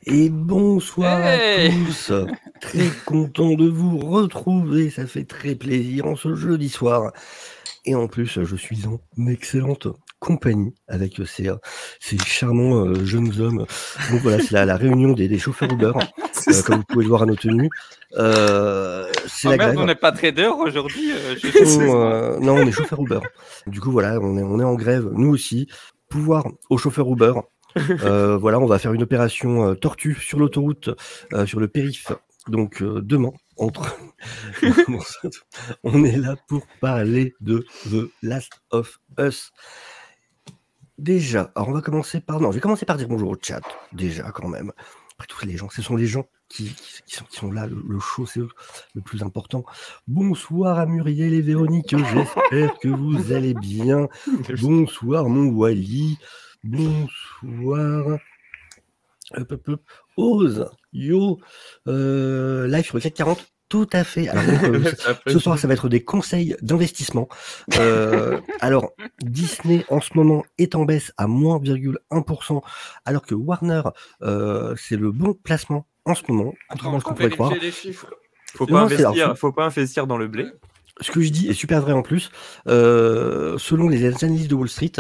Et bonsoir à Hey tous, très content de vous retrouver, ça fait très plaisir en ce jeudi soir. Et en plus, je suis en excellente compagnie avec ces charmants jeunes hommes. Donc voilà, c'est la réunion des chauffeurs Uber, C'est ça. comme vous pouvez le voir à nos tenues. C'est Oh la merde, grève. on n'est pas trader aujourd'hui, je suis moi. Non, on est chauffeur Uber. Du coup, voilà, on est en grève, nous aussi. Pouvoir aux chauffeurs Uber. Voilà, on va faire une opération tortue sur l'autoroute, sur le périph'. Donc demain, on est là pour parler de The Last of Us. Déjà, alors on va commencer par... Non, je vais commencer par dire bonjour au chat, déjà quand même. Après tous les gens, ce sont les gens qui sont là, le show, c'est le plus important. Bonsoir à Muriel et Véronique, j'espère que vous allez bien. Bonsoir mon Wally, bonsoir... Ose, yo, live sur le CAC 40, tout à fait. Alors donc, ce soir, ça va être des conseils d'investissement. Alors, Disney en ce moment est en baisse à moins 1%, alors que Warner, c'est le bon placement en ce moment, contrairement à ce qu'on pourrait croire. Les chiffres. Faut Non, pas investir dans le blé. Ce que je dis est super vrai en plus. Selon les analystes de Wall Street,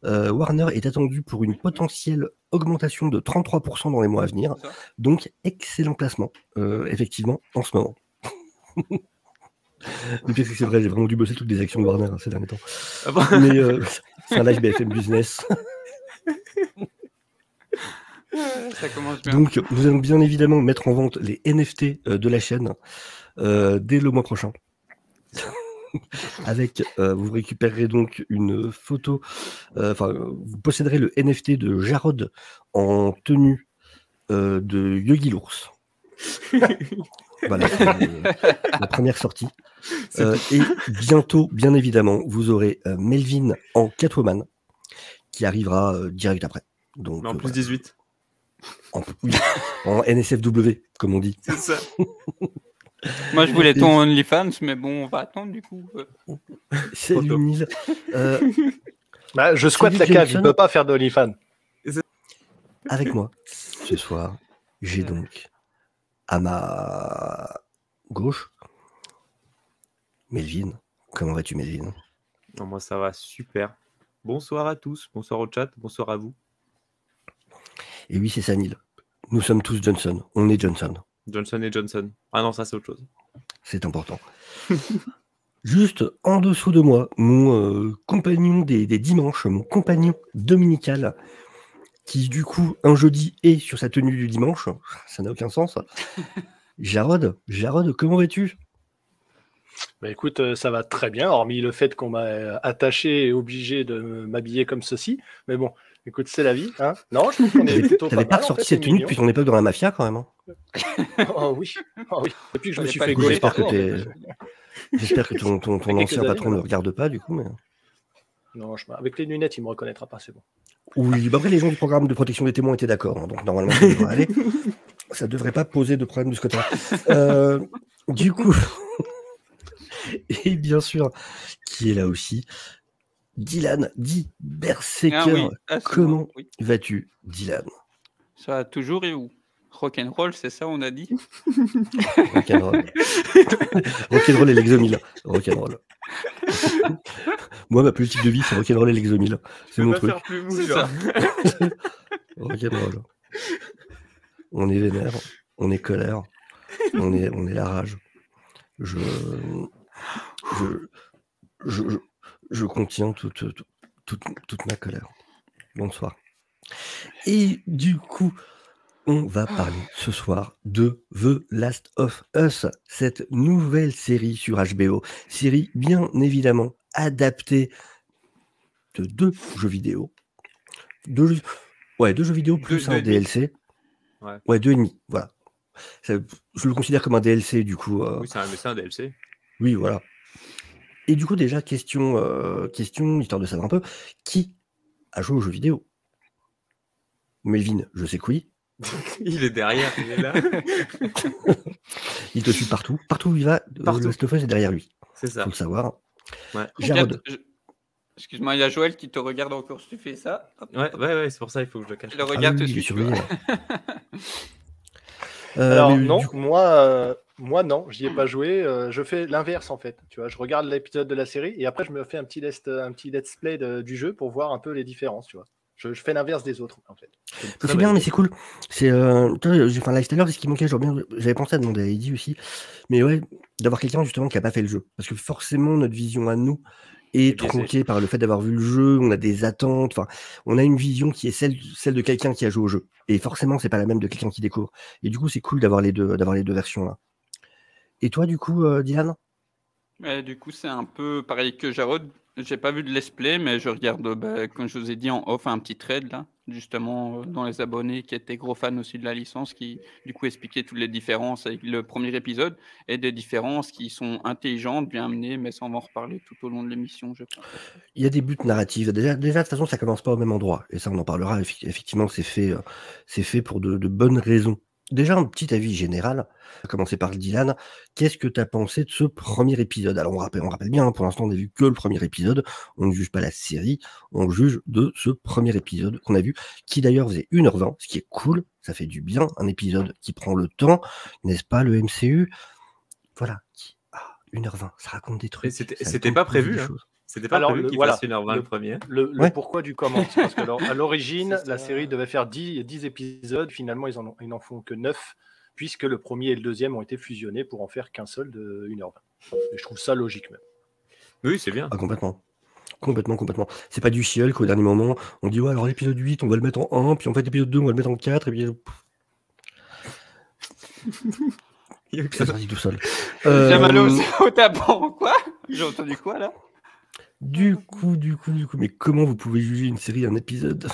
Warner est attendu pour une potentielle augmentation de 33% dans les mois à venir. Donc, excellent placement, effectivement, en ce moment. Mais qu'est-ce que c'est vrai, j'ai vraiment dû bosser toutes les actions de Warner ces derniers temps. Ah bon. Mais c'est un live BFM Business. Ça commence bien. Donc, nous allons bien évidemment mettre en vente les NFT de la chaîne dès le mois prochain. Avec, vous récupérerez donc une photo, vous posséderez le NFT de Jarod en tenue de Yogi l'ours. Voilà, c'est la première sortie. Et bientôt, bien évidemment, vous aurez Melvin en Catwoman qui arrivera direct après. Donc, Mais en plus 18. En NSFW, comme on dit. C'est ça. Moi, je voulais ton OnlyFans, mais bon, on va attendre du coup. Salut Neil. Je squatte la cave, il ne peut pas faire d'OnlyFans. Avec moi, ce soir, j'ai donc à ma gauche Melvin. Comment vas-tu, Melvin? Non, moi, ça va super. Bonsoir à tous, bonsoir au chat, bonsoir à vous. Et oui, c'est ça, Neil. Nous sommes tous Johnson. On est Johnson. Johnson et Johnson. Ah non, ça, c'est autre chose. C'est important. Juste en dessous de moi, mon compagnon des dimanches, mon compagnon dominical, qui du coup, un jeudi, est sur sa tenue du dimanche. Ça n'a aucun sens. Jarod, comment vas-tu? Bah écoute, ça va très bien, hormis le fait qu'on m'a attaché et obligé de m'habiller comme ceci. Mais bon, écoute, c'est la vie. Hein, non, je trouve qu'on est plutôt T'avais pas mal, ressorti en fait, cette tenue depuis ton époque dans la mafia, quand même. Oh oui. Depuis que je me suis pas fait le gauler goûter, J'espère que ton ancien patron ne regarde pas, du coup. Mais... Non, avec les lunettes, il me reconnaîtra pas, c'est bon. Oui, après, les gens du programme de protection des témoins étaient d'accord. Hein, donc, normalement, ça devrait aller. Ça devrait pas poser de problème de ce côté-là. Du coup... Et bien sûr, qui est là aussi, Dylan, dit Berserker. Comment vas-tu, Dylan? Ça va toujours et où? Rock'n'roll, c'est ça, on a dit? Rock'n'roll. Rock'n'roll et l'exomile. Rock'n'roll. Moi, ma politique de vie, c'est rock'n'roll et l'exomile. C'est mon truc. Rock'n'roll. On est vénère, on est colère, on est la rage. Je contiens toute ma colère. Bonsoir. Et du coup, on va parler ce soir de The Last of Us, cette nouvelle série sur HBO. Série bien évidemment adaptée de 2 jeux vidéo. 2 jeux vidéo plus un DLC. Ouais, 2,5. Voilà. Je le considère comme un DLC du coup. Oui, c'est un DLC. Oui, voilà. Et du coup, déjà, question, histoire de savoir un peu, qui a joué aux jeux vidéo? Melvin, je sais que oui. Il est derrière, il est là. Il te suit partout. Partout où il va, le Last of Us est derrière lui. C'est ça. Faut le savoir. Ouais. Jarod. Excuse-moi, il y a Joël qui te regarde encore si tu fais ça. Ouais, c'est pour ça il faut que je le cache. Le regard te suit. suit. Alors Mais non, du coup, moi non, j'y ai pas joué. Je fais l'inverse en fait. Tu vois, je regarde l'épisode de la série et après je me fais un petit let's play du jeu pour voir un peu les différences. Tu vois, je fais l'inverse des autres en fait. C'est une mais très c'est bonne bien, mais idée. c'est cool. C'est, enfin, là, tout à l'heure, ce qui manquait, j'avais pensé à demander à Eddie aussi, mais ouais, d'avoir quelqu'un justement qui a pas fait le jeu. Parce que forcément, notre vision à nous C'est est biaisé. tronquée par le fait d'avoir vu le jeu, on a des attentes, enfin, on a une vision qui est celle de quelqu'un qui a joué au jeu. Et forcément, c'est pas la même de quelqu'un qui découvre. Et du coup, c'est cool d'avoir les deux versions là. Et toi, du coup, Dylan? Du coup, c'est un peu pareil que Jarod. J'ai pas vu de let's play, mais je regarde, comme je vous ai dit en off, un petit thread là, justement, dans les abonnés qui étaient gros fans aussi de la licence, qui du coup expliquait toutes les différences avec le premier épisode et des différences qui sont intelligentes, bien amenées, mais ça on va en reparler tout au long de l'émission, je pense. Il y a des buts narratifs. Déjà, de toute façon, ça commence pas au même endroit. Et ça, on en parlera. Effectivement, c'est fait pour de bonnes raisons. Déjà, un petit avis général. On va commencer par Dylan. Qu'est-ce que tu as pensé de ce premier épisode? Alors, on rappelle bien, hein, pour l'instant, on n'a vu que le premier épisode. On ne juge pas la série. On juge de ce premier épisode qu'on a vu, qui d'ailleurs faisait 1h20, ce qui est cool. Ça fait du bien. Un épisode qui prend le temps. N'est-ce pas, le MCU? Voilà. 1h20, ça raconte des Et trucs. c'était ça a le c'était temps pas de poser prévu, des hein. choses. C'était pas Alors prévu qu'il voilà, fasse 1h20 le premier. le Ouais. pourquoi du comment, c'est parce que à l'origine, C'est la ça. série devait faire 10 épisodes. Finalement, ils n'en font que 9, puisque le premier et le deuxième ont été fusionnés pour en faire qu'un seul de 1h20. Et je trouve ça logique même. Oui, c'est bien. Ah, complètement. Complètement. C'est pas du chiel qu'au dernier moment, on dit ouais, alors l'épisode 8, on va le mettre en 1, puis en fait, l'épisode 2, on va le mettre en 4, et puis ça sortit tout seul. J'ai mal Euh, au tapon, quoi? J'ai entendu quoi là? du coup, mais comment vous pouvez juger une série un épisode?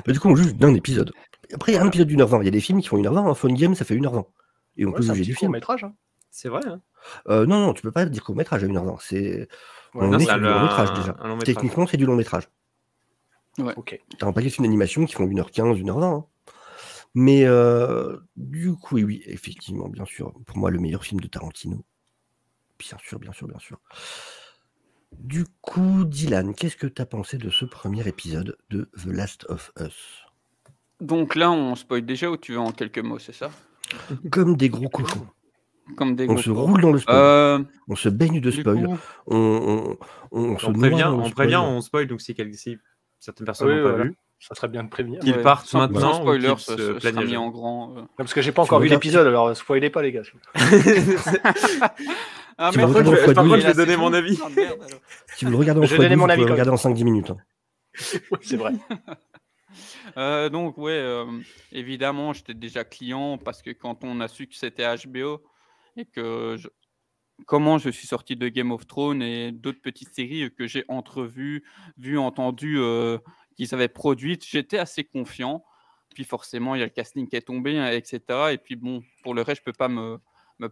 Bah, du coup, on juge d'un épisode. Après, il y a un épisode d'1h20. Il y a des films qui font 1h20, un Phone Game, ça fait 1h20. Et on Ouais, peut c'est un juger petit du film. court-métrage. Hein. C'est vrai, hein. Non, tu peux pas dire court-métrage à 1h20. Ouais, On Non, est c'est sur du long métrage un déjà. long métrage. Techniquement, c'est du long métrage. Ok. T'as un paquet de films d'animation qui font 1h15, 1h20. Hein. Mais du coup, oui, effectivement, bien sûr, pour moi, le meilleur film de Tarantino. Bien sûr. Du coup, Dylan, qu'est-ce que t'as pensé de ce premier épisode de The Last of Us? Donc là, on spoil déjà ou tu veux en quelques mots, c'est ça? Comme des gros cochons. Comme des On gros se porcs. roule dans le spoil. Euh, On se baigne de du spoil. coup, On se On noie prévient, dans le on spoil. prévient, on spoil. Donc si certaines personnes Oui, n'ont pas voilà. vu, Ça serait bien de prévenir. qu'ils ouais, partent sans maintenant ou spoiler, qu'ils ça se plaignent sera mis jamais. en grand. Parce que j'ai pas Tu encore me vu regardes- l'épisode, alors spoilez pas les gars. Ah, Tu mais vas par regarder contre, en je fois 12. vais Je vais donner mon avis. Ah, merde, alors. Si vous le regardez en Je x12, vais donner vous mon pouvez avis le quand regarder en 5-10 minutes. Hein. Oui, c'est vrai. Donc, évidemment, j'étais déjà client parce que quand on a su que c'était HBO et que comment je suis sorti de Game of Thrones et d'autres petites séries que j'ai entrevues, vues, entendues, qu'ils avaient produites, j'étais assez confiant. Puis forcément, il y a le casting qui est tombé, hein, etc. Et puis bon, pour le reste, je peux pas me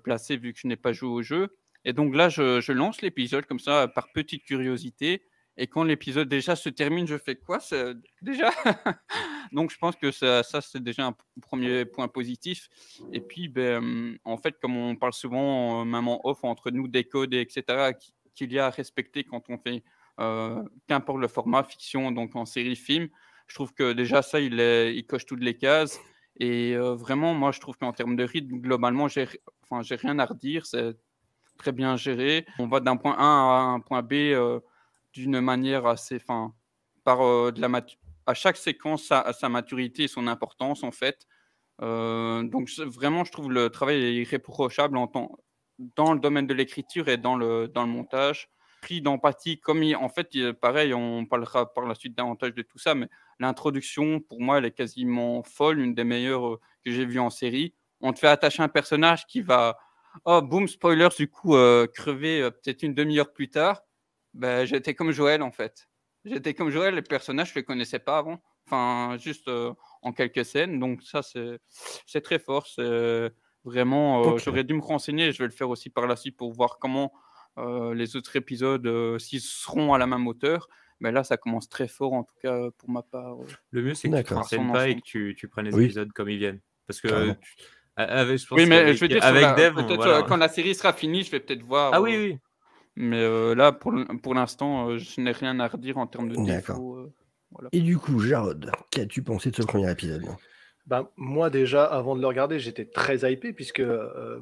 placer vu que je n'ai pas joué au jeu. Et donc là, je lance l'épisode comme ça, par petite curiosité. Et quand l'épisode déjà se termine, je fais quoi déjà? Donc je pense que ça c'est déjà un premier point positif. Et puis, en fait, comme on parle souvent, même en off, entre nous, des codes, etc., qu'il y a à respecter quand on fait, qu'importe le format, fiction, donc en série, film, je trouve que déjà ça, il coche toutes les cases. Et vraiment, moi, je trouve qu'en termes de rythme, globalement, j'ai rien à redire. C'est très bien géré. On va d'un point A à un point B d'une manière assez, par de la à chaque séquence a sa maturité et son importance en fait. Donc vraiment, je trouve le travail est irréprochable dans le domaine de l'écriture et dans le montage. Pris d'empathie, comme en fait, pareil, on parlera par la suite davantage de tout ça, mais l'introduction, pour moi, elle est quasiment folle, une des meilleures que j'ai vues en série. On te fait attacher un personnage qui va, oh, boom, spoilers, du coup, crever peut-être une demi-heure plus tard. Ben, j'étais comme Joël, en fait. J'étais comme Joël, les personnages, je ne les connaissais pas avant. Enfin, juste en quelques scènes. Donc ça, c'est très fort. C'est vraiment, Ok. j'aurais dû me renseigner. Je vais le faire aussi par la suite pour voir comment les autres épisodes, s'ils seront à la même hauteur. Mais là, ça commence très fort, en tout cas, pour ma part. Le mieux, c'est que tu te D'accord. renseignes Son pas et ensemble. que tu prennes les Oui. épisodes comme ils viennent. Parce que Carrément. je pense Oui, mais qu'avec je veux dire, avec Dev, peut-être voilà. quand la série sera finie, je vais peut-être voir. Ah oui. Mais là, pour l'instant, je n'ai rien à redire en termes de D'accord. défauts. Voilà. Et du coup, Jarod, qu'as-tu pensé de ce premier épisode? Ben, moi déjà, avant de le regarder, j'étais très hypé puisque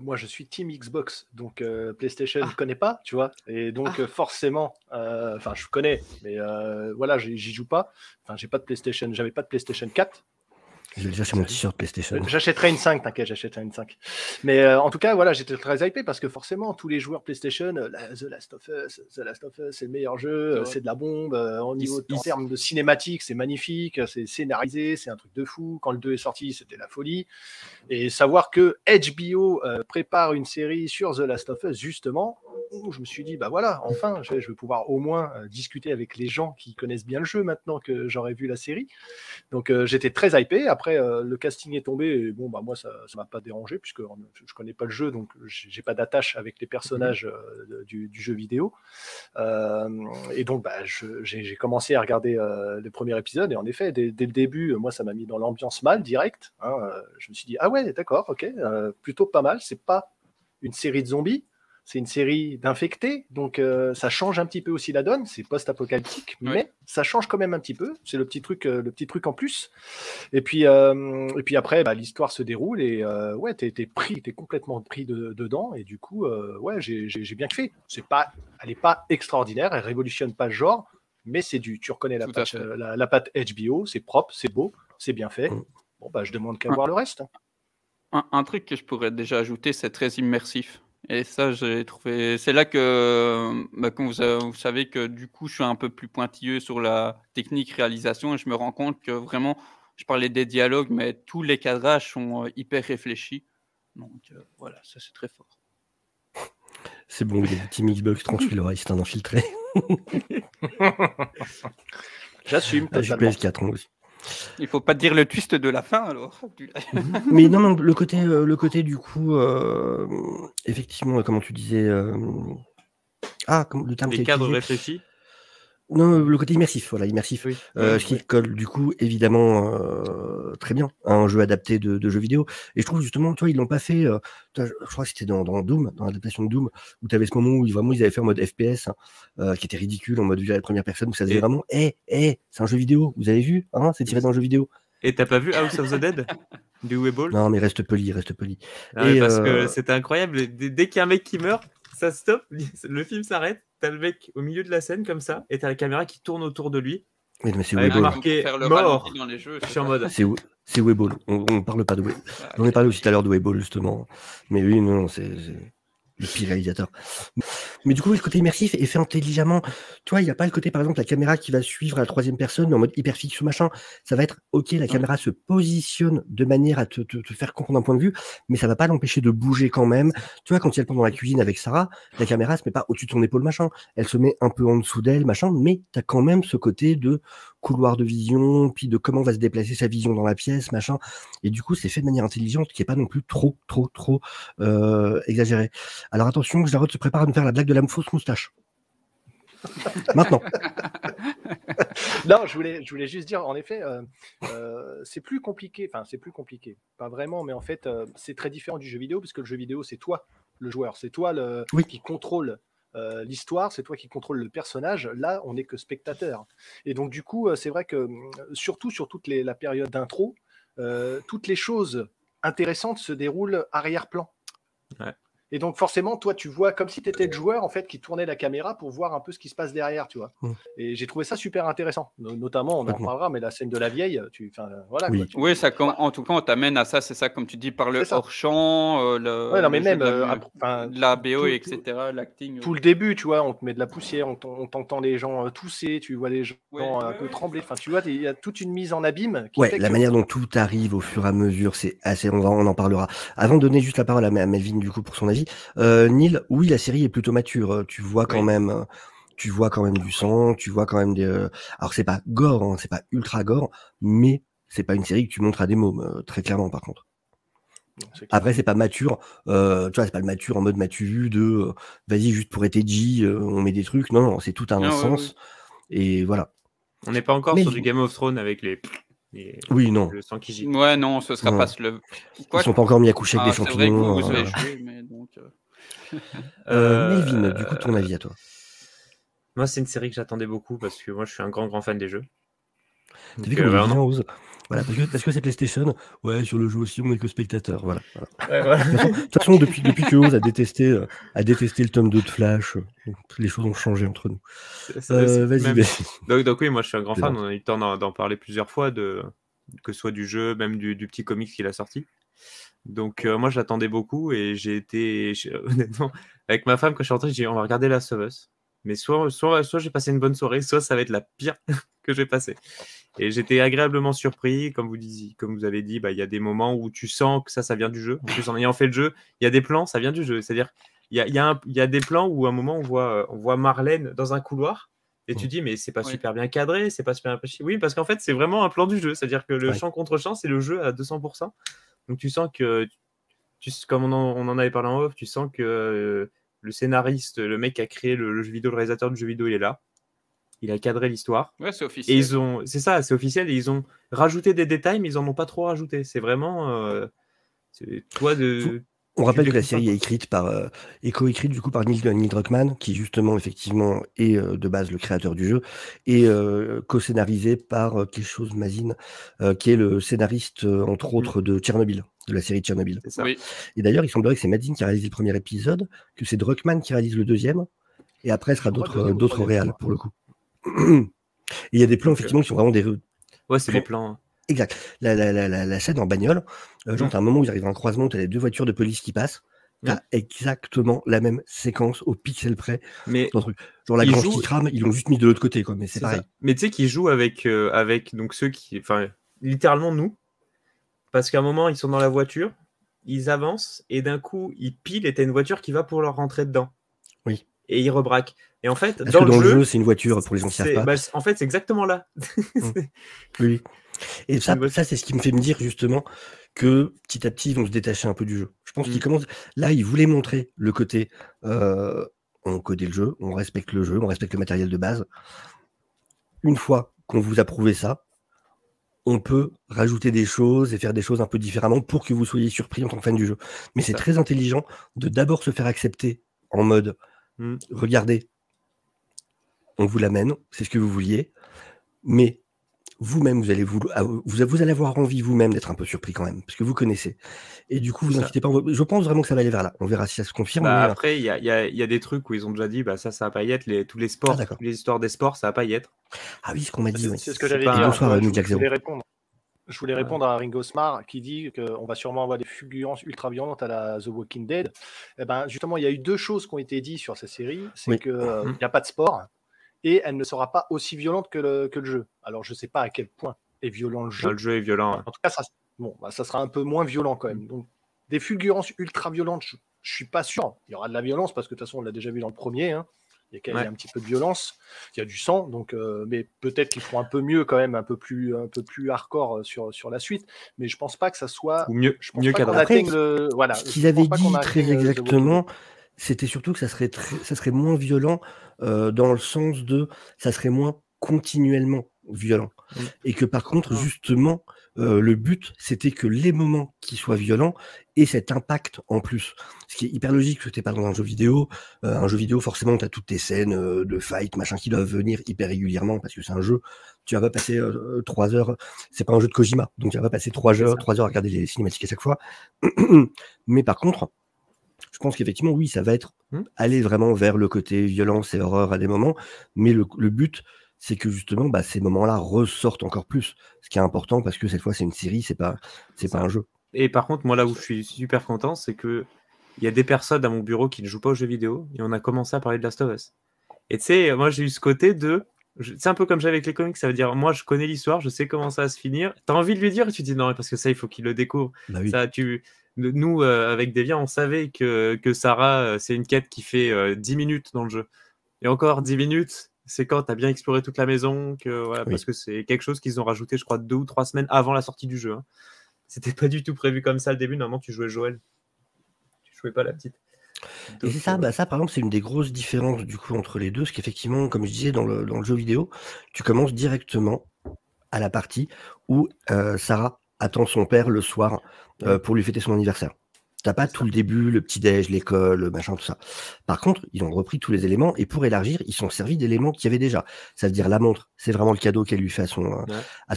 moi je suis Team Xbox, donc PlayStation je connais pas, tu vois, et donc forcément, enfin je connais, mais voilà, j'y joue pas. Enfin, j'avais pas de PlayStation 4. Je vais déjà chez mon t-shirt PlayStation. J'achèterai une 5, t'inquiète, j'achèterai une 5. Mais en tout cas, voilà, j'étais très hypé parce que forcément, tous les joueurs PlayStation, The Last of Us, c'est le meilleur jeu, c'est de la bombe. En termes de cinématique, c'est magnifique, c'est scénarisé, c'est un truc de fou. Quand le 2 est sorti, c'était la folie. Et savoir que HBO prépare une série sur The Last of Us, justement, je me suis dit, bah voilà, enfin, je vais pouvoir au moins discuter avec les gens qui connaissent bien le jeu maintenant que j'aurais vu la série. Donc j'étais très hypé. Après, le casting est tombé. Et bon, bah moi, ça m'a pas dérangé puisque je connais pas le jeu, donc j'ai pas d'attache avec les personnages du jeu vidéo. Et donc, bah, j'ai commencé à regarder le premier épisode. Et en effet, dès le début, moi, ça m'a mis dans l'ambiance mal direct. Hein. Je me suis dit, ah ouais, d'accord, ok, plutôt pas mal. C'est pas une série de zombies. C'est une série d'infectés, donc ça change un petit peu aussi la donne. C'est post-apocalyptique, mais ça change quand même un petit peu. C'est le petit truc en plus. Et puis après, bah, l'histoire se déroule et ouais, t'es complètement pris dedans. Et du coup, ouais, j'ai bien kiffé. Elle est pas extraordinaire, elle révolutionne pas le genre, mais tu reconnais la patte HBO. C'est propre, c'est beau, c'est bien fait. Bon, bah, je demande qu'à voir le reste. Un truc que je pourrais déjà ajouter, c'est très immersif. Et ça, j'ai trouvé. C'est là que, quand vous savez que du coup, je suis un peu plus pointilleux sur la technique réalisation et je me rends compte que vraiment, je parlais des dialogues, mais tous les cadrages sont hyper réfléchis. Donc voilà, ça c'est très fort. C'est bon, il est Team Xbox, tranquille, c'est un infiltré. J'assume. Je suis PS4 moi aussi. Il faut pas dire le twist de la fin alors. Mais non, le côté du coup, effectivement, comment tu disais, le terme Les cadres réfléchis. Non, le côté immersif, voilà, immersif. Oui. Ce qui colle du coup évidemment très bien à un jeu adapté de jeux vidéo. Et je trouve justement, toi, ils l'ont pas fait. Je crois que c'était dans Doom, dans l'adaptation de Doom, où tu avais ce moment où vraiment ils avaient fait en mode FPS, qui était ridicule, en mode vue à la première personne, où ça faisait vraiment, c'est un jeu vidéo. Vous avez vu, hein, c'est tiré d'un jeu vidéo. Et t'as pas vu House of the Dead du Webull? Non, mais reste poli. Et parce que c'était incroyable. Dès qu'il y a un mec qui meurt, ça stoppe, le film s'arrête. T'as le mec au milieu de la scène comme ça, et t'as la caméra qui tourne autour de lui. Oui, mais c'est avec Webull. marqué mort dans les jeux. Je suis en mode. C'est Webull. On parle pas de Webull. J'en ai parlé aussi tout à l'heure de Webull justement. Mais oui, non, c'est le pire réalisateur. Mais du coup, le côté immersif est fait intelligemment. Tu vois, il n'y a pas le côté, par exemple, la caméra qui va suivre à la troisième personne en mode hyper fixe ou machin. Ça va être, ok, la caméra se positionne de manière à te faire comprendre un point de vue, mais ça va pas l'empêcher de bouger quand même. Tu vois, quand il y a le plan dans la cuisine avec Sarah, la caméra se met pas au-dessus de son épaule, machin. Elle se met un peu en dessous d'elle, machin, mais tu as quand même ce côté de couloir de vision, puis de comment va se déplacer sa vision dans la pièce, machin. Et du coup, c'est fait de manière intelligente, qui est pas non plus trop exagéré. Alors attention, Jarod se prépare à nous faire la blague de la fausse moustache. Maintenant. Non, je voulais juste dire, en effet, c'est plus compliqué. Enfin, c'est plus compliqué. Pas vraiment, mais en fait, c'est très différent du jeu vidéo, parce que le jeu vidéo, c'est toi, le joueur. C'est toi qui contrôle l'histoire, c'est toi qui contrôle le personnage. Là, on n'est que spectateur. Et donc, du coup, c'est vrai que, surtout sur toute la période d'intro, toutes les choses intéressantes se déroulent arrière-plan. Ouais. Et donc forcément, toi, tu vois comme si tu étais le joueur en fait qui tournait la caméra pour voir un peu ce qui se passe derrière, tu vois. Et j'ai trouvé ça super intéressant. Notamment, on en parlera, mais la scène de la vieille, voilà. Oui, oui, ça, en tout cas, on t'amène à ça, c'est ça, comme tu dis, par le hors-champ, la BO, etc., l'acting. Tout le début, tu vois, on te met de la poussière, on t'entend les gens tousser, tu vois les gens un peu trembler. Enfin, tu vois, il y a toute une mise en abîme. La manière dont tout arrive au fur et à mesure, c'est assez. On en parlera. Avant de donner juste la parole à Melvin, du coup, pour son avis. Neil, oui, la série est plutôt mature. Tu vois quand même du sang, tu vois quand même des. Alors c'est pas gore, hein, c'est pas ultra gore, mais c'est pas une série que tu montres à des mômes, très clairement par contre. Après c'est pas mature, tu vois, c'est pas le mature en mode m'as-tu vu de vas-y juste pour être edgy, on met des trucs. Non, c'est tout à un sens. Et voilà. On n'est pas encore sur du Game of Thrones avec les. Oui, non. Le sang qui gicle. Ouais, non, ce sera pas le. Ils sont pas encore mis à coucher avec des champignons. C'est vrai que vous avez joué, mais donc. Melvin, du coup, ton avis à toi? Moi, c'est une série que j'attendais beaucoup parce que moi, je suis un grand fan des jeux. T'as vu comment il vient, Ose ? Voilà, parce que c'est PlayStation, ouais, sur le jeu aussi, on n'est que spectateur. Voilà. Ouais, voilà. De toute façon, depuis que Oz a détesté le tome 2 de Flash, les choses ont changé entre nous. Vas-y. Donc oui, moi je suis un grand fan, Plaisante. on a eu le temps d'en parler plusieurs fois, que ce soit du jeu, même du petit comics qu'il a sorti. Donc moi je l'attendais beaucoup et honnêtement, avec ma femme, quand je suis rentré, j'ai dit on va regarder Last of Us. Mais soit j'ai passé une bonne soirée, soit ça va être la pire que j'ai passée. Et j'étais agréablement surpris, comme vous avez dit, il y a des moments où tu sens que ça vient du jeu. En plus, en ayant fait le jeu, il y a des plans, ça vient du jeu. C'est-à-dire, il y a des plans où à un moment on voit Marlène dans un couloir et tu dis mais c'est pas super bien cadré, c'est pas super bien. Oui, parce qu'en fait c'est vraiment un plan du jeu. C'est-à-dire que le champ contre champ, c'est le jeu à 200%. Donc tu sens que, comme on en avait parlé en off, tu sens que le scénariste, le mec qui a créé le jeu vidéo, le réalisateur du jeu vidéo, il est là. Il a cadré l'histoire. Ouais, c'est officiel. Et c'est ça, c'est officiel. Et ils ont rajouté des détails, mais ils en ont pas trop rajouté. C'est vraiment On rappelle que la série est coécrite du coup par Neil Druckmann, qui justement effectivement est de base le créateur du jeu, et co-scénarisé par Kishos Mazin, qui est le scénariste entre autres de Tchernobyl, de la série Tchernobyl. C'est ça. Oui. Et d'ailleurs, il semblerait que c'est Mazin qui a réalisé le premier épisode, que c'est Druckmann qui réalise le deuxième, et après ce sera d'autres réals pour le coup. Et il y a des plans effectivement qui sont vraiment des... Ouais, c'est des plans. Exact. La scène en bagnole, genre, t'as un moment où ils arrivent à un croisement où t'as les deux voitures de police qui passent. T'as exactement la même séquence au pixel près. Mais genre la grange qui crame, ils l'ont juste mis de l'autre côté, quoi. Mais c'est pareil. Ça. Mais tu sais qu'ils jouent avec donc ceux qui, enfin, littéralement nous, parce qu'à un moment ils sont dans la voiture, ils avancent et d'un coup ils pilent et t'as une voiture qui va pour leur rentrer dedans. Oui. Et ils rebraquent. Et en fait, dans le jeu, c'est une voiture pour les gens qui savent pas. En fait, c'est exactement là. Oui. Et ça, c'est ce qui me fait me dire justement que petit à petit, ils vont se détacher un peu du jeu. Je pense qu'ils commencent. Là, ils voulaient montrer le côté on codait le jeu, on respecte le jeu, on respecte le matériel de base. Une fois qu'on vous a prouvé ça, on peut rajouter des choses et faire des choses un peu différemment pour que vous soyez surpris en tant que fan du jeu. Mais c'est très intelligent de d'abord se faire accepter en mode regardez, on vous l'amène, c'est ce que vous vouliez, mais vous-même, vous allez avoir envie vous-même d'être un peu surpris quand même, parce que vous connaissez. Et du coup, vous inquiétez pas. Je pense vraiment que ça va aller vers là. On verra si ça se confirme. Après, il y a des trucs où ils ont déjà dit, ça va pas y être. Tous les sports, les histoires des sports, ça va pas y être. Ah oui, ce qu'on m'a dit. C'est ce que j'avais dit. Bonsoir, je voulais répondre à Ringo Smart qui dit qu'on va sûrement avoir des fulgurances ultra violentes à la The Walking Dead. Eh ben, justement, il y a eu deux choses qui ont été dites sur cette série. C'est qu'il n'y a pas de sport et elle ne sera pas aussi violente que le jeu. Alors, je ne sais pas à quel point est violent le jeu. Le jeu est violent. En tout cas, ça sera un peu moins violent quand même. Donc, des fulgurances ultra violentes, je ne suis pas sûr. Il y aura de la violence parce que de toute façon, on l'a déjà vu dans le premier. Il y a un petit peu de violence, il y a du sang, donc, mais peut-être qu'ils feront un peu mieux quand même, un peu plus hardcore sur la suite. Mais je pense pas que ça soit mieux qu'après. Ce qu'ils avaient dit très exactement, c'était surtout que ça serait moins violent dans le sens de ça serait moins continuellement violent. Et que par contre, justement, le but, c'était que les moments qui soient violents aient cet impact en plus. Ce qui est hyper logique, parce que t'es pas dans un jeu vidéo. Un jeu vidéo, forcément, t'as toutes tes scènes de fight, machin, qui doivent venir hyper régulièrement, parce que c'est un jeu. Tu vas pas passer 3 heures. C'est pas un jeu de Kojima, donc tu vas pas passer 3 heures à regarder les cinématiques à chaque fois. Mais par contre, je pense qu'effectivement, oui, ça va être aller vraiment vers le côté violence et horreur à des moments, mais le but, c'est que justement, ces moments-là ressortent encore plus. Ce qui est important, parce que cette fois, c'est une série, c'est pas un jeu. Et par contre, moi, là où je suis super content, c'est que il y a des personnes à mon bureau qui ne jouent pas aux jeux vidéo, et on a commencé à parler de Last of Us. Et tu sais, moi, j'ai eu ce côté c'est un peu comme j'avais avec les comics, ça veut dire, moi, je connais l'histoire, je sais comment ça va se finir. T'as envie de lui dire, et tu te dis, non, parce que ça, il faut qu'il le découvre. Oui. Ça, nous, avec Deviant, on savait que Sarah, c'est une quête qui fait 10 minutes dans le jeu. Et encore 10 minutes, c'est quand tu as bien exploré toute la maison, parce que c'est quelque chose qu'ils ont rajouté, je crois, 2 ou 3 semaines avant la sortie du jeu. C'était pas du tout prévu comme ça le début. Normalement, tu jouais Joël. Tu jouais pas la petite. Donc, et c'est ça, ça, par exemple, c'est une des grosses différences du coup entre les deux, parce qu'effectivement, comme je disais, dans le jeu vidéo, tu commences directement à la partie où Sarah attend son père le soir pour lui fêter son anniversaire. T'as pas tout le début, le petit-déj, l'école, le machin, tout ça. Par contre, ils ont repris tous les éléments et pour élargir, ils sont servis d'éléments qu'il y avait déjà. Ça veut dire la montre, c'est vraiment le cadeau qu'elle lui fait à son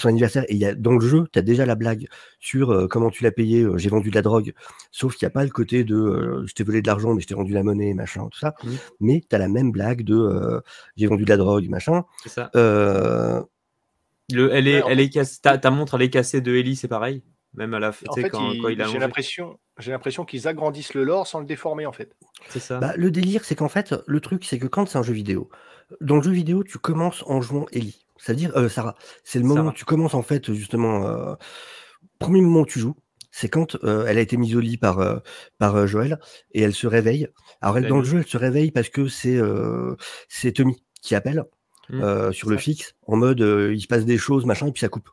anniversaire. Et dans le jeu, t'as déjà la blague sur comment tu l'as payé, j'ai vendu de la drogue. Sauf qu'il n'y a pas le côté de je t'ai volé de l'argent, mais je t'ai rendu la monnaie, machin, tout ça. Mais t'as la même blague de j'ai vendu de la drogue, machin. C'est ça. Ta montre, elle est cassée de Ellie, c'est pareil. Même à la fin, quand il a j'ai l'impression qu'ils agrandissent le lore sans le déformer en fait. C'est ça. Bah, le délire, c'est qu'en fait, le truc, c'est que quand c'est un jeu vidéo, dans le jeu vidéo, tu commences en jouant Ellie. C'est-à-dire Sarah. C'est le moment où tu commences en fait, justement, premier moment où tu joues, c'est quand elle a été mise au lit par Joël et elle se réveille. Alors dans le jeu, elle se réveille parce que c'est Tommy qui appelle sur le fixe en mode il se passe des choses, machin, et puis ça coupe.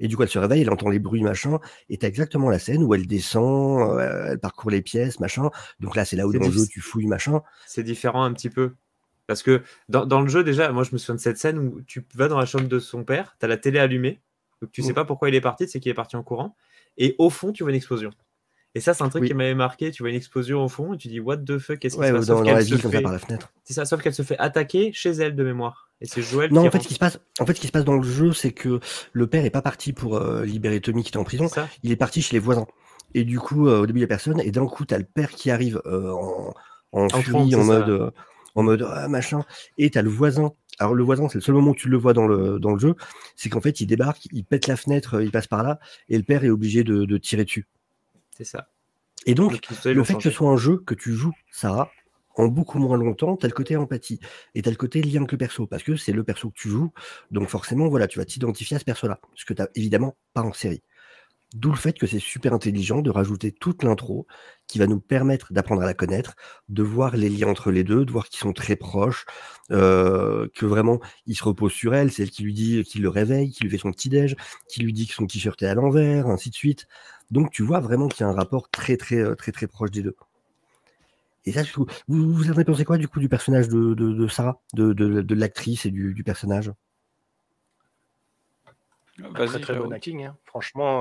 Et du coup, elle se réveille, elle entend les bruits, machin, et t'as exactement la scène où elle descend, elle parcourt les pièces, machin. Donc là, c'est là où dans le jeu, tu fouilles, machin. C'est différent un petit peu. Parce que dans le jeu, déjà, moi, je me souviens de cette scène où tu vas dans la chambre de son père, t'as la télé allumée, donc tu sais pas pourquoi il est parti, c'est qu'il est parti en courant, et au fond, tu vois une explosion. Et ça, c'est un truc qui m'avait marqué. Tu vois une explosion au fond et tu dis what the fuck, qu'est-ce qui se passe? Dans la ville, comme ça, par la fenêtre. C'est ça, sauf qu'elle se fait attaquer chez elle de mémoire. Et c'est Joël non, en fait, ce qui se passe dans le jeu, c'est que le père est pas parti pour libérer Tommy qui était en prison. Il est parti chez les voisins. Et du coup, au début, il y a personne. Et d'un coup, t'as le père qui arrive en furie, en mode machin. Et t'as le voisin. Alors, le voisin, c'est le seul moment où tu le vois dans le jeu. C'est qu'en fait, il débarque, il pète la fenêtre, il passe par là. Et le père est obligé de tirer dessus. C'est ça. Et donc, le fait que ce soit un jeu que tu joues, Sarah, en beaucoup moins longtemps, t'as le côté empathie et t'as le côté lien avec le perso parce que c'est le perso que tu joues, donc forcément, voilà, tu vas t'identifier à ce perso-là, ce que t'as évidemment pas en série. D'où le fait que c'est super intelligent de rajouter toute l'intro qui va nous permettre d'apprendre à la connaître, de voir les liens entre les deux, de voir qu'ils sont très proches, que vraiment il se repose sur elle, c'est elle qui lui dit, qui le réveille, qui lui fait son petit-déj, qui lui dit que son t-shirt est à l'envers, ainsi de suite. Donc tu vois vraiment qu'il y a un rapport très proche des deux. Et ça, vous avez pensé quoi du coup du personnage de Sarah, de l'actrice et du personnage? Très bon acting, hein. Franchement,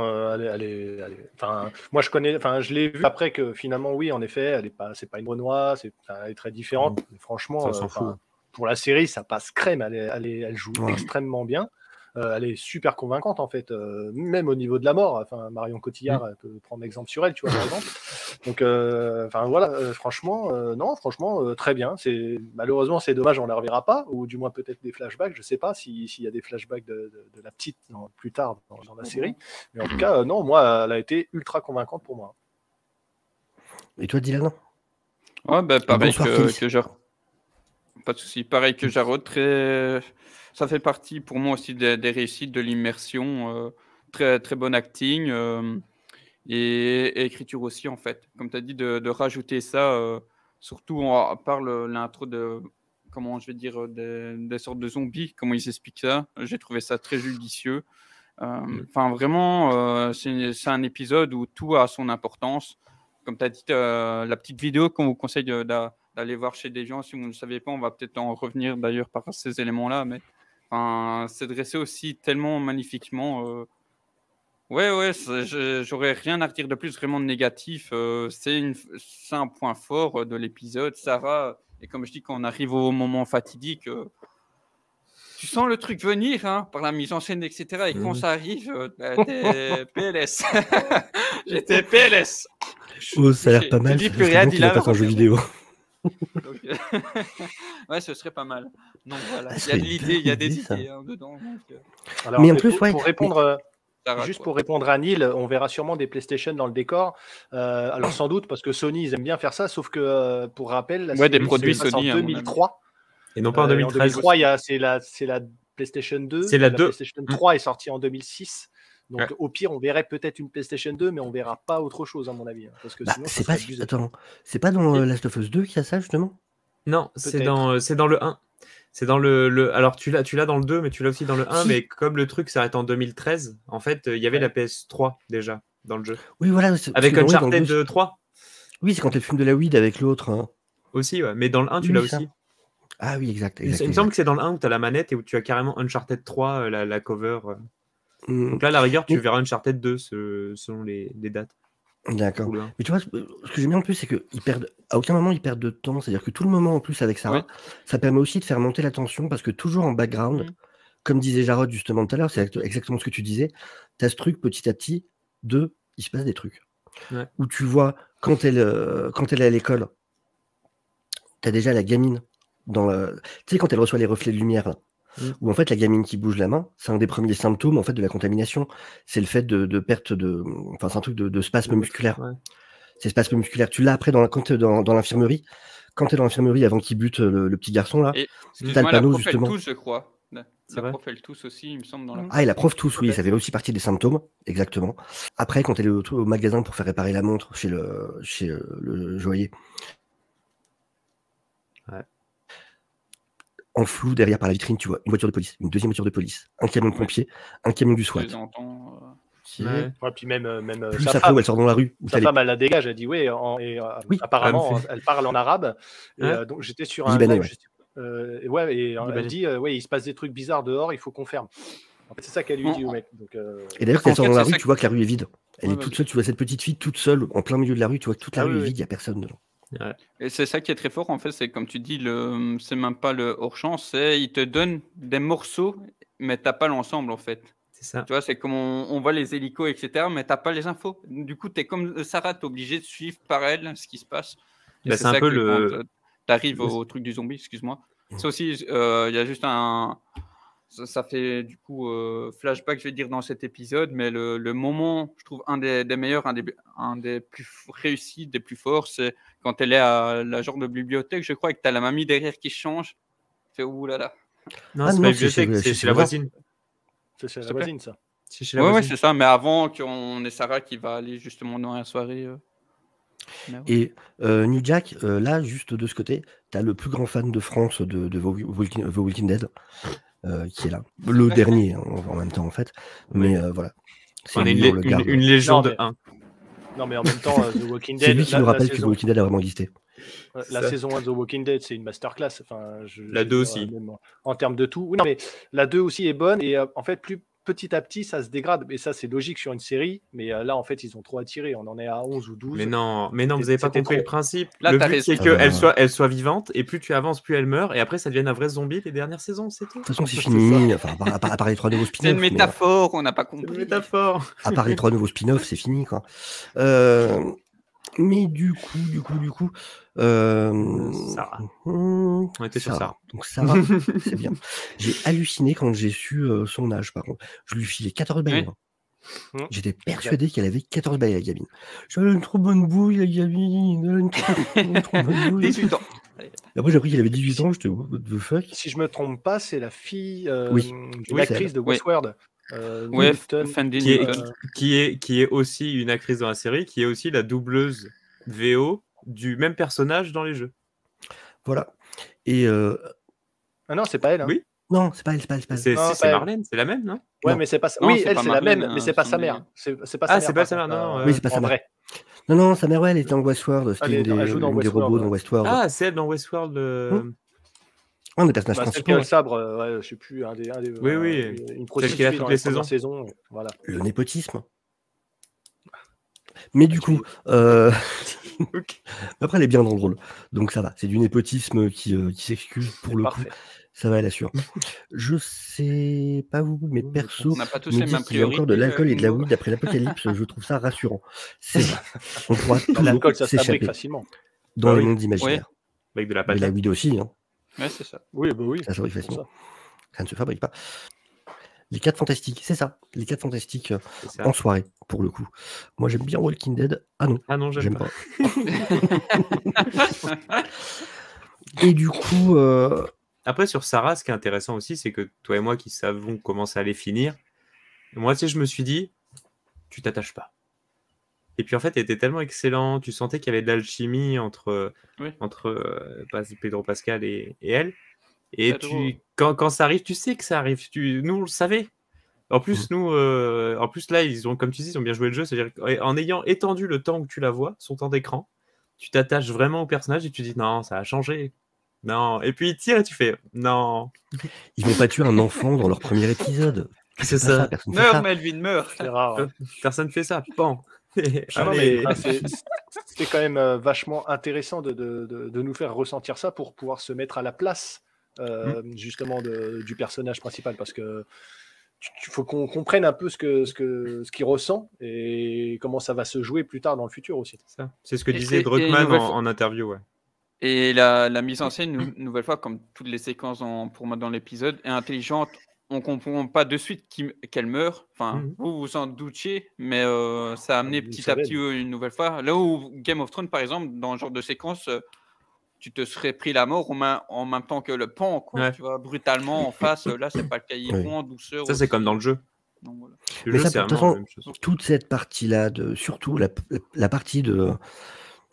enfin, moi je l'ai vu après que finalement, oui, en effet, c'est pas une Renoir, elle est très différente. Mais franchement, pour la série, ça passe crème. Elle joue extrêmement bien. Elle est super convaincante en fait, même au niveau de la mort. Enfin, Marion Cotillard elle peut prendre exemple sur elle, tu vois, par exemple. Donc, enfin voilà, franchement, non, franchement, très bien. Malheureusement, c'est dommage, on la reverra pas, ou du moins peut-être des flashbacks. Je sais pas s'il y a des flashbacks de la petite plus tard dans la série, mais en tout cas, non, moi, elle a été ultra convaincante pour moi. Et toi, Dylan? Ouais, bah, pareil que Jarod. Pas de souci. Pareil que Jarod, ça fait partie pour moi aussi des réussites de l'immersion. Très bon acting et écriture aussi, en fait. Comme tu as dit, de rajouter ça, surtout à part l'intro de, comment je vais dire, des sortes de zombies, comment ils expliquent ça. J'ai trouvé ça très judicieux. Enfin, vraiment, c'est un épisode où tout a son importance. Comme tu as dit, la petite vidéo qu'on vous conseille d'aller voir chez des gens. Si vous ne le savez pas, on va peut-être en revenir d'ailleurs par ces éléments-là. Mais c'est dressé aussi tellement magnifiquement. Ouais, j'aurais rien à redire de plus vraiment de négatif. C'est un point fort de l'épisode. Sarah, et comme je dis, quand on arrive au moment fatidique, tu sens le truc venir par la mise en scène, etc. Et quand ça arrive, t'es PLS. J'étais PLS. Oh, ça a l'air pas mal. Je dis plus rien, il a pas un jeu vidéo. Donc, ouais, ce serait pas mal. Donc voilà, il y a de l'idée, il y a des idées dedans. Alors, mais en plus, pour répondre. Juste pour répondre à Neil, on verra sûrement des PlayStation dans le décor. Alors sans doute parce que Sony ils aiment bien faire ça, sauf que pour rappel, la des produits Sony en 2003. Et non pas en 2013. En 2003, c'est la PlayStation 2. C'est la 2. PlayStation 3 est sortie en 2006. Donc au pire, on verrait peut-être une PlayStation 2, mais on verra pas autre chose à mon avis. Parce que sinon, c'est pas dans Last of Us 2 qu'il y a ça justement? Non, c'est dans le 1. C'est dans le alors tu l'as dans le 2, mais tu l'as aussi dans le 1, mais comme le truc s'arrête en 2013, en fait, il y avait la PS3 déjà dans le jeu. Oui, voilà. Avec Uncharted 3. Oui, c'est quand elle fume de la weed avec l'autre. Aussi, ouais. Mais dans le 1, tu l'as aussi. Ah oui, exact. Il me semble que c'est dans le 1 où tu as la manette et où tu as carrément Uncharted 3, la cover. Donc là, à la rigueur, tu verras Uncharted 2 selon les dates. D'accord. Cool, hein. Mais tu vois, ce que j'aime bien en plus, c'est à aucun moment ils perdent de temps. C'est-à-dire que tout le moment en plus avec Sarah, Oui. ça permet aussi de faire monter la tension parce que toujours en background, Mhm. comme disait Jarod justement tout à l'heure, c'est exactement ce que tu disais, tu as ce truc petit à petit il se passe des trucs. Ouais. Où tu vois, quand elle est à l'école, tu as déjà la gamine tu sais, quand elle reçoit les reflets de lumière, là, où en fait la gamine qui bouge la main, c'est un des premiers symptômes en fait de la contamination. C'est le fait de perte de. Enfin, c'est un truc de spasme musculaire. Ouais. C'est spasme musculaire. Tu l'as après quand tu es dans l'infirmerie. Quand tu es dans l'infirmerie avant qu'il bute le petit garçon là. Et T'as le excuse-moi, la panneau prof, elle justement. tousse, je crois. C'est La vrai prof, elle tousse aussi, il me semble, dans la... Ah, et la prof tous, oui, Peut-être. ça fait aussi partie des symptômes, exactement. Après, quand elle est au magasin pour faire réparer la montre chez le joaillier. Ouais. En flou, derrière par la vitrine, tu vois une voiture de police, une deuxième voiture de police, un camion de pompiers, un camion du Je SWAT. les entends. Qui Ouais. est Ouais, puis même plus sa après femme, où elle sort dans la rue. Où sa femme, elle la dégage. Elle dit oui. Oui. Apparemment, Elle me fait- elle parle en arabe. Et Hein donc j'étais sur un Libanais, live. ouais. Et elle Libanais. dit ouais, il se passe des trucs bizarres dehors. Il faut qu'on ferme. En fait, c'est ça qu'elle lui dit au mec. Donc, Et d'ailleurs, quand En elle sort fait, dans la c'est rue, ça tu vois que la rue est vide. Elle Ouais, est toute vas-y. seule, tu vois cette petite fille toute seule en plein milieu de la rue, tu vois que toute la Ah rue oui, est oui. vide, il n'y a personne dedans. Et c'est ça qui est très fort, en fait, c'est comme tu dis, c'est même pas le hors-champ, c'est il te donne des morceaux, mais t'as pas l'ensemble, en fait. C'est ça. Tu vois, c'est comme on voit les hélicos, etc., mais t'as pas les infos. Du coup, t'es comme Sarah, t'es obligé de suivre par elle ce qui se passe. Et Bah, c'est un ça peu que quand t'arrives au truc du zombie, excuse-moi. Mm. C'est aussi, il y a juste ça fait du coup flashback, je vais dire, dans cet épisode, mais le moment, je trouve, un des meilleurs, un des plus réussis, des plus forts, c'est quand elle est à la genre de bibliothèque, je crois, et que tu as la mamie derrière qui change. Fait ouh là là. Non, Ah c'est non, pas une c'est bibliothèque, chez c'est ses chez la voisins. voisine. c'est chez S'il la te plaît. voisine, ça. C'est chez la Ouais, voisine. c'est ça, mais avant qu'on ait Sarah qui va aller justement dans la soirée. Mais ouais. Et New Jack, là, juste de ce côté, tu as le plus grand fan de France de The Walking Dead, qui est là. Le dernier, hein, en même temps, en fait. Mais voilà. C'est On est lui, on le garde. une légion Non, de mais- 1. Non, mais en même temps, The Walking Dead. C'est lui qui nous rappelle que The saison, Walking Dead a vraiment existé. la ça. saison 1 de The Walking Dead, c'est une masterclass. Enfin, La 2 aussi. Même en termes de tout. Oui, non, mais la 2 aussi est bonne. Et en fait, plus petit à petit, ça se dégrade. Et ça, c'est logique sur une série. Mais là, en fait, ils ont trop attiré. On en est à 11 ou 12. Mais non, vous n'avez pas C'était compris le trop. principe. Là, Le t'as but, raison. c'est qu'elle soit vivante, et plus tu avances, plus elle meurt, et après, ça devient un vrai zombie les dernières saisons, c'est tout. De toute façon, c'est C'est fini. Enfin, à part les 3 nouveaux C'est spin-offs. une mais, métaphore, on n'a pas C'est une compris. métaphore. à part les 3 nouveaux spin-offs, c'est fini, quoi. Mais du coup. Sarah. On était sur Sarah. Donc Sarah, c'est bien. J'ai halluciné quand j'ai su son âge, par contre. Je lui filais 14 balles. Oui. Mmh. J'étais persuadé qu'elle avait 14 balles, la gamine. J'avais une trop bonne bouille, la gamine. Elle a une trop bonne bouille. 18 ans. Et après, j'ai appris qu'elle avait 18 ans. J'étais, what the fuck? Si je me trompe pas, c'est la fille Oui. d'une Oui, c'est actrice de Oui. Westworld. Ouais, Newton. Fendi Qui est, Newton. qui est aussi une actrice dans la série, qui est aussi la doubleuse VO du même personnage dans les jeux. Voilà. Et Ah non, c'est pas elle. Hein. Oui. non, c'est pas elle. C'est Non, si, pas elle. Marlène, c'est la même, non? Ouais, Non. mais c'est pas ça. Non, Oui, c'est elle, pas c'est la Marlène, même, mais c'est pas son sa nez. mère. C'est pas Ah, sa c'est mère. pas sa mère, non, non, Oui, c'est pas sa en mère. vrai. Non, sa mère, ouais, elle était dans Westworld. C'était Elle joue dans une des Westworld, robots ouais. dans Westworld. Ah, c'est elle dans Westworld. Un des personnages Bah, celle qui principaux. a le sabre, ouais, je sais plus, un des Oui, oui. une Celle qui a prostituée toutes dans les les premières saisons. Voilà. Le népotisme. Mais du coup, Ok. après, elle est bien dans le rôle. Donc ça va. C'est du népotisme qui s'excuse pour le coup. Parfait. Ça va, elle assure. Je sais pas vous, mais perso, On n'a pas tous me les dire mêmes qu'il y a encore de priorités, l'alcool et de la Kingo. weed après l'apocalypse, je trouve ça rassurant. C'est vrai. On pourra toujours L'alcool, ça se fabrique s'échapper facilement. dans Ah le oui. monde imaginaire. Avec de la Mais la patate. weed aussi, hein. Ouais, c'est ça. Oui, bah oui. Ça se fabrique c'est facilement. ça. Ça ne se fabrique pas. Les 4 fantastiques, c'est ça. Les 4 fantastiques C'est ça. en soirée, pour le coup. Moi, j'aime bien Walking Dead. Ah non, Ah non, j'aime j'aime pas. pas. Et du coup, Après, sur Sarah, ce qui est intéressant aussi, c'est que toi et moi qui savons comment ça allait finir, moi, tu sais, je me suis dit, tu t'attaches pas. Et puis en fait, elle était tellement excellente, tu sentais qu'il y avait de l'alchimie entre, Oui. Pedro Pascal et elle. Et Pedro. quand ça arrive, tu sais que ça arrive. Nous, on le savait. En plus, là, ils ont, comme tu dis, ils ont bien joué le jeu. C'est-à-dire qu'en ayant étendu le temps où tu la vois, son temps d'écran, tu t'attaches vraiment au personnage et tu dis non, ça a changé. Non. Et puis il tire et tu fais non. ils vont pas tuer un enfant dans leur premier épisode. C'est Pas ça. personne fait Meurs, ça. Melvin, meurs. C'est rare. Hein. Personne fait ça. Bon. Ah non, mais c'était quand même vachement intéressant de nous faire ressentir ça pour pouvoir se mettre à la place justement du personnage principal, parce que faut qu'on comprenne un peu ce qu'il ressent et comment ça va se jouer plus tard dans le futur aussi. C'est ce que disait Druckmann en interview. Ouais. Et la mise en scène, une nouvelle fois, comme toutes les séquences pour moi dans l'épisode, est intelligente. On comprend pas de suite qu'elle meurt. Enfin, vous en doutiez, mais ça a amené petit à petit une nouvelle fois. Là où Game of Thrones, par exemple, dans ce genre de séquence, tu te serais pris la mort en même temps que le pan, quoi. Ouais. Tu vois, brutalement en face. Là, c'est pas le cas. Ils vont en douceur. Ça, c'est comme dans le jeu. Donc, voilà. Le jeu, c'est vraiment la même chose. Toute cette partie-là, surtout la partie de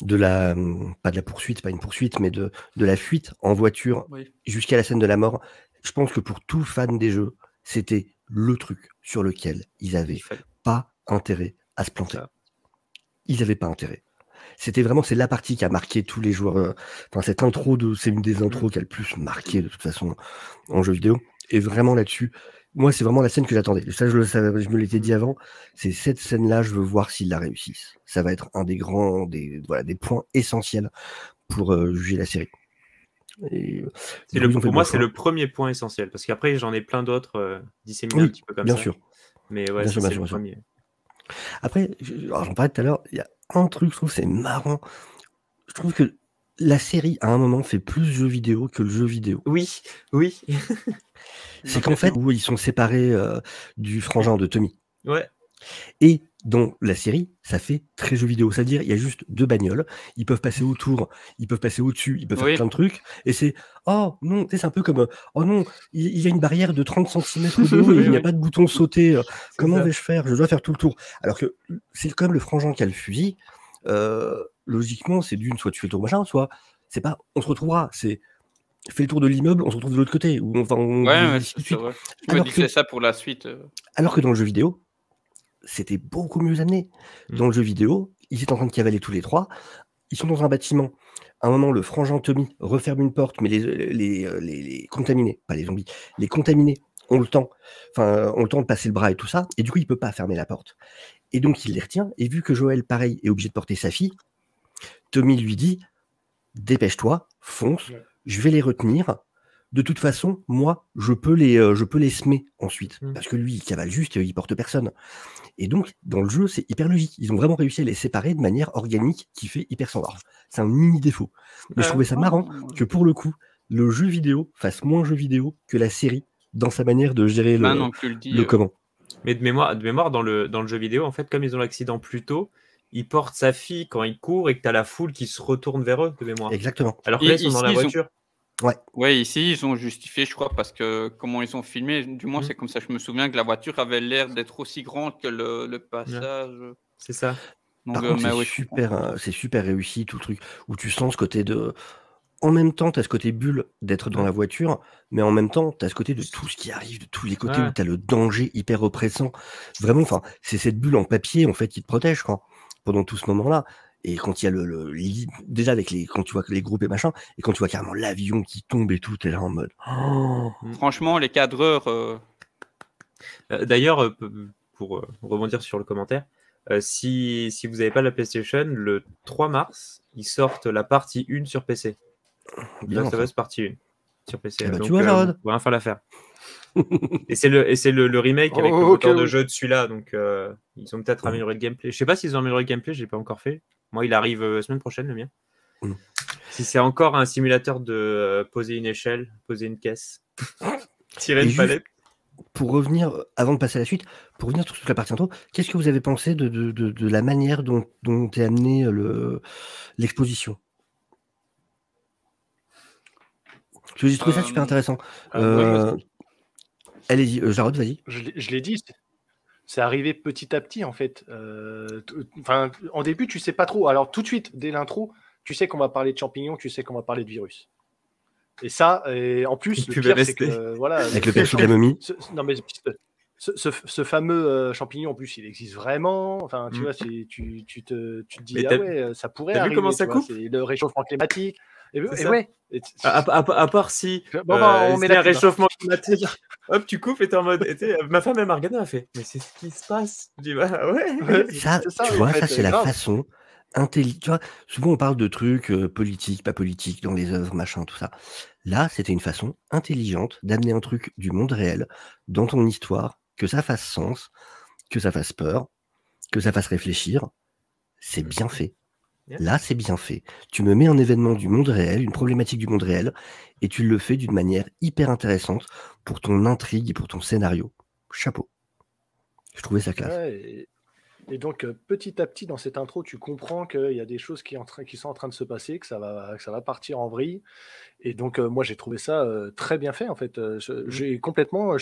la pas de la poursuite, pas une poursuite, mais de la fuite en voiture jusqu'à la scène de la mort. Je pense que pour tout fan des jeux, c'était le truc sur lequel ils avaient pas intérêt à se planter. Ils avaient pas intérêt. C'est la partie qui a marqué tous les joueurs. Cette intro, c'est une des intros qui a le plus marqué de toute façon en jeu vidéo. Et vraiment là-dessus, moi, c'est vraiment la scène que j'attendais. Ça, je me l'étais dit avant. C'est cette scène-là, je veux voir s'ils la réussissent. Ça va être un des des points essentiels pour juger la série. Pour moi, c'est le premier point essentiel, parce qu'après, j'en ai plein d'autres disséminés un petit peu comme bien ça. Sûr. Mais ouais, c'est le premier. Après, j'en parlais tout à l'heure, il y a un truc, je trouve, c'est marrant. Je trouve que la série, à un moment, fait plus jeu vidéo que le jeu vidéo. Oui. C'est qu'en fait, où ils sont séparés du frangin de Tommy. Ouais. Et dans la série, ça fait très jeu vidéo. C'est-à-dire, il y a juste 2 bagnoles. Ils peuvent passer autour, ils peuvent passer au-dessus, ils peuvent faire plein de trucs. Et c'est, oh non, tu sais, c'est un peu comme, oh non, il y a une barrière de 30 cm de haut et il n'y a pas de bouton sauter. Comment vais-je faire? Je dois faire tout le tour. Alors que c'est comme le frangin qui a le fusil. Logiquement, c'est soit tu fais le tour machin, soit c'est pas, on se retrouvera. C'est, fais le tour de l'immeuble, on se retrouve de l'autre côté. Ou c'est vrai. Je me dis que c'est ça pour la suite. Alors que dans le jeu vidéo, c'était beaucoup mieux amené. Dans le jeu vidéo, ils étaient en train de cavaler tous les 3. Ils sont dans un bâtiment. À un moment, le frangin Tommy referme une porte, mais les contaminés, pas les zombies, les contaminés ont le temps de passer le bras et tout ça. Et du coup, il peut pas fermer la porte. Et donc, il les retient. Et vu que Joël, pareil, est obligé de porter sa fille, Tommy lui dit, dépêche-toi, fonce, je vais les retenir. De toute façon, moi, je peux les semer ensuite. Parce que lui, il cavale juste, il porte personne. Et donc, dans le jeu, c'est hyper logique. Ils ont vraiment réussi à les séparer de manière organique qui fait hyper standard. C'est un mini défaut. Mais je trouvais ça marrant que pour le coup, le jeu vidéo fasse moins jeu vidéo que la série dans sa manière de gérer le comment. Mais de mémoire dans le jeu vidéo, en fait, comme ils ont l'accident plus tôt, ils portent sa fille quand ils courent et que tu as la foule qui se retourne vers eux, de mémoire. Exactement. Alors que là, ils sont dans la voiture. Ouais, ici, ils ont justifié, je crois, parce que comment ils ont filmé, du moins, c'est comme ça, je me souviens que la voiture avait l'air d'être aussi grande que le passage. C'est ça. Donc, par contre, c'est super réussi, tout le truc, où tu sens ce côté de... En même temps, tu as ce côté bulle d'être dans la voiture, mais en même temps, tu as ce côté de tout ce qui arrive, de tous les côtés où tu as le danger hyper oppressant. Vraiment, c'est cette bulle en papier, en fait, qui te protège, quoi, pendant tout ce moment-là. Et quand il y a déjà quand tu vois les groupes et machin, et quand tu vois carrément l'avion qui tombe et tout, t'es là en mode. Oh. Franchement, les cadreurs. D'ailleurs, pour rebondir sur le commentaire, si vous n'avez pas la PlayStation, le 3 mars, ils sortent la partie 1 sur PC. Bien, ça va, c'est partie 1 sur PC. Donc, tu vois, Jarod, on va rien faire l'affaire. et c'est le remake avec le moteur de jeu de celui-là, donc ils ont peut-être amélioré le gameplay. Je sais pas s'ils ont amélioré le gameplay, j'ai pas encore fait. Moi, il arrive la semaine prochaine, le mien. Si c'est encore un simulateur de poser une échelle, poser une caisse, tirer une palette. Pour revenir, avant de passer à la suite, pour revenir sur toute la partie intro, qu'est-ce que vous avez pensé de la manière dont est amenée l'exposition? J'ai trouvé ça super intéressant. Allez-y, Jarod, vas-y. Je l'ai dit, c'est arrivé petit à petit, en fait. En début, tu sais pas trop. Alors, tout de suite, dès l'intro, tu sais qu'on va parler de champignons, tu sais qu'on va parler de virus. Et ça, en plus, le pire, c'est que... voilà, avec le perso de la momie. Non, mais ce fameux champignon, en plus, il existe vraiment. Enfin, tu vois, tu te dis, ah ouais, ça pourrait arriver. Vu comment ça coupe c'est le réchauffement climatique. Et ça. ouais. À part si Bon, on met c'est un la pub, hein. réchauffement climatique, hop, tu coupes et t'es en mode. Ma femme, elle m'a regardé, elle a fait, mais c'est ce qui se passe. Je dis, bah ouais. Ça, C'est ça, tu en vois, fait, ça c'est la grave. façon intelligente. Tu vois, souvent on parle de trucs politiques, pas politiques, dans les œuvres, machin, tout ça. Là, c'était une façon intelligente d'amener un truc du monde réel dans ton histoire, que ça fasse sens, que ça fasse peur, que ça fasse réfléchir. C'est bien fait. Yeah. Là, c'est bien fait. Tu me mets un événement du monde réel, une problématique du monde réel, et tu le fais d'une manière hyper intéressante pour ton intrigue et pour ton scénario. Chapeau. Je trouvais ça classe. Ouais, et donc, petit à petit, dans cette intro, tu comprends qu'il y a des choses qui sont en train de se passer, que ça va partir en vrille. Et donc, moi, j'ai trouvé ça très bien fait, en fait. Je suis complètement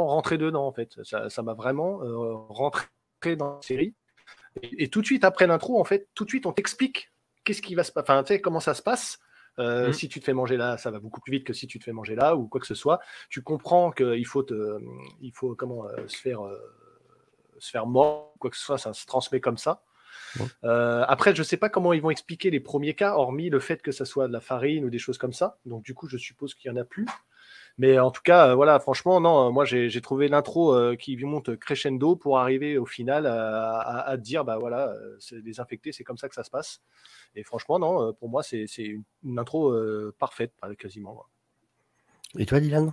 rentré dedans, en fait. Ça m'a vraiment rentré dans la série. Et tout de suite, après l'intro, en fait, tout de suite, on t'explique qu'est-ce qui va se passer, enfin, tu sais, comment ça se passe. Si tu te fais manger là, ça va beaucoup plus vite que si tu te fais manger là, ou quoi que ce soit. Tu comprends qu'il faut se faire mort, quoi que ce soit, ça se transmet comme ça. Ouais. Après, je sais pas comment ils vont expliquer les premiers cas, hormis le fait que ça soit de la farine ou des choses comme ça. Donc, du coup, je suppose qu'il y en a plus. Mais en tout cas, voilà, franchement, non, moi j'ai trouvé l'intro qui monte crescendo pour arriver au final à dire, bah voilà, c'est désinfecté, c'est comme ça que ça se passe. Et franchement, non, pour moi, c'est une intro parfaite, quasiment. Et toi, Dylan?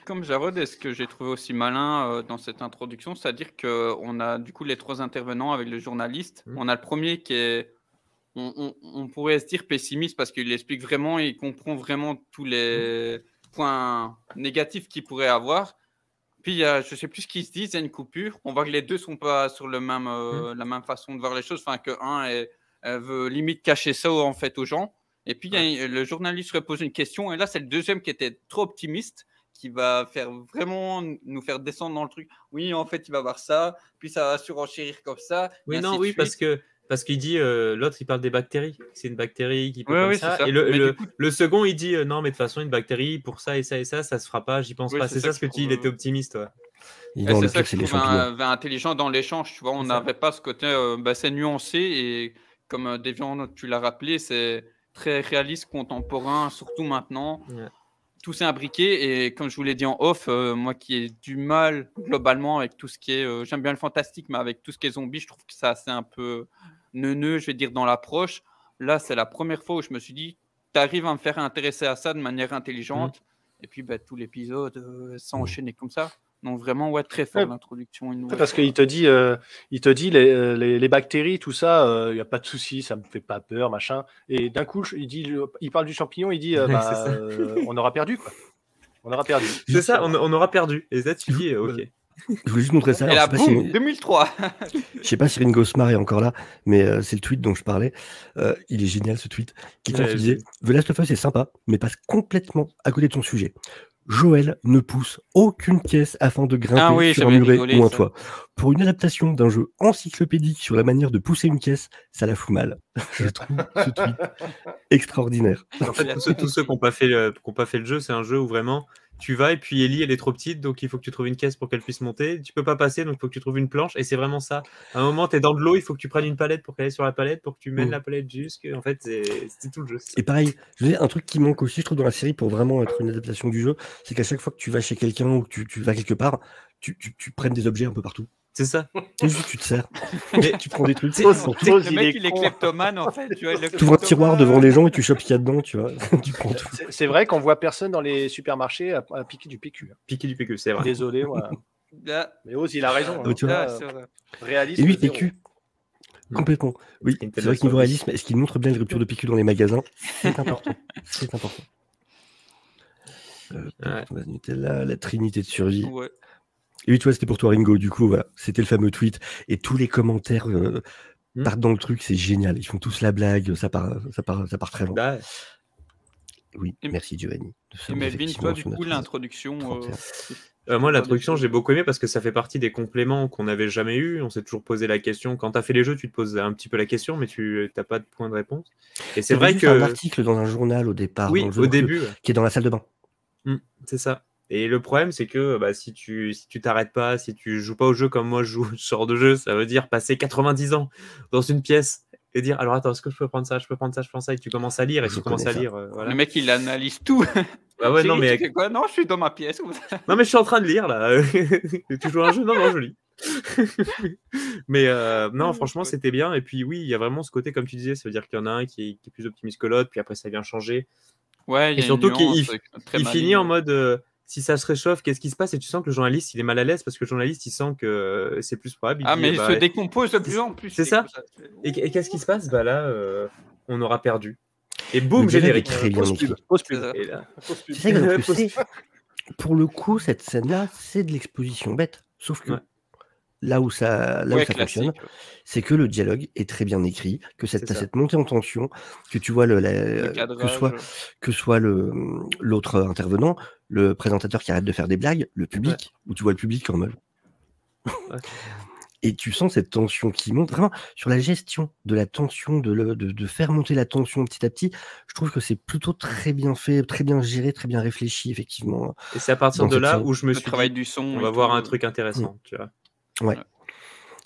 Comme Jarod, est-ce que j'ai trouvé aussi malin dans cette introduction, c'est-à-dire qu'on a du coup les 3 intervenants avec le journaliste. On a le premier qui est, on pourrait se dire pessimiste parce qu'il explique vraiment, il comprend vraiment tous les points négatifs qu'il pourrait avoir. Puis il y a, je sais plus ce qu'ils se disent, il y a une coupure. On voit que les deux sont pas sur la même façon de voir les choses, enfin que un veut limite cacher ça en fait aux gens. Et puis le journaliste repose une question et là c'est le deuxième qui était trop optimiste, qui va vraiment nous faire descendre dans le truc. Oui, en fait, il va voir ça, puis ça va surenchérir comme ça. Oui, non, oui, parce qu'il dit, l'autre, il parle des bactéries. C'est une bactérie qui peut comme ça. ça. Et le second, il dit, non, mais de toute façon, une bactérie, pour ça et ça et ça, ça se fera pas, j'y pense pas. C'est ça ce que tu dis, il était optimiste. Non, c'est le ça pire, que c'est je les trouve champignons. intelligent dans l'échange. Tu vois, on n'avait pas ce côté, c'est nuancé et comme Deviant, tu l'as rappelé, c'est très réaliste, contemporain, surtout maintenant. Ouais. Tout s'est imbriqué et comme je vous l'ai dit en off, moi qui ai du mal globalement avec tout ce qui est, j'aime bien le fantastique, mais avec tout ce qui est zombie, je trouve que c'est assez un peu neuneux, je vais dire, dans l'approche. Là, c'est la première fois où je me suis dit, tu arrives à me faire intéresser à ça de manière intelligente. Et puis, tout l'épisode s'enchaîner comme ça. Donc vraiment, ouais, très fort l'introduction. Parce qu'il te dit, les bactéries, tout ça, il n'y a pas de souci, ça me fait pas peur, machin. Et d'un coup, il parle du champignon, il dit, on aura perdu, quoi. On aura perdu. C'est ça, on aura perdu. Et ça, tu dis, ok. Je voulais juste montrer ça. Et là, boum, 2003. Je sais pas si Ringo Starr est encore là, mais c'est le tweet dont je parlais. Il est génial ce tweet. Qui disait The Last of Us est sympa, mais passe complètement à côté de son sujet. Joël ne pousse aucune caisse afin de grimper sur un muret ou un toit. Pour une adaptation d'un jeu encyclopédique sur la manière de pousser une caisse, ça la fout mal. Je trouve ce tweet extraordinaire. En fait, tous ceux qui n'ont pas fait le jeu, c'est un jeu où vraiment tu vas et puis Ellie elle est trop petite, donc il faut que tu trouves une caisse pour qu'elle puisse monter. Tu peux pas passer, donc il faut que tu trouves une planche. Et c'est vraiment ça. À un moment, tu es dans de l'eau, il faut que tu prennes une palette pour qu'elle aille sur la palette, pour que tu mènes la palette jusque. En fait, c'est tout le jeu. Et pareil, je veux dire, un truc qui manque aussi, je trouve, dans la série pour vraiment être une adaptation du jeu, c'est qu'à chaque fois que tu vas chez quelqu'un ou que tu vas quelque part, tu prennes des objets un peu partout. C'est ça. C'est juste tu te sers. Mais tu prends des trucs. Le mec, il est kleptomane, en fait. Tu ouvres un tiroir devant les gens et tu chopes ce qu'il y a dedans, tu vois. Tu prends tout. C'est vrai qu'on voit personne dans les supermarchés à piquer du PQ. Piquer du PQ, c'est vrai. Désolé, moi. Mais Oz, il a raison. Tu vois, réalisme. Et oui, PQ. Complètement. Oui, c'est vrai que niveau réalisme, est-ce qu'il montre bien les ruptures de PQ dans les magasins? C'est important. C'est important. Nutella, la trinité de survie. Ouais. Et oui, tu vois, c'était pour toi, Ringo. Du coup, voilà, c'était le fameux tweet. Et tous les commentaires partent dans le truc, c'est génial. Ils font tous la blague, ça part très loin. Bah. Oui, merci Giovanni. Et Melvin, toi, du coup, l'introduction. Moi, l'introduction, j'ai beaucoup aimé parce que ça fait partie des compléments qu'on n'avait jamais eu. On s'est toujours posé la question. Quand tu as fait les jeux, tu te poses un petit peu la question, mais tu n'as pas de point de réponse. Et c'est vrai que. un article dans un journal au départ. Oui, au début. Qui est dans la salle de bain. C'est ça. Et le problème, c'est que si tu t'arrêtes pas, si tu joues pas au jeu comme moi je joue ce genre de jeu, ça veut dire passer 90 ans dans une pièce et dire alors attends, est-ce que je peux prendre ça, je peux prendre ça, je prends ça, et tu commences à lire et Je tu commences à connais ça. lire. Voilà. Le mec, il analyse tout. Bah ouais, non, Chérie, mais tu fais quoi? Non, je suis dans ma pièce. non, mais je suis en train de lire là. Tu joues à un jeu? Non, je lis. Mais non, franchement, c'était bien. Et puis oui, il y a vraiment ce côté, comme tu disais, ça veut dire qu'il y en a un qui est plus optimiste que l'autre, puis après ça vient changer. Ouais, il y Et a surtout une nuance très il maligne. finit en mode si ça se réchauffe, qu'est-ce qui se passe? Et tu sens que le journaliste, il est mal à l'aise parce que le journaliste, il sent que c'est plus probable. Ah, mais il se décompose de plus en plus. C'est ça. Et qu'est-ce qui se passe? Bah là, on aura perdu. Et boum, Le dialogue générique. est très bien écrit. Pause pub. Et là, C'est ça que c'est. Pour le coup, cette scène-là, c'est de l'exposition bête. Sauf que Ouais. là où ça fonctionne, c'est que le dialogue est très bien écrit, que C'est t'as ça. cette montée en tension, que tu vois que soit l'autre intervenant, le présentateur qui arrête de faire des blagues, le public, où tu vois le public en mode. Ouais. Et tu sens cette tension qui monte vraiment sur la gestion de la tension, de faire monter la tension petit à petit. Je trouve que c'est plutôt très bien fait, très bien géré, très bien réfléchi, effectivement. Et c'est à partir dans de cette là série. où je me Le suis travail dit, du son. on et va voir tout. un truc intéressant, tu vois.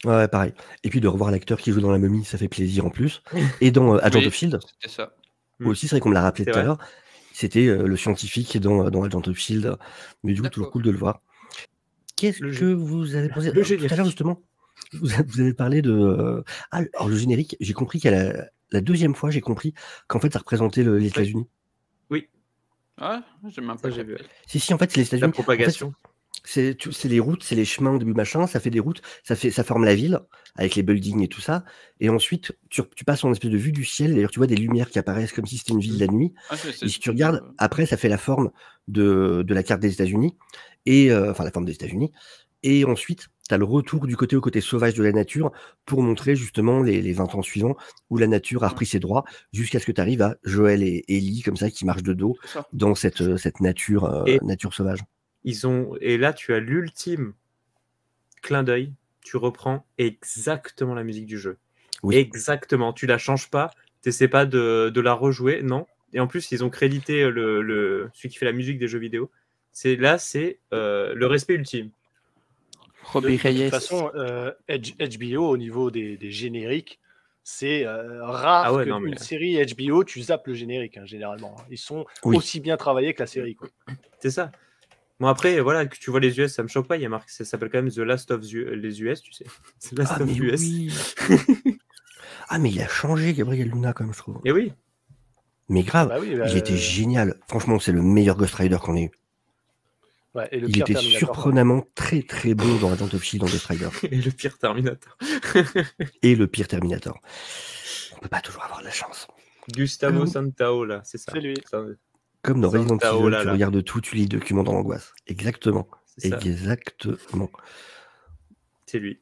Ouais, pareil. Et puis de revoir l'acteur qui joue dans La Momie, ça fait plaisir en plus. Et dans Agent Oui, of Shield, c'était ça. aussi, c'est vrai qu'on me l'a rappelé C'est tout à vrai. l'heure, c'était le scientifique dans Agent of Shield. Mais du coup, toujours D'accord. cool de le voir. Qu'est-ce Le que vous avez pensé le tout à générique. l'heure, justement? Vous avez parlé de... alors le générique, j'ai compris qu'à la deuxième fois, j'ai compris qu'en fait, ça représentait les États-Unis. Oui, Ah, j'ai même ça pas j'ai vu. capté. Si, en fait, c'est les La États-Unis. propagation. C'est les routes, c'est les chemins au début, machin, ça fait des routes, ça forme la ville, avec les buildings et tout ça. Et ensuite, tu passes en espèce de vue du ciel, d'ailleurs, tu vois des lumières qui apparaissent comme si c'était une ville la nuit. Ah, Et si tu regardes, après, ça fait la forme de la carte des États-Unis, et enfin, la forme des États-Unis. Et ensuite, tu as le retour au côté sauvage de la nature pour montrer justement les 20 ans suivants où la nature a repris ses droits jusqu'à ce que tu arrives à Joël et Ellie, comme ça, qui marchent de dos c'est ça. dans cette nature, nature sauvage. Et là, tu as l'ultime clin d'œil. Tu reprends exactement la musique du jeu. Oui. Exactement. Tu la changes pas. Tu n'essaies pas de la rejouer. Non. Et en plus, ils ont crédité celui qui fait la musique des jeux vidéo. C'est le respect ultime. Robbie De Reyes. toute façon, HBO, au niveau des génériques, c'est rare Ah ouais, qu'une non, mais- série HBO, tu zappes le générique, hein, généralement. Ils sont Oui. aussi bien travaillés que la série. Quoi. C'est ça. Bon, après, voilà, que tu vois les US, ça me choque pas. Il y a marqué, ça s'appelle quand même The Last of les US, tu sais. The Last of mais US. oui. Ah, mais il a changé, Gabriel Luna, quand même, je trouve. Et oui. Mais grave, Bah oui, il était génial. Franchement, c'est le meilleur Ghost Rider qu'on ait eu. Ouais, et le Il pire était Terminator, surprenamment très très bon dans Agent of Shield dans Ghost Rider. Et le pire Terminator. Et le pire Terminator. On peut pas toujours avoir de la chance. Gustavo Comme- Santaola, c'est ça. C'est lui. Comme dans Resident Santa Evil, Ola, tu là. regardes tout, tu lis les documents dans l'angoisse. Exactement. C'est ça. Exactement. C'est lui.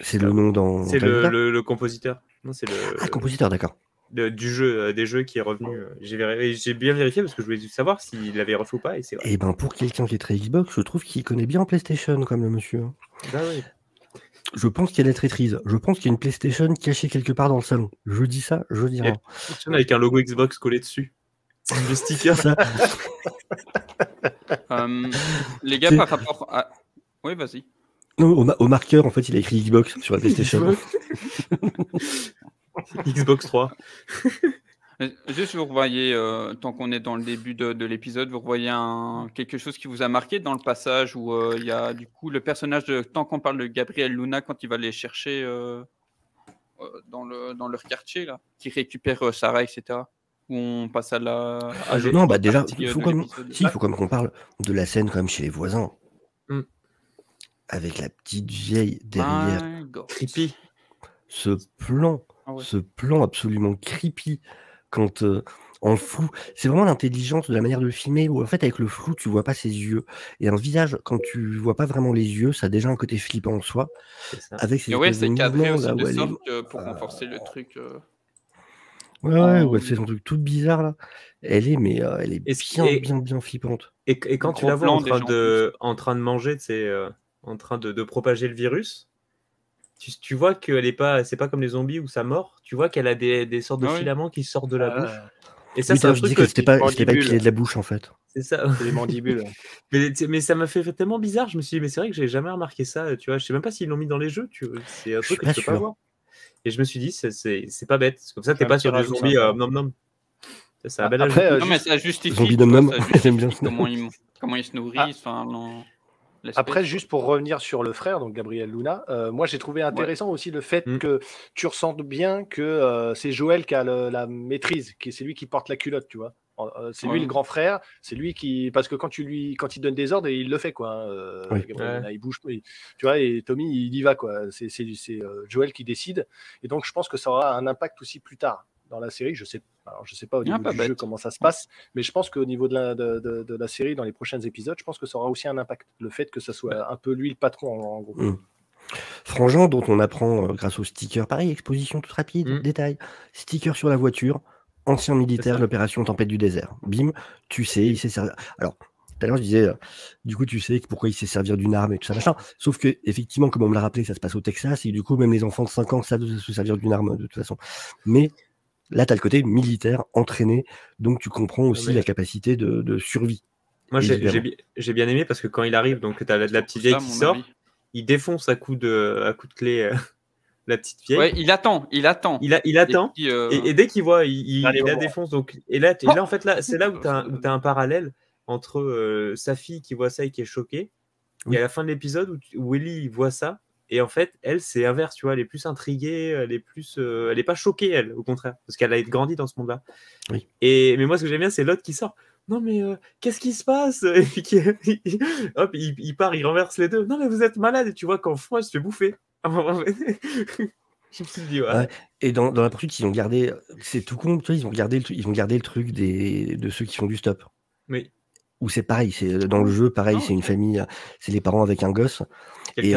C'est le nom dans... C'est dans Terminator le compositeur. Non, c'est Ah, compositeur, d'accord. du jeu, des jeux qui est revenu. J'ai bien vérifié parce que je voulais savoir s'il avait refait ou pas, et c'est vrai. Et ben pour quelqu'un qui est très Xbox, je trouve qu'il connaît bien PlayStation, comme le monsieur. Bah oui. Je pense qu'il y a de la traîtrise. Je pense qu'il y a une PlayStation cachée quelque part dans le salon. Je dis ça, je dis rien. Avec un logo Xbox collé dessus. C'est le sticker. Ça. Les gars, C'est- par rapport à... Oui, vas-y. Non, au marqueur, en fait, il a écrit Xbox sur la PlayStation. Xbox 3. Juste, vous revoyez, tant qu'on est dans le début de l'épisode, vous revoyez quelque chose qui vous a marqué dans le passage où il y a du coup le personnage tant qu'on parle de Gabriel Luna quand il va les chercher dans leur quartier, là, qui récupère Sarah, etc. Où on passe à la... Non, bah déjà, partie, il faut de quand même l'épisode. qu'on parle de la scène quand même chez les voisins. Mm. Avec la petite vieille derrière. My God. Creepy. Ce plan, Ah ouais. ce plan absolument creepy quand en flou, c'est vraiment l'intelligence de la manière de le filmer où en fait avec le flou tu vois pas ses yeux et un visage quand tu vois pas vraiment les yeux ça a déjà un côté flippant en soi C'est ça. avec ces Et ouais, espèces de c'est cadré mouvements, aussi là, de où elle est- sorte que pour renforcer le truc. ouais, où Oh, elle fait son truc tout bizarre là, elle est Et- bien flippante. Et quand tu Gros la vois plan en train, déjà, en train de manger, en train de propager le virus, tu vois qu'elle est pas, c'est pas comme les zombies où ça mord. Tu vois qu'elle a des sortes de Ah oui. filaments qui sortent de la bouche. Et ça, Oui, c'est un je truc disais que c'était pas mandibules. épilé de la bouche en fait. C'est ça. C'est les mandibules. Mais ça m'a fait tellement bizarre. Je me suis dit, mais c'est vrai que j'ai jamais remarqué ça. Tu vois, je sais même pas s'ils l'ont mis dans les jeux. C'est un Je truc suis que pas tu peux pas sûr. voir. Et je me suis dit, c'est pas bête. Comme ça, C'est t'es un pas petit sur du rajout zombie sympa. nom nom. C'est un bel ajout. Après, Non, mais ça justifie, Zombie tu vois, nom-nom. ça J'aime bien justifie comment ils se nourrissent, enfin, dans l'espèce, Après, quoi. juste pour revenir sur le frère, donc Gabriel Luna, moi j'ai trouvé intéressant aussi le fait que tu ressentes bien que c'est Joël qui a la maîtrise, c'est lui qui porte la culotte, tu vois. C'est lui Ouais. le grand frère, c'est lui qui. Parce que quand il donne des ordres, il le fait, quoi. Oui. Gabriel Luna, il bouge, tu vois, et Tommy, il y va, quoi. C'est Joël qui décide. Et donc, je pense que ça aura un impact aussi plus tard dans la série. Je sais pas au niveau pas du bête. jeu comment ça se passe, mais je pense qu'au niveau de la série, dans les prochains épisodes, je pense que ça aura aussi un impact. Le fait que ça soit un peu lui le patron, en gros. Frangin, dont on apprend grâce au sticker, pareil, exposition toute rapide, détail, sticker sur la voiture, ancien militaire, l'opération Tempête du désert. Bim, tu sais, il sait servir. Alors, tout à l'heure, je disais, du coup, tu sais pourquoi il sait servir d'une arme et tout ça, machin. Sauf que, effectivement, comme on me l'a rappelé, ça se passe au Texas, et du coup, même les enfants de 5 ans savent se servir d'une arme, de toute façon. Mais là, tu as le côté militaire, entraîné, donc tu comprends aussi la capacité de survie. Moi, j'ai bien aimé parce que quand il arrive, donc tu as la petite vieille qui sort, il défonce à coup de clé la petite vieille. Ouais, il attend. Il attend. Et dès qu'il voit, il la défonce. Donc, et là, en fait, là, c'est là où tu as un parallèle entre sa fille qui voit ça et qui est choquée. Et à la fin de l'épisode où Ellie voit ça. Et en fait, elle, c'est inverse, tu vois. Elle est plus intriguée, elle est pas choquée, elle, au contraire. Parce qu'elle a grandi dans ce monde-là. Oui. Mais moi, ce que j'aime bien, c'est l'autre qui sort. Non, mais qu'est-ce qui se passe? Et puis hop, il part, il renverse les deux. Non, mais vous êt malade. Et tu vois qu'en fond, elle se fait bouffer. Je me suis dit, ouais. Et dans la poursuite, ils ont gardé, c'est tout con, tu vois, ils ont gardé le truc de ceux qui font du stop. Oui. Où c'est pareil, c'est dans le jeu, pareil, c'est une famille, c'est les parents avec un gosse. Et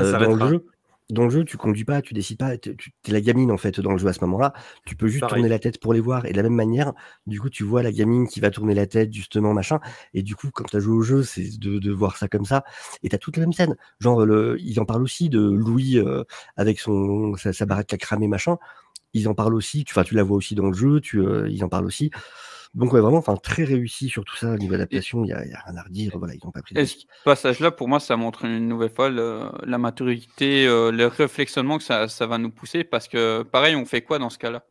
dans le jeu, tu conduis pas, tu décides pas, t'es la gamine en fait dans le jeu à ce moment-là. Tu peux juste tourner la tête pour les voir. Et de la même manière, du coup, tu vois la gamine qui va tourner la tête justement, machin. Et du coup, quand tu as joué au jeu, c'est de voir ça comme ça. Et t'as toute la même scène. Genre, ils en parlent aussi de Louis avec sa baraque qui a cramé, machin. Ils en parlent aussi. Tu la vois aussi dans le jeu. Ils en parlent aussi. Donc ouais, vraiment, très réussi sur tout ça au niveau adaptation, il y a rien à redire. Voilà, ils n'ont pas pris de risque. Ce passage-là, pour moi, ça montre une nouvelle fois la maturité, le réflexionnement que ça va nous pousser. Parce que, pareil, on fait quoi dans ce cas-là?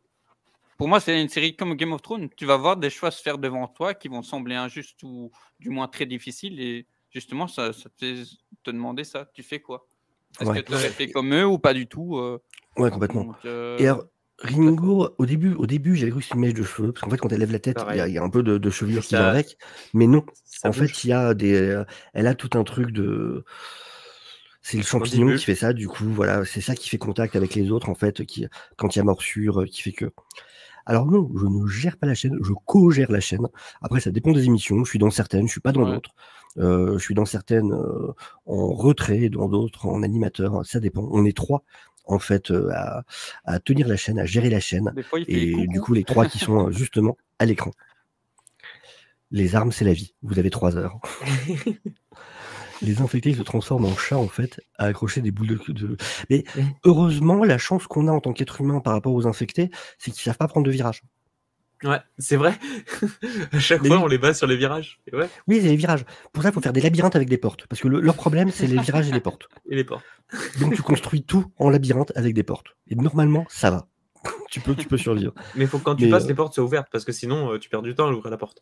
Pour moi, c'est une série comme Game of Thrones. Tu vas voir des choix se faire devant toi qui vont sembler injustes ou du moins très difficiles. Et justement, ça te fait te demander ça. Tu fais quoi? Est-ce que tu aurais fait comme eux ou pas du tout? Ouais, complètement. Et alors, Ringo, au début, j'avais cru que c'était une mèche de cheveux, parce qu'en fait, quand elle lève la tête, il y a un peu de chevelure qui va avec. Mais non, en fait, il y a elle a tout un truc de. C'est le champignon qui fait ça, du coup, voilà, c'est ça qui fait contact avec les autres, en fait, quand il y a morsure, qui fait que. Alors non, je ne gère pas la chaîne, je co-gère la chaîne. Après, ça dépend des émissions. Je suis dans certaines, je suis pas dans d'autres. Je suis dans certaines en retrait, dans d'autres en animateur. Ça dépend. On est 3 en fait à tenir la chaîne, à gérer la chaîne. Et du coup, les 3 qui sont justement à l'écran. Les armes, c'est la vie. Vous avez 3 heures. Les infectés se transforment en chats, en fait, à accrocher des boules de... Mais heureusement, la chance qu'on a en tant qu'être humain par rapport aux infectés, c'est qu'ils savent pas prendre de virage. Ouais, c'est vrai. À chaque fois, on les base sur les virages. Ouais. Oui, c'est les virages. Pour ça, il faut faire des labyrinthes avec des portes. Parce que leur problème, c'est les virages et les portes. Et les portes. Donc, tu construis tout en labyrinthe avec des portes. Et normalement, ça va. tu peux survivre. Mais il faut que quand tu passes, les portes soient ouvertes. Parce que sinon, tu perds du temps à ouvrir la porte.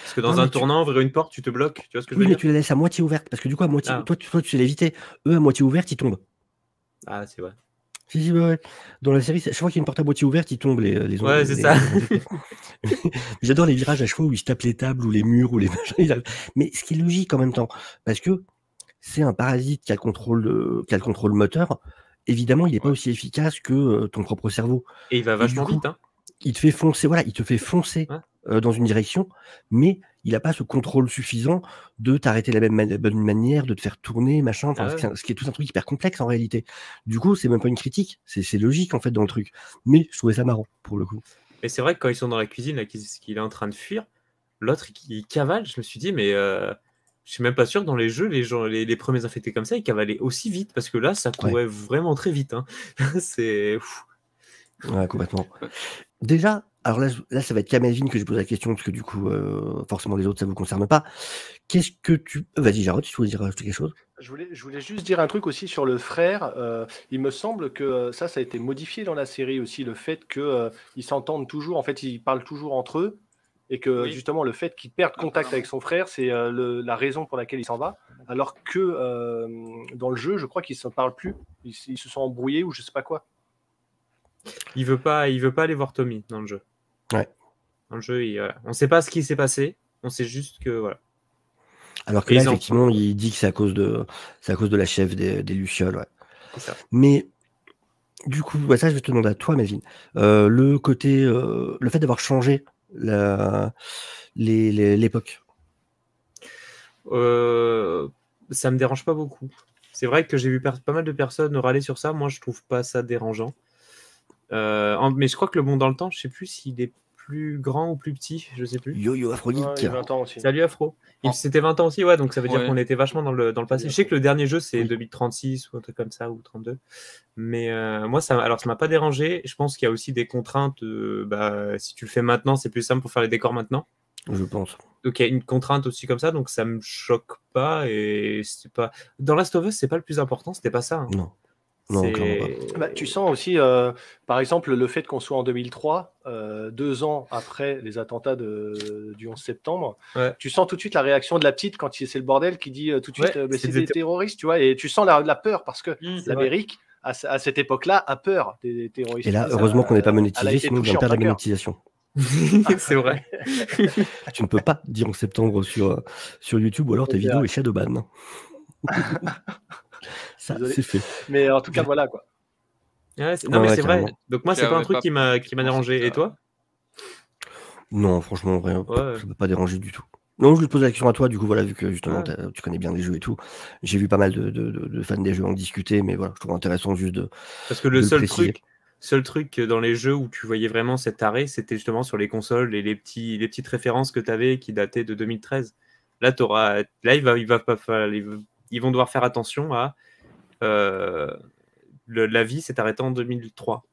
Parce que dans un tournant, ouvrir une porte, tu te bloques. Tu vois ce que je veux dire? Mais tu la laisses à moitié ouverte. Parce que du coup, à moitié, toi, tu sais l'éviter. Eux, à moitié ouverte, ils tombent. Ah, c'est vrai. Si, ouais. Dans la série, chaque fois qu'il y a une porte à moitié ouverte, ils tombent les ouais, c'est ça. J'adore les virages à chaque fois où ils se tapent les tables ou les murs ou les machins. Mais ce qui est logique en même temps, parce que c'est un parasite qui a le contrôle moteur. Évidemment, il n'est pas aussi efficace que ton propre cerveau. Et il va vachement vite, hein. Il te fait foncer, dans une direction, mais il n'a pas ce contrôle suffisant de t'arrêter de la bonne manière, de te faire tourner, machin, ce qui est tout un truc hyper complexe en réalité. Du coup, c'est même pas une critique, c'est logique en fait dans le truc. Mais je trouvais ça marrant pour le coup. Et c'est vrai que quand ils sont dans la cuisine, là, qu'il est en train de fuir, l'autre il cavale, je me suis dit, mais je suis même pas sûr que dans les jeux, les premiers infectés comme ça, ils cavalaient aussi vite, parce que là, ça courait vraiment très vite. Hein. C'est... Ouais, complètement. Déjà, alors là, ça va être qu'à Melvin que je pose la question, parce que du coup, forcément, les autres, ça vous concerne pas. Qu'est-ce que tu... Vas-y, Jarod, tu voulais dire rajouter quelque chose? Je voulais juste dire un truc aussi sur le frère. Il me semble que ça a été modifié dans la série aussi, le fait qu'ils s'entendent toujours, en fait, ils parlent toujours entre eux, et que Oui. justement, le fait qu'il perde contact avec son frère, c'est la raison pour laquelle il s'en va. Alors que dans le jeu, je crois qu'ils ne se parlent plus. Ils se sont embrouillés ou je sais pas quoi. Il veut pas aller voir Tommy dans le jeu. Ouais. Dans le jeu, on sait pas ce qui s'est passé. On sait juste que voilà. Alors que Et là, ils en effectivement, font. il dit que c'est à cause de la chef des Lucioles, ouais. C'est ça. Mais du coup, ça, je vais te demander à toi, Melvin. Le côté, le fait d'avoir changé l'époque. Ça me dérange pas beaucoup. C'est vrai que j'ai vu pas mal de personnes râler sur ça. Moi, je trouve pas ça dérangeant. Mais je crois que le bond dans le temps, je sais plus s'il est plus grand ou plus petit, je sais plus. Yo-yo Aphrodite. Ouais, il y a 20 ans aussi. Salut Afro. Oh. C'était 20 ans aussi, ouais, donc ça veut dire Ouais. qu'on était vachement dans le passé. Je sais que le dernier jeu, c'est Oui. 2036 ou un truc comme ça, ou 32. Mais moi, ça m'a pas dérangé. Je pense qu'il y a aussi des contraintes. Si tu le fais maintenant, c'est plus simple pour faire les décors maintenant. Je pense. Donc il y a une contrainte aussi comme ça, donc ça me choque pas. Et c'est pas... Dans Last of Us, c'est pas le plus important, c'était pas ça. Hein. Non. Non, clairement pas. Bah, tu sens aussi, par exemple, le fait qu'on soit en 2003, 2 ans après les attentats du 11 septembre, Ouais. tu sens tout de suite la réaction de la petite quand c'est le bordel qui dit tout de suite Ouais, mais c'est c'est des des terroristes, tu vois, et tu sens la peur parce que c'est l'Amérique, à cette époque-là, a peur des terroristes. Et là, Ça, heureusement qu'on n'est pas elle a monétisé, été sinon on touchée vient en perdre la plein cœur. monétisation. c'est vrai. Tu ne peux pas dire en septembre sur YouTube, ou alors ta C'est vidéo vrai. est shadowban. Ça, Désolé. c'est fait. Mais en tout cas, voilà quoi. Ouais, non, mais Ouais, c'est vrai. carrément. Donc moi, c'est pas un truc qui m'a dérangé. Et toi? Non, franchement, rien. Ouais. Ça m'a pas dérangé du tout. Non, je voulais te poser la question à toi, du coup, voilà, vu que justement, Ouais. tu connais bien les jeux et tout. J'ai vu pas mal de fans des jeux en discuter, mais voilà, je trouve intéressant juste de. Parce que de le le seul préciser. truc dans les jeux où tu voyais vraiment cet arrêt, c'était justement sur les consoles et les petites références que tu avais qui dataient de 2013. Là, ils vont devoir faire attention à la vie s'est arrêtée en 2003.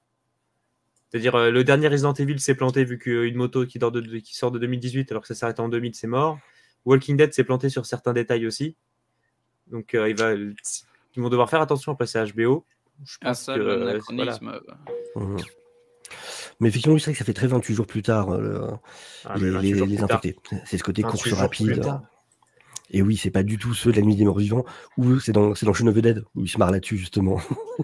C'est-à-dire le dernier Resident Evil s'est planté vu qu'une moto qui sort de 2018 alors que ça s'est arrêté en 2000, c'est mort. Walking Dead s'est planté sur certains détails aussi. Donc ils vont devoir faire attention après c'est HBO. Je pense ça, que l'anachronisme. Mhm. Mais effectivement, c'est vrai que ça fait très 28 jours plus tard, les infectés. C'est ce côté 28 course jours rapide. plus tard. Et oui, c'est pas du tout ceux de la nuit des morts vivants, ou c'est dans Shaun of the Dead, où ils se marrent là-dessus, justement.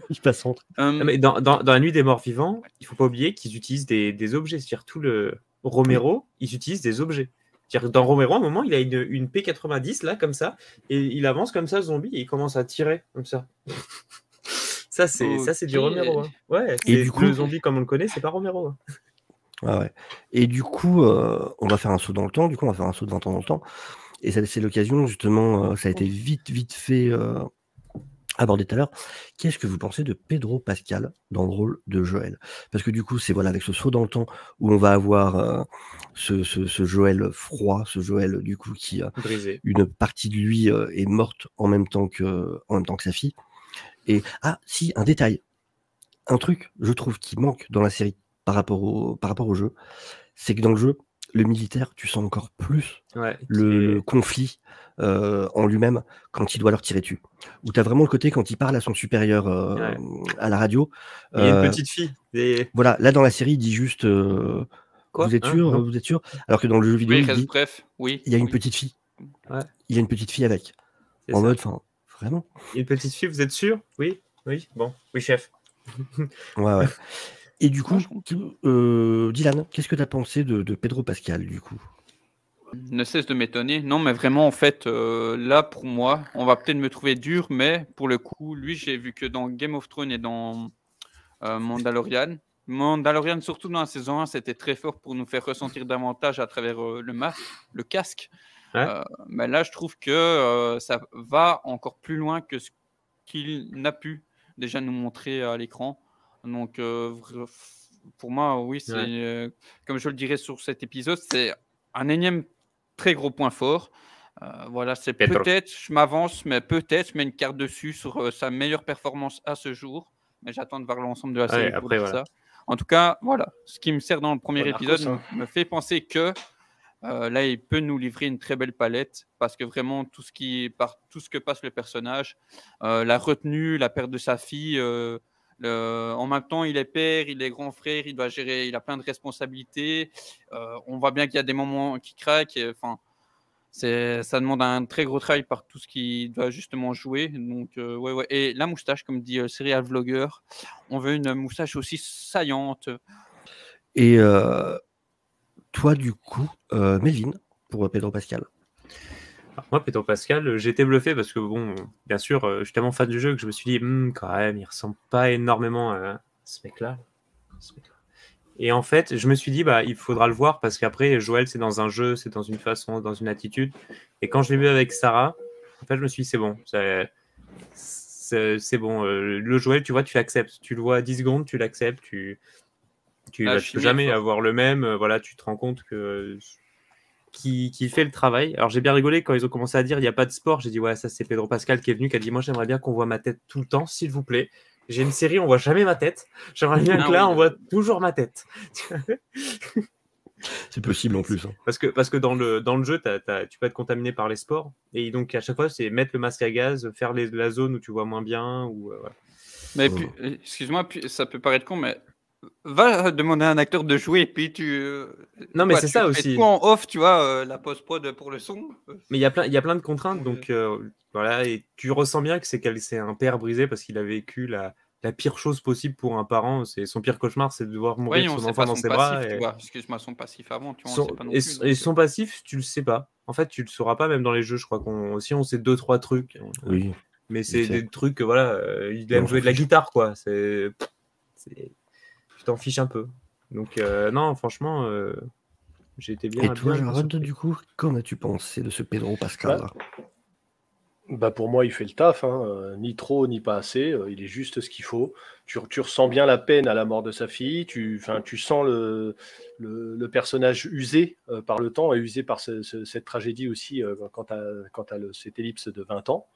Ils passent entre. Non, mais dans la nuit des morts vivants, il faut pas oublier qu'ils utilisent des objets. C'est-à-dire tout le Romero, ils utilisent des objets. C'est-à-dire dans Romero, à un moment, il a une P90 là, comme ça, et il avance comme ça, zombie, et il commence à tirer comme ça. Ça, c'est du Romero. Hein. Ouais, Et du coup, le zombie comme on le connaît, c'est pas Romero. Hein. Ah ouais. Et du coup, on va faire un saut dans le temps. Du coup, on va faire un saut de 20 ans dans le temps. Et ça, c'est l'occasion, justement, ça a été vite fait abordé tout à l'heure. Qu'est-ce que vous pensez de Pedro Pascal dans le rôle de Joël? Parce que du coup, c'est voilà, avec ce saut dans le temps où on va avoir ce Joël froid, ce Joël du coup qui brisé. Une partie de lui est morte en même temps que sa fille. Et si, un détail, un truc, je trouve, qui manque dans la série par rapport au jeu, c'est que dans le jeu, le militaire, tu sens encore plus le conflit en lui-même quand il doit leur tirer dessus. Où tu as vraiment le côté quand il parle à son supérieur à la radio. Il y a une petite fille. Voilà, là dans la série, il dit juste Quoi vous êtes sûr, vous êtes sûr? Alors que dans le jeu vidéo, il dit bref, oui. Il y a une petite fille. Ouais. Il y a une petite fille avec. En mode, vraiment. Une petite fille, vous êtes sûr? Oui, bon, oui, chef. Ouais. Et du coup, Dylan, qu'est-ce que tu as pensé de Pedro Pascal, du coup? Ne cesse de m'étonner. Non, mais vraiment, en fait, là, pour moi, on va peut-être me trouver dur, mais pour le coup, lui, j'ai vu que dans Game of Thrones et dans Mandalorian, surtout dans la saison 1, c'était très fort pour nous faire ressentir davantage à travers le casque. Ouais. Mais là, je trouve que ça va encore plus loin que ce qu'il n'a pu déjà nous montrer à l'écran. Donc, pour moi, oui, c'est comme je le dirais sur cet épisode, c'est un énième très gros point fort. Voilà, c'est peut-être, je m'avance, mais peut-être, je mets une carte dessus sur sa meilleure performance à ce jour. Mais j'attends de voir l'ensemble de la série pour dire ça. En tout cas, voilà, ce qui me sert dans le premier Narcos, épisode hein. me fait penser que là, il peut nous livrer une très belle palette parce que vraiment, tout ce que passe le personnage, la retenue, la perte de sa fille, en même temps, il est père, il est grand frère, il doit gérer, il a plein de responsabilités. On voit bien qu'il y a des moments qui craquent. Enfin, ça demande un très gros travail par tout ce qu'il doit justement jouer. Donc, ouais. Et la moustache, comme dit Serial Vlogger, on veut une moustache aussi saillante. Et toi, du coup, Melvin, pour Pedro Pascal. Alors, moi, Pedro Pascal, j'ai été bluffé parce que, bon, bien sûr, je suis tellement fan du jeu que je me suis dit, quand même, il ressemble pas énormément à ce mec-là. Et en fait, je me suis dit, il faudra le voir parce qu'après, Joël, c'est dans un jeu, c'est dans une façon, dans une attitude. Et quand je l'ai vu avec Sarah, en fait, je me suis dit, c'est bon. C'est bon. Le Joël, tu vois, tu l'acceptes. Tu le vois à 10 secondes, tu l'acceptes. Tu peux jamais avoir le même. Voilà, tu te rends compte que qui fait le travail. Alors, j'ai bien rigolé quand ils ont commencé à dire, il n'y a pas de sport. J'ai dit, ouais, ça, c'est Pedro Pascal qui est venu, qui a dit, moi, j'aimerais bien qu'on voit ma tête tout le temps, s'il vous plaît. J'ai une série, on voit jamais ma tête. J'aimerais bien que là, on voit toujours ma tête. C'est possible en plus. Hein. Parce que dans le jeu, tu peux être contaminé par les spores. Et donc, à chaque fois, c'est mettre le masque à gaz, faire la zone où tu vois moins bien. Ou, voilà. Mais puis, excuse-moi, ça peut paraître con, mais va demander à un acteur de jouer et puis non, mais c'est ça aussi. Tout en off, tu vois, la post-prod pour le son. Mais il y a plein de contraintes, donc voilà, et tu ressens bien que c'est un père brisé parce qu'il a vécu la pire chose possible pour un parent. C'est son pire cauchemar, c'est de devoir mourir son enfant dans ses bras. Excuse-moi, son passif avant, tu vois, on sait pas non plus. Et son passif, tu le sais pas. En fait, tu le sauras pas même dans les jeux. Je crois si on sait 2-3 trucs. Oui. Mais c'est des trucs, voilà, il aime jouer de la guitare, quoi. Tu t'en fiches un peu. Donc, non, franchement, j'ai été bien. Et toi, Jarod, du coup, qu'en as-tu pensé de ce Pedro Pascal là? Pour moi, il fait le taf, hein. Ni trop, ni pas assez. Il est juste ce qu'il faut. Tu ressens bien la peine à la mort de sa fille. Tu sens le personnage usé par le temps et usé par cette tragédie aussi quand tu as cette ellipse de 20 ans.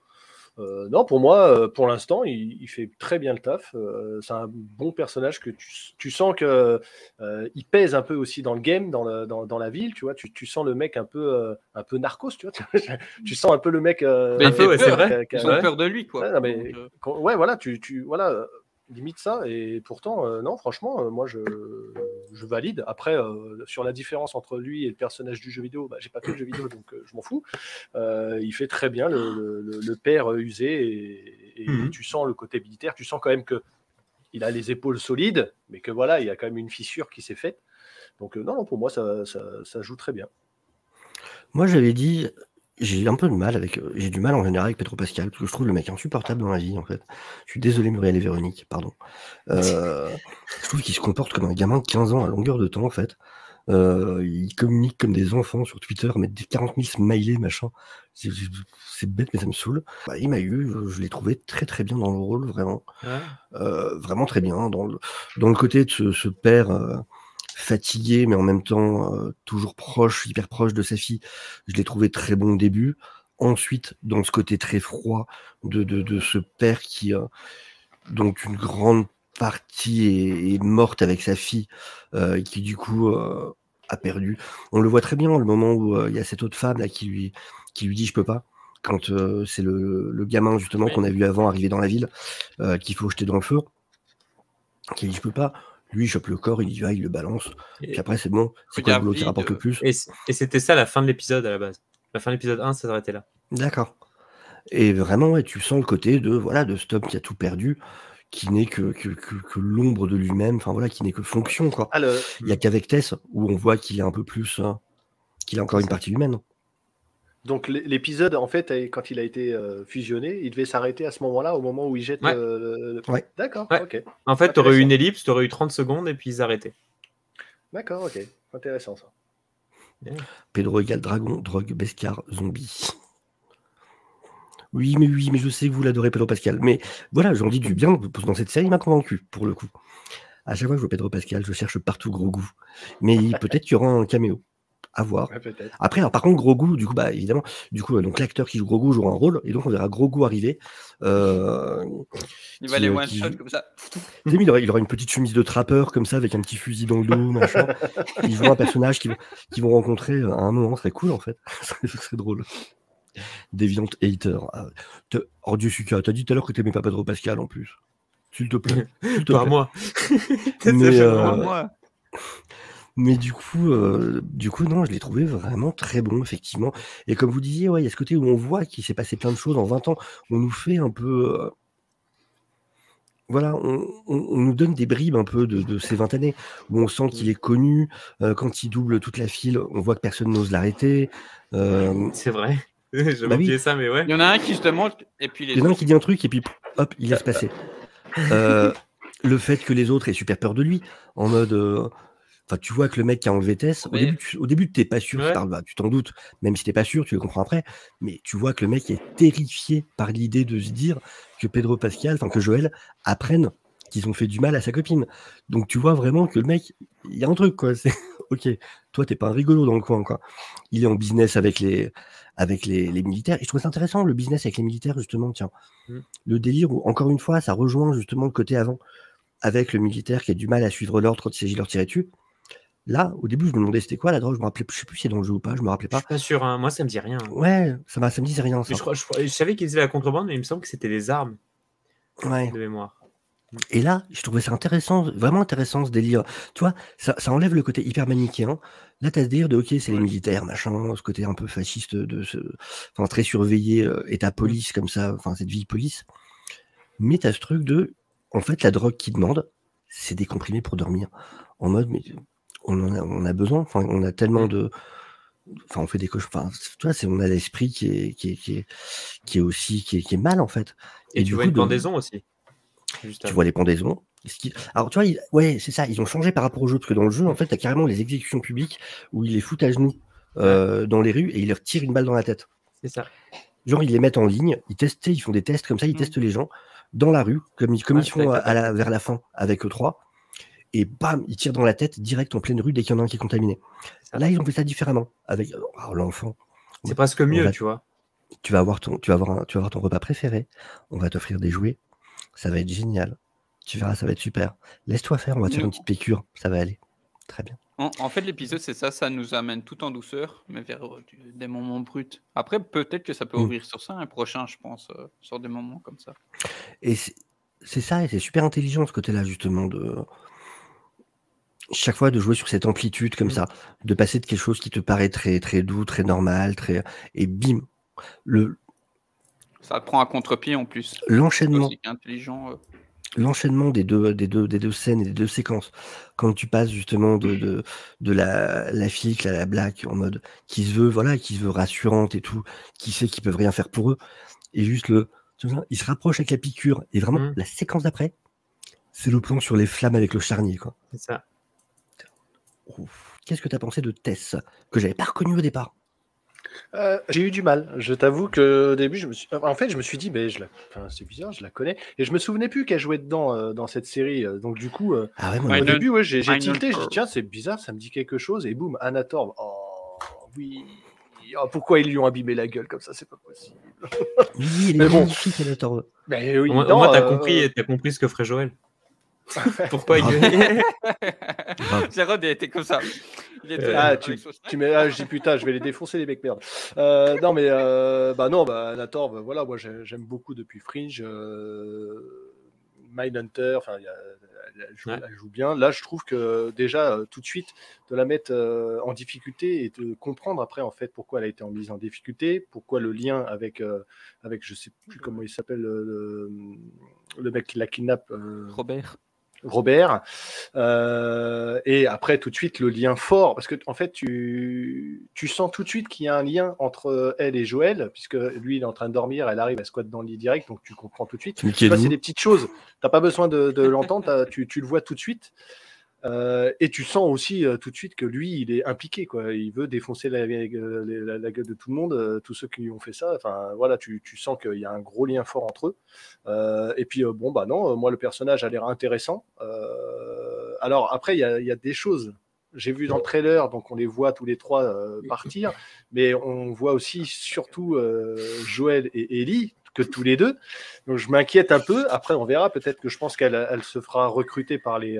Non, pour moi, pour l'instant, il fait très bien le taf. C'est un bon personnage que tu sens que il pèse un peu aussi dans le game, dans la ville. Tu vois, tu sens le mec un peu narcos. Tu vois, tu sens un peu le mec. Un peu, c'est vrai. Ils ont peur de lui, quoi. Ouais, non, mais, ouais, voilà, voilà. Limite ça, et pourtant, non, franchement, moi je valide. Après, sur la différence entre lui et le personnage du jeu vidéo, j'ai pas fait le jeu vidéo, donc je m'en fous. Il fait très bien le père usé, et tu sens le côté militaire, tu sens quand même qu'il a les épaules solides, mais que voilà, il y a quand même une fissure qui s'est faite. Donc, non, pour moi, ça joue très bien. Moi, j'avais dit. J'ai un peu de mal j'ai du mal en général avec Pedro Pascal, parce que je trouve le mec insupportable dans la vie, en fait. Je suis désolé, Muriel et Véronique, pardon. Je trouve qu'il se comporte comme un gamin de 15 ans à longueur de temps, en fait. Il communique comme des enfants sur Twitter, mettre des 40 000 smileys, machin. C'est bête, mais ça me saoule. Il m'a je l'ai trouvé très très bien dans le rôle, vraiment. Vraiment très bien. Dans le côté de ce père... fatigué, mais en même temps toujours hyper proche de sa fille. Je l'ai trouvé très bon au début. Ensuite, dans ce côté très froid de ce père qui, donc une grande partie est morte avec sa fille, qui du coup a perdu. On le voit très bien, le moment où il y a cette autre femme là qui lui dit je peux pas. Quand c'est le gamin justement qu'on a vu avant arriver dans la ville, qu'il faut jeter dans le feu, qui dit je peux pas. Lui, il chope le corps, il y va, il le balance. Puis après, c'est bon. C'est quoi le boulot qui rapporte le plus? Et c'était ça la fin de l'épisode à la base. La fin de l'épisode 1, ça s'arrêtait là. D'accord. Et vraiment, ouais, tu sens le côté de cet homme qui a tout perdu, qui n'est que l'ombre de lui-même, enfin voilà, qui n'est que fonction, quoi. Il n'y a qu'avec Tess où on voit qu'il est un peu plus, qu'il a encore une partie humaine. Donc l'épisode, en fait, quand il a été fusionné, il devait s'arrêter à ce moment-là, au moment où il jette Ouais. D'accord, Ouais. ok. En fait, tu aurais eu une ellipse, tu aurais eu 30 secondes et puis ils arrêtaient. D'accord, ok. Intéressant ça. Pedro égale dragon, drogue, bescar, zombie. Oui, mais je sais que vous l'adorez, Pedro Pascal. Mais voilà, j'en dis du bien, dans cette série, il m'a convaincu, pour le coup. À chaque fois que je vois Pedro Pascal, je cherche partout gros goût. Mais peut-être qu'il y aura un caméo. À voir. Ouais, peut-être. Après, alors, par contre, Grogu, du coup, bah, évidemment, donc l'acteur qui joue Grogu jouera un rôle, et donc on verra Grogu arriver. Il va qui, les euh, one-shot qui- comme ça. Tu sais, mais il aura une petite chemise de trappeur comme ça, avec un petit fusil dans le dos, machin. Il jouera un personnage qu'ils vont rencontrer à un moment, très cool en fait. Ce serait drôle. Deviant Hater. Dieu, t'as dit tout à l'heure que t'aimais pas Pedro Pascal en plus. S'il te plaît. S'il te Pas plaît. moi. Mais, Moi. Mais du coup, non, je l'ai trouvé vraiment très bon, effectivement. Et comme vous disiez, ouais, il y a ce côté où on voit qu'il s'est passé plein de choses en 20 ans. On nous fait un peu. Voilà, on nous donne des bribes un peu de ces 20 années, où on sent qu'il est connu. Quand il double toute la file, on voit que personne n'ose l'arrêter. C'est vrai. J'avais Bah oui. oublié ça, mais ouais. Il y en a un qui se demande, et puis les Il y en a un autres. qui dit un truc, et puis hop, il laisse passer. Le fait que les autres aient super peur de lui, en mode. Enfin, tu vois que le mec qui a enlevé Tess, Mais- au début, t'es pas sûr qu'il Ouais. parle, bah, tu t'en doutes, même si t'es pas sûr, tu le comprends après, mais tu vois que le mec est terrifié par l'idée de se dire que Pedro Pascal, enfin que Joël, apprenne qu'ils ont fait du mal à sa copine. Donc tu vois vraiment que le mec, il y a un truc, quoi. C'est ok, toi t'es pas un rigolo dans le coin, quoi. Il est en business avec les militaires. Et je trouve ça intéressant, le business avec les militaires, justement, tiens. Le délire où, encore une fois, ça rejoint justement le côté avant, avec le militaire qui a du mal à suivre l'ordre quand il s'agit de leur tirer dessus. Là, au début, je me demandais c'était quoi la drogue, je me rappelais, je sais plus si c'est dans le jeu ou pas, je me rappelais Je pas. suis pas sûr, hein. Moi ça me dit rien. Ouais, ça me disait rien, ça. Mais je savais qu'ils faisaient la contrebande, mais il me semble que c'était des armes Ouais. de mémoire. Et là, je trouvais ça intéressant, vraiment intéressant ce délire. Tu vois, ça enlève le côté hyper manichéen. Là, t'as ce délire de ok, c'est les militaires, machin, ce côté un peu fasciste enfin très surveillé, état police comme ça, enfin cette vie police. Mais t'as ce truc de, en fait, la drogue qu'ils demandent, c'est des comprimés pour dormir. En mode, mais on a besoin, enfin, on a tellement de. Enfin, on fait des cauchemars. Enfin, tu vois, on a l'esprit qui est mal, en fait. Et du tu vois coup, une pendaison aussi. Tu vois les pendaisons. Alors, tu vois, ouais, c'est ça, ils ont changé par rapport au jeu, parce que dans le jeu, en fait, t'as carrément les exécutions publiques où ils les foutent à genoux dans les rues et ils leur tirent une balle dans la tête. C'est ça. Genre, ils les mettent en ligne, ils font des tests comme ça, ils testent les gens dans la rue, comme ils font vers la fin avec E3, et bam, ils tirent dans la tête direct en pleine rue dès qu'il y en a un qui est contaminé. Là, ils ont fait ça différemment, avec l'enfant. C'est presque mieux, tu vois. Tu vas avoir ton repas préféré, on va t'offrir des jouets, ça va être génial. Tu verras, ça va être super. Laisse-toi faire, on va te faire une petite piqûre, ça va aller. Très bien. En fait, l'épisode, c'est ça nous amène tout en douceur, mais vers des moments bruts. Après, peut-être que ça peut ouvrir sur ça un prochain, je pense, sur des moments comme ça. Et c'est ça, et c'est super intelligent ce côté-là, justement, de chaque fois de jouer sur cette amplitude comme ça, de passer de quelque chose qui te paraît très, très doux, très normal, et bim, ça te prend à contre-pied en plus. L'enchaînement. C'est intelligent. L'enchaînement des deux scènes et des deux séquences, quand tu passes justement de la flic à la black en mode qui se veut rassurante et tout, qui sait qu'ils peuvent rien faire pour eux, et juste il se rapproche avec la piqûre, et vraiment la séquence d'après, c'est le plan sur les flammes avec le charnier, quoi. C'est ça. Ouf. Qu'est-ce que t'as pensé de Tess, que j'avais pas reconnu au départ? J'ai eu du mal. Je t'avoue que au début, je me suis dit, mais c'est bizarre, je la connais. Et je me souvenais plus qu'elle jouait dedans dans cette série. Donc du coup, au début, j'ai tilté. J'ai dit, tiens, c'est bizarre, ça me dit quelque chose. Et boum, Anna Torv. Oh oui. Oh, pourquoi ils lui ont abîmé la gueule comme ça? C'est pas possible. Oui, elle est magnifique, Anna Torv. Mais oui. Au moins, t'as compris ce que ferait Joël. Pourquoi il Jérôme était comme ça. Je dis putain, je vais les défoncer les mecs, merde. Non mais Anna Torv, voilà, moi j'aime beaucoup depuis Fringe, Mindhunter, enfin elle joue bien. Là, je trouve que déjà tout de suite de la mettre en difficulté et de comprendre après en fait pourquoi elle a été mise en difficulté, pourquoi le lien avec je sais plus comment il s'appelle le mec qui la kidnappe. Robert, et après tout de suite le lien fort, parce que en fait tu sens tout de suite qu'il y a un lien entre elle et Joël, puisque lui il est en train de dormir, elle arrive, elle squatte dans le lit direct, donc tu comprends tout de suite. C'est des petites choses, t'as pas besoin de l'entendre, tu le vois tout de suite. Et tu sens aussi tout de suite que lui, il est impliqué, quoi. Il veut défoncer la gueule de tout le monde, tous ceux qui lui ont fait ça. Enfin, voilà, tu sens qu'il y a un gros lien fort entre eux. Et puis, non, moi, le personnage a l'air intéressant. Alors, après, il y a des choses j'ai vu dans le trailer, donc on les voit tous les trois partir, mais on voit aussi surtout Joël et Ellie, que tous les deux. Donc je m'inquiète un peu. Après, on verra. Peut-être que je pense qu'elle se fera recruter par les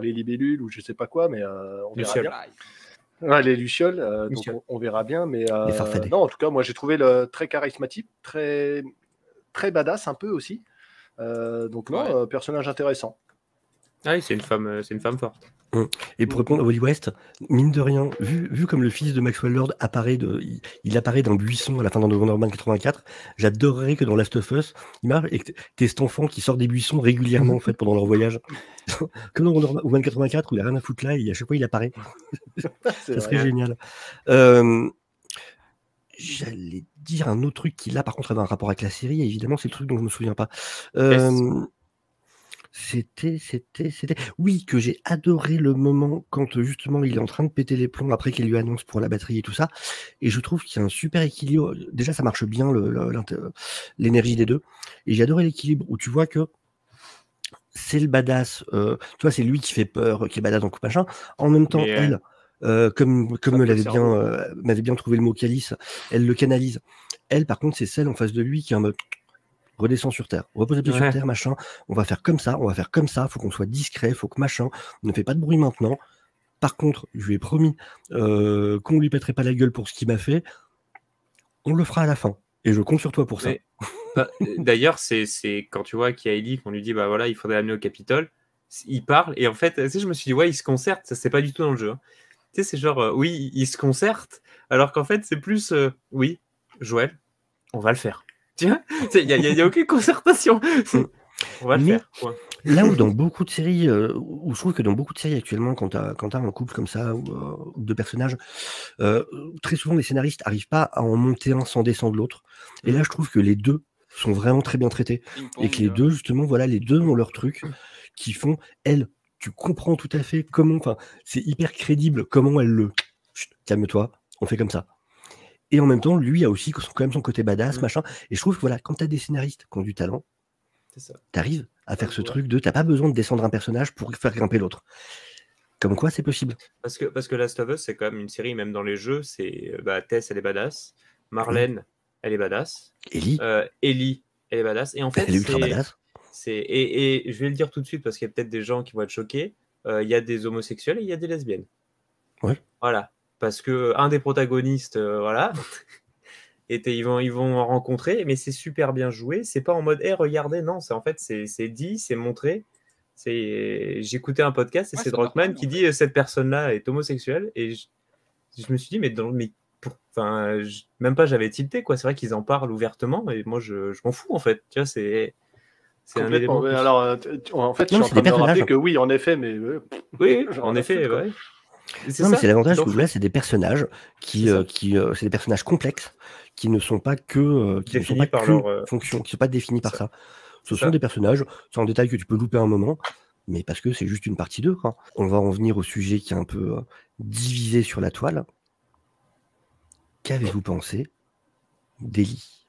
libellules ou je sais pas quoi, mais on verra bien. Ouais, les lucioles, donc on verra bien. Mais non, en tout cas, moi j'ai trouvé très charismatique, très badass un peu aussi. Donc non, personnage intéressant. Ah oui, c'est une femme forte. Et pour répondre à Wally West, mine de rien, vu comme le fils de Maxwell Lord il apparaît d'un buisson à la fin de Wonder Man 84, j'adorerais que dans Last of Us, il marche et que t'aies cet enfant qui sort des buissons régulièrement en fait pendant leur voyage. Comme dans Wonder Man 84 où il a rien à foutre là et à chaque fois il apparaît. Ça serait génial. J'allais dire un autre truc qui là par contre avait un rapport avec la série, et évidemment c'est le truc dont je me souviens pas. C'était oui, que j'ai adoré le moment quand justement il est en train de péter les plombs après qu'il lui annonce pour la batterie et tout ça, et je trouve qu'il y a un super équilibre. Déjà ça marche bien l'énergie des deux, et j'ai adoré l'équilibre où tu vois que c'est le badass, tu vois, c'est lui qui fait peur, qui est badass dans coup machin, en même temps elle, comme m'avait bien trouvé le mot calice, elle le canalise. Elle par contre c'est celle en face de lui qui est en mode redescend sur terre, repose les pieds sur terre, machin, on va faire comme ça, faut qu'on soit discret, faut que machin, on ne fait pas de bruit maintenant. Par contre, je lui ai promis qu'on lui pèterait pas la gueule pour ce qu'il m'a fait, on le fera à la fin, et je compte sur toi pour ça. D'ailleurs, c'est quand tu vois qu'il y a Ellie, qu'on lui dit, bah voilà, il faudrait l'amener au Capitole, il parle, et en fait, tu sais, je me suis dit, ouais, il se concerte, ça c'est pas du tout dans le jeu. Hein. Tu sais, c'est genre, oui, il se concerte, alors qu'en fait, c'est plus, oui, Joël, on va le faire. Tiens, il n'y a aucune concertation. On va le faire. Quoi. Là où dans beaucoup de séries, où je trouve que dans beaucoup de séries actuellement, quand tu as un couple comme ça, ou deux personnages, très souvent les scénaristes n'arrivent pas à en monter un sans descendre l'autre. Et là, je trouve que les deux sont vraiment très bien traités. Et que les deux, justement, voilà, les deux ont leur truc qui font, elle, tu comprends tout à fait comment, enfin, c'est hyper crédible comment elle le... Chut, calme-toi, on fait comme ça. Et en même temps, lui a aussi quand même son côté badass, machin. Et je trouve que voilà, quand tu as des scénaristes qui ont du talent, tu arrives à faire ce truc de... Tu n'as pas besoin de descendre un personnage pour faire grimper l'autre. Comme quoi, c'est possible. Parce que Last of Us, c'est quand même une série, même dans les jeux, c'est Tess, elle est badass. Marlène, elle est badass. Ellie, elle est badass. Et en fait, elle est ultra badass. Et je vais le dire tout de suite parce qu'il y a peut-être des gens qui vont être choqués. Il y a des homosexuels et il y a des lesbiennes. Ouais. Voilà. Parce que un des protagonistes, voilà, ils vont en rencontrer, mais c'est super bien joué. C'est pas en mode, regardez, non, en fait, c'est dit, c'est montré. J'écoutais un podcast et c'est Druckmann qui dit cette personne-là est homosexuelle, et je me suis dit, même pas j'avais tilté, quoi. C'est vrai qu'ils en parlent ouvertement, et moi je m'en fous en fait. Tu vois, c'est un élément. Alors, en fait, je suis en train de me rappeler que oui, en effet, mais oui, en effet, ouais. Non, mais c'est l'avantage que là, c'est des personnages c'est des personnages complexes qui ne sont pas que fonction, qui ne sont pas définis par ça. Ce sont des personnages, c'est un détail que tu peux louper un moment, mais parce que c'est juste une partie d'eux. Quoi. On va en venir au sujet qui est un peu divisé sur la toile. Qu'avez-vous pensé d'Ellie ?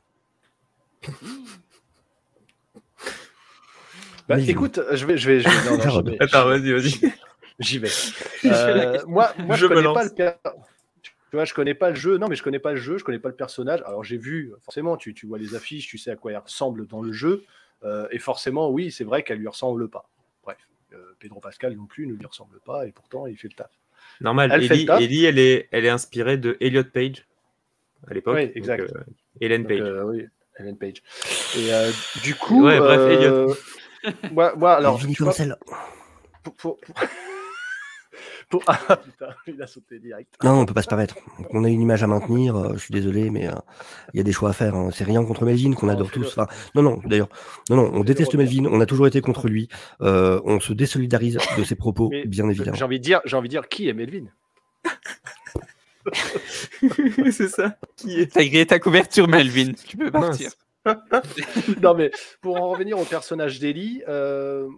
Écoute, je vais. Attends, vas-y. J'y vais. Moi, je connais pas le père. Tu vois, je connais pas le jeu. Non, mais je connais pas le jeu, je connais pas le personnage. Alors, j'ai vu, forcément, tu vois les affiches, tu sais à quoi il ressemble dans le jeu. Et forcément, oui, c'est vrai qu'elle lui ressemble pas. Bref, Pedro Pascal non plus ne lui ressemble pas, et pourtant, il fait le taf. Normal. Ellie, elle est inspirée de Elliot Page à l'époque. Oui, exact. Donc, Ellen Page. Oui, Ellen Page. Et du coup, bref, Elliot. Moi, alors, tu vois, Ah putain, il a sauté direct. Non, on peut pas se permettre. On a une image à maintenir. Je suis désolé, mais il y a des choix à faire. Hein. C'est rien contre Melvin qu'on adore tous. Enfin, non. D'ailleurs, on déteste Melvin. On a toujours été contre lui. On se désolidarise de ses propos, mais, bien évidemment. J'ai envie de dire, qui est Melvin? C'est ça. Qui est? T'as grillé ta couverture, Melvin. Tu peux partir. Non, mais pour en revenir au personnage d'Ellie,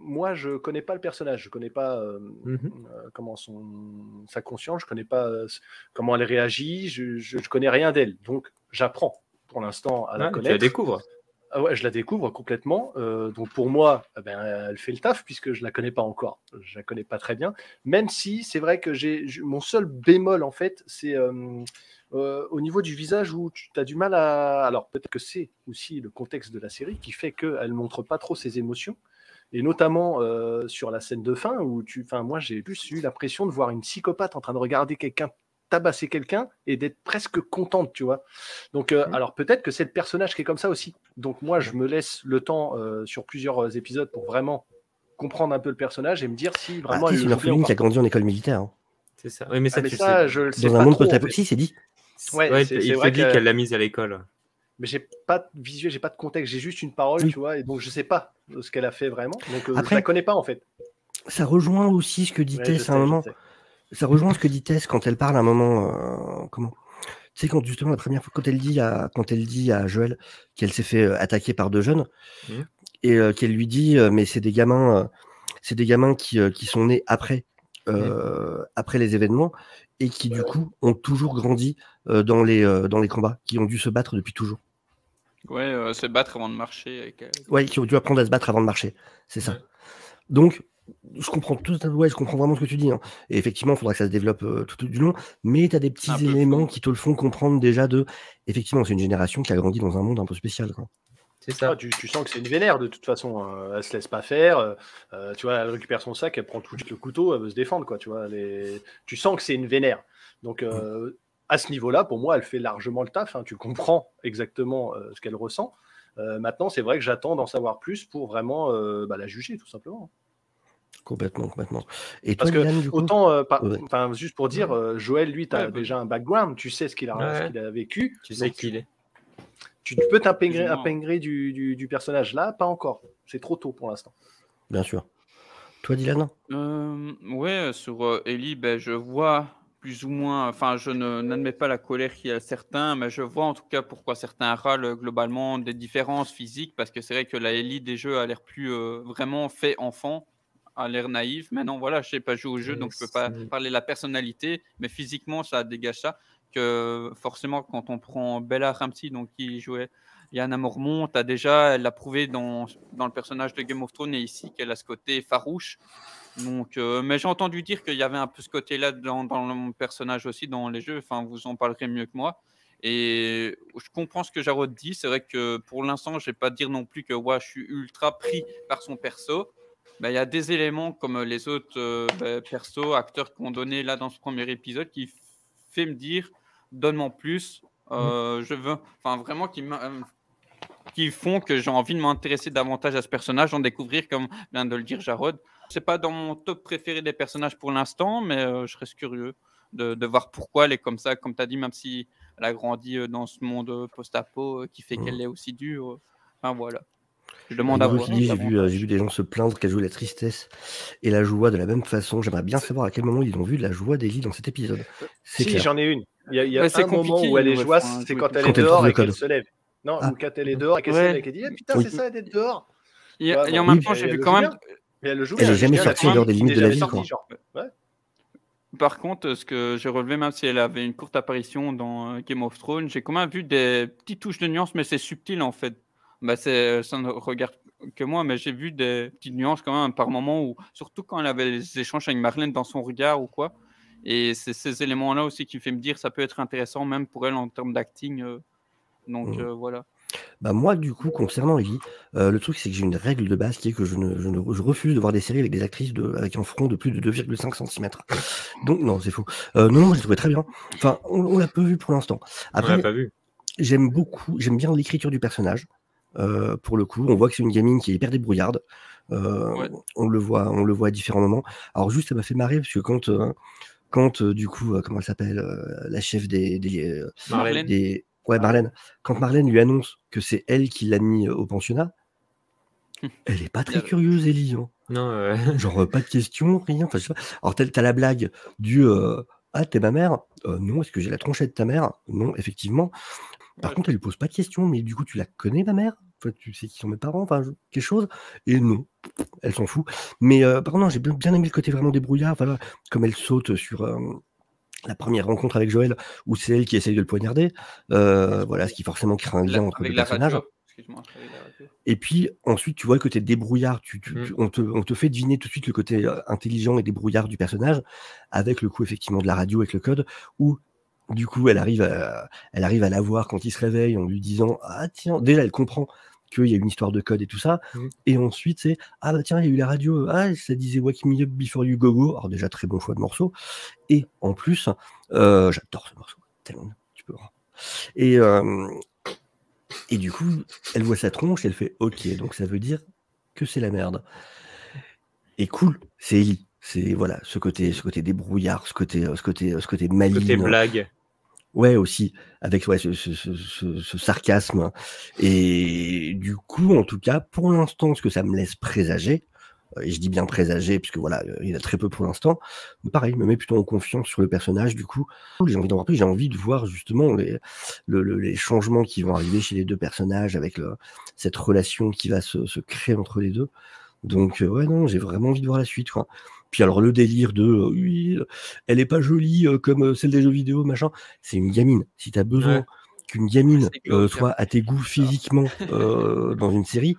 moi je connais pas le personnage, je connais pas comment sa conscience, je connais pas comment elle réagit, je connais rien d'elle, donc j'apprends pour l'instant à la connaître. Tu la découvres. Ah ouais, je la découvre complètement. Donc pour moi, elle fait le taf puisque je la connais pas encore. Je la connais pas très bien. Même si c'est vrai que mon seul bémol en fait, c'est au niveau du visage où tu as du mal à. Alors peut-être que c'est aussi le contexte de la série qui fait qu'elle montre pas trop ses émotions. Et notamment sur la scène de fin où moi j'ai plus eu l'impression de voir une psychopathe en train de regarder quelqu'un tabasser quelqu'un et d'être presque contente, tu vois. Donc, alors peut-être que c'est le personnage qui est comme ça aussi. Donc moi, je me laisse le temps sur plusieurs épisodes pour vraiment comprendre un peu le personnage et me dire si vraiment. C'est une orpheline qui a grandi en école militaire. Hein. C'est ça. Oui, mais ça, tu sais. Je le sais dans pas un monde trop, post-apocalyptique, c'est dit. Ouais, il te dit qu'elle l'a mise à l'école. Mais j'ai pas de visuel, j'ai pas de contexte, j'ai juste une parole, tu vois, et donc je sais pas ce qu'elle a fait vraiment. Donc après, je la connais pas en fait. Ça rejoint aussi ce que dit Tess à un moment. Ça rejoint ce que dit Tess quand elle parle à un moment. Comment ? Tu sais, quand justement la première fois, quand elle dit à Joël qu'elle s'est fait attaquer par 2 jeunes et qu'elle lui dit mais c'est des gamins qui sont nés après les événements et qui du coup ont toujours grandi dans les combats, qui ont dû se battre depuis toujours. Ouais, se battre avant de marcher. Ouais, qui ont dû apprendre à se battre avant de marcher, c'est ça. Donc je comprends vraiment ce que tu dis. Hein. Et effectivement, il faudra que ça se développe tout du long. Mais tu as des petits éléments qui te le font comprendre déjà effectivement, c'est une génération qui a grandi dans un monde un peu spécial. Quoi. C'est ça. Tu sens que c'est une vénère de toute façon. Elle se laisse pas faire. Tu vois, elle récupère son sac, elle prend tout de suite le couteau, elle veut se défendre. Quoi, tu vois, tu sens que c'est une vénère. Donc à ce niveau-là, pour moi, elle fait largement le taf. Hein. Tu comprends exactement ce qu'elle ressent. Maintenant, c'est vrai que j'attends d'en savoir plus pour vraiment la juger, tout simplement. Complètement. Et parce toi, que Dylan, du coup autant, juste pour dire, Joël, lui, tu as déjà un background, tu sais ce qu'il a vécu. Tu sais qui il est. Tu peux t'imprégner du personnage là, pas encore. C'est trop tôt pour l'instant. Bien sûr. Toi, Dylan Ouais, sur Ellie, je vois plus ou moins, enfin, je n'admets pas la colère qu'il y a certains, mais je vois en tout cas pourquoi certains râlent globalement des différences physiques, parce que c'est vrai que la Ellie des jeux a l'air plus vraiment fait enfant, a l'air naïve. Maintenant, voilà, je sais pas jouer au jeu, donc je peux pas parler de la personnalité, mais physiquement, ça dégage ça. Que forcément, quand on prend Bella Ramsey, donc qui jouait Lyanna Mormont, elle l'a prouvé dans le personnage de Game of Thrones et ici qu'elle a ce côté farouche. Donc, mais j'ai entendu dire qu'il y avait un peu ce côté-là dans mon personnage aussi dans les jeux. Enfin, vous en parlerez mieux que moi. Et je comprends ce que Jarod dit. C'est vrai que pour l'instant, je ne vais pas dire non plus que je suis ultra pris par son perso. Il y a des éléments comme les autres persos, acteurs qui ont donné là dans ce premier épisode qui fait me dire donne-moi plus. Je veux, enfin vraiment qui font que j'ai envie de m'intéresser davantage à ce personnage, d'en découvrir, comme vient de le dire Jarod. C'est pas dans mon top préféré des personnages pour l'instant, mais je reste curieux de voir pourquoi elle est comme ça, comme tu as dit, même si elle a grandi dans ce monde post-apo qui fait qu'elle est aussi dure. Enfin voilà. Je demande à voir. J'ai vu des gens se plaindre qu'elle joue la tristesse et la joie de la même façon. J'aimerais bien savoir à quel moment ils ont vu la joie d'Ellie dans cet épisode. Si, j'en ai une. Il y a un moment où elle est joyeuse, c'est quand elle est dehors et qu'elle se lève. Non, quand elle est dehors et qu'elle se lève et qu'elle dit putain, c'est ça d'être dehors. Et en même temps, j'ai vu quand même. Elle n'est jamais sortie en dehors des limites de la vie. Par contre, ce que j'ai relevé, même si elle avait une courte apparition dans Game of Thrones, j'ai quand même vu des petites touches de nuances, mais c'est subtil en fait. Ça ne regarde que moi, mais j'ai vu des petites nuances quand même par moment, où, surtout quand elle avait les échanges avec Marlène dans son regard ou quoi. Et c'est ces éléments-là aussi qui fait me dire ça peut être intéressant même pour elle en termes d'acting. Donc voilà. Moi, du coup, concernant Ellie, le truc, c'est que j'ai une règle de base qui est que je refuse de voir des séries avec des actrices avec un front de plus de 2,5 cm. Donc, non, c'est faux. Non, moi, j'ai trouvé très bien. Enfin, on l'a peu vu pour l'instant. Après, on l'a pas vu. J'aime bien l'écriture du personnage. Pour le coup, on voit que c'est une gamine qui est hyper débrouillarde. On le voit à différents moments. Alors, juste, ça m'a fait marrer parce que quand du coup, comment elle s'appelle, la chef Marlène. Marlène. Quand Marlène lui annonce que c'est elle qui l'a mis au pensionnat, elle est pas très curieuse, Ellie. Hein. Non, genre pas de questions, rien. Enfin, je sais pas. Alors t'as la blague du ah, t'es ma mère non, est-ce que j'ai la tronchette de ta mère? Non, effectivement. Par contre, elle lui pose pas de questions, mais du coup, tu la connais, ma mère? Enfin, tu sais qui sont mes parents, enfin, quelque chose. Et non, elle s'en fout. Mais par contre, j'ai bien aimé le côté vraiment débrouillard, voilà, comme elle saute sur la première rencontre avec Joël, où c'est elle qui essaye de le poignarder. Voilà, ce qui forcément crée un lien entre les personnages. Excuse-moi, j'avais la radio. Et puis ensuite, tu vois le côté débrouillard. On te fait deviner tout de suite le côté intelligent et débrouillard du personnage, avec le coup effectivement de la radio, avec le code, où du coup elle arrive à la voir quand il se réveille en lui disant ah tiens, déjà elle comprend qu'il y a une histoire de code et tout ça, et ensuite c'est ah bah tiens il y a eu la radio, ah ça disait Wake Me Up Before You Go Go, alors déjà très bon choix de morceau, et en plus j'adore ce morceau tellement tu peux voir. Et du coup, elle voit sa tronche et elle fait OK, donc ça veut dire que c'est la merde. Et cool, c'est Ellie. C'est voilà, ce côté débrouillard, ce côté maligne. Côté blague. Ouais, aussi, avec ce sarcasme. Et du coup, en tout cas, pour l'instant, ce que ça me laisse présager, et je dis bien présager, puisque voilà, il y en a très peu pour l'instant, mais pareil, me met plutôt en confiance sur le personnage, du coup. J'ai envie d'en voir plus, j'ai envie de voir justement les changements qui vont arriver chez les deux personnages, avec cette relation qui va se créer entre les deux. Donc, ouais, non, j'ai vraiment envie de voir la suite, quoi. Puis alors, le délire de oui, elle est pas jolie comme celle des jeux vidéo, machin, c'est une gamine. Si t'as besoin qu'une gamine soit à tes goûts physiquement dans une série,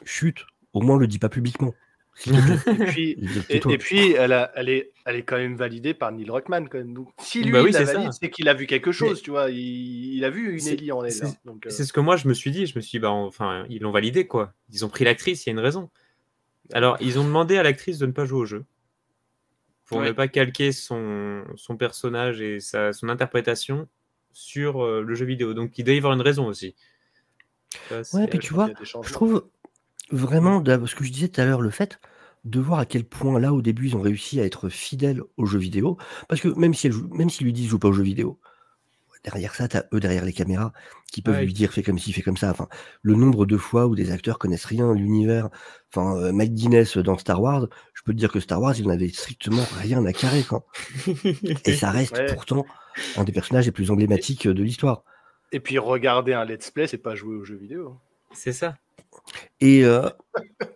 chut, au moins le dis pas publiquement. Et puis elle est quand même validée par Neil Druckmann quand même. Donc, si lui il la valide, c'est qu'il a vu quelque chose, tu vois. Il a vu une Ellie en elle. C'est ce que moi je me suis dit. Je me suis dit, bah enfin ils l'ont validé quoi. Ils ont pris l'actrice, il y a une raison. Alors ils ont demandé à l'actrice de ne pas jouer au jeu pour ne pas calquer son personnage et son interprétation sur le jeu vidéo. Donc il doit y avoir une raison aussi. Ouais, puis tu vois, je trouve vraiment, ce que je disais tout à l'heure, le fait de voir à quel point là au début ils ont réussi à être fidèles aux jeux vidéo, parce que même s'ils lui disent joue pas aux jeux vidéo, derrière ça t'as eux derrière les caméras qui peuvent lui dire fais comme ci, fais comme ça. Enfin, le nombre de fois où des acteurs connaissent rien l'univers, enfin Mike Guinness dans Star Wars, je peux te dire que Star Wars ils n'avaient strictement rien à carrer quoi. Et ça reste pourtant un des personnages les plus emblématiques de l'histoire. Et puis regarder un let's play, c'est pas jouer aux jeux vidéo. C'est ça. Et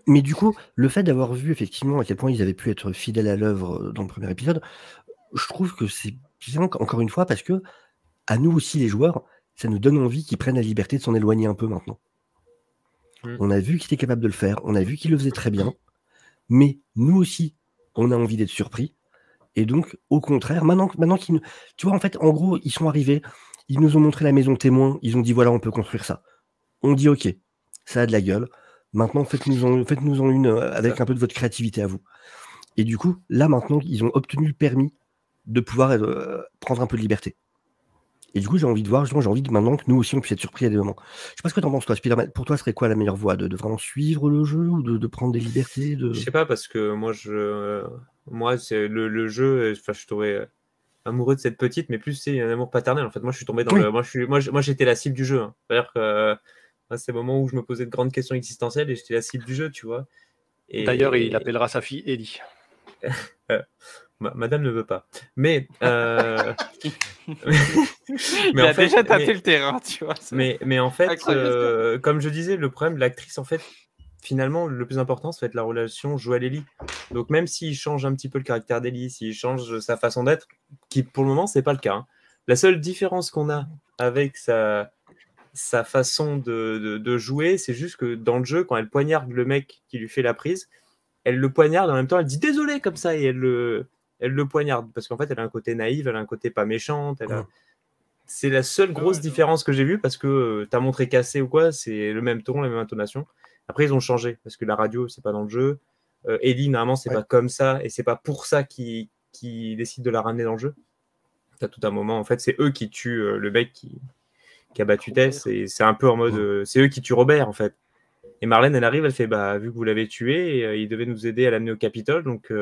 mais du coup, le fait d'avoir vu effectivement à quel point ils avaient pu être fidèles à l'œuvre dans le premier épisode, je trouve que c'est bien, encore une fois, parce que à nous aussi les joueurs, ça nous donne envie qu'ils prennent la liberté de s'en éloigner un peu maintenant. On a vu qu'ils étaient capables de le faire, on a vu qu'ils le faisaient très bien, mais nous aussi, on a envie d'être surpris. Et donc, au contraire, maintenant qu'ils, tu vois, en fait, en gros, ils sont arrivés, ils nous ont montré la maison témoin, ils ont dit voilà, on peut construire ça. On dit ok, ça a de la gueule. Maintenant, faites-nous-en une avec un peu de votre créativité à vous. Et du coup, là, maintenant, ils ont obtenu le permis de pouvoir prendre un peu de liberté. Et du coup, j'ai envie de voir, justement, j'ai envie maintenant que nous aussi, on puisse être surpris à des moments. Je sais pas ce que t'en penses, toi, Spider-Man. Pour toi, ce serait quoi la meilleure voie de vraiment suivre le jeu ou de prendre des libertés Je sais pas, parce que moi c'est le jeu, enfin, je trouvais amoureux de cette petite, mais plus c'est un amour paternel. En fait, moi, je suis tombé dans moi, j'étais la cible du jeu. Hein. C'est-à-dire que c'est le moment où je me posais de grandes questions existentielles et j'étais la cible du jeu, tu vois. D'ailleurs, il appellera sa fille Ellie. Madame ne veut pas. Mais il a déjà tâté le terrain, tu vois. Mais en fait, comme je disais, le problème de l'actrice, en fait, finalement, le plus important, ça va être la relation Joel-Ellie. Donc même s'il change un petit peu le caractère d'Ellie, s'il change sa façon d'être, qui pour le moment, c'est pas le cas. Hein. La seule différence qu'on a avec sa façon de jouer, c'est juste que dans le jeu, quand elle poignarde le mec qui lui fait la prise, elle le poignarde, en même temps, elle dit désolé comme ça, et elle le poignarde, parce qu'en fait, elle a un côté naïf, elle a un côté pas méchante. C'est la seule grosse différence que j'ai vue, parce que t'as montré cassé ou quoi, c'est le même ton, la même intonation. Après, ils ont changé, parce que la radio, c'est pas dans le jeu. Ellie, normalement, c'est pas comme ça, et c'est pas pour ça qu'ils décident de la ramener dans le jeu. T'as tout un moment, en fait, c'est eux qui tuent le mec qui a battu Tess, et c'est un peu en mode, c'est eux qui tuent Robert, en fait. Et Marlène, elle arrive, elle fait, bah, vu que vous l'avez tué, il devait nous aider à l'amener au Capitole, donc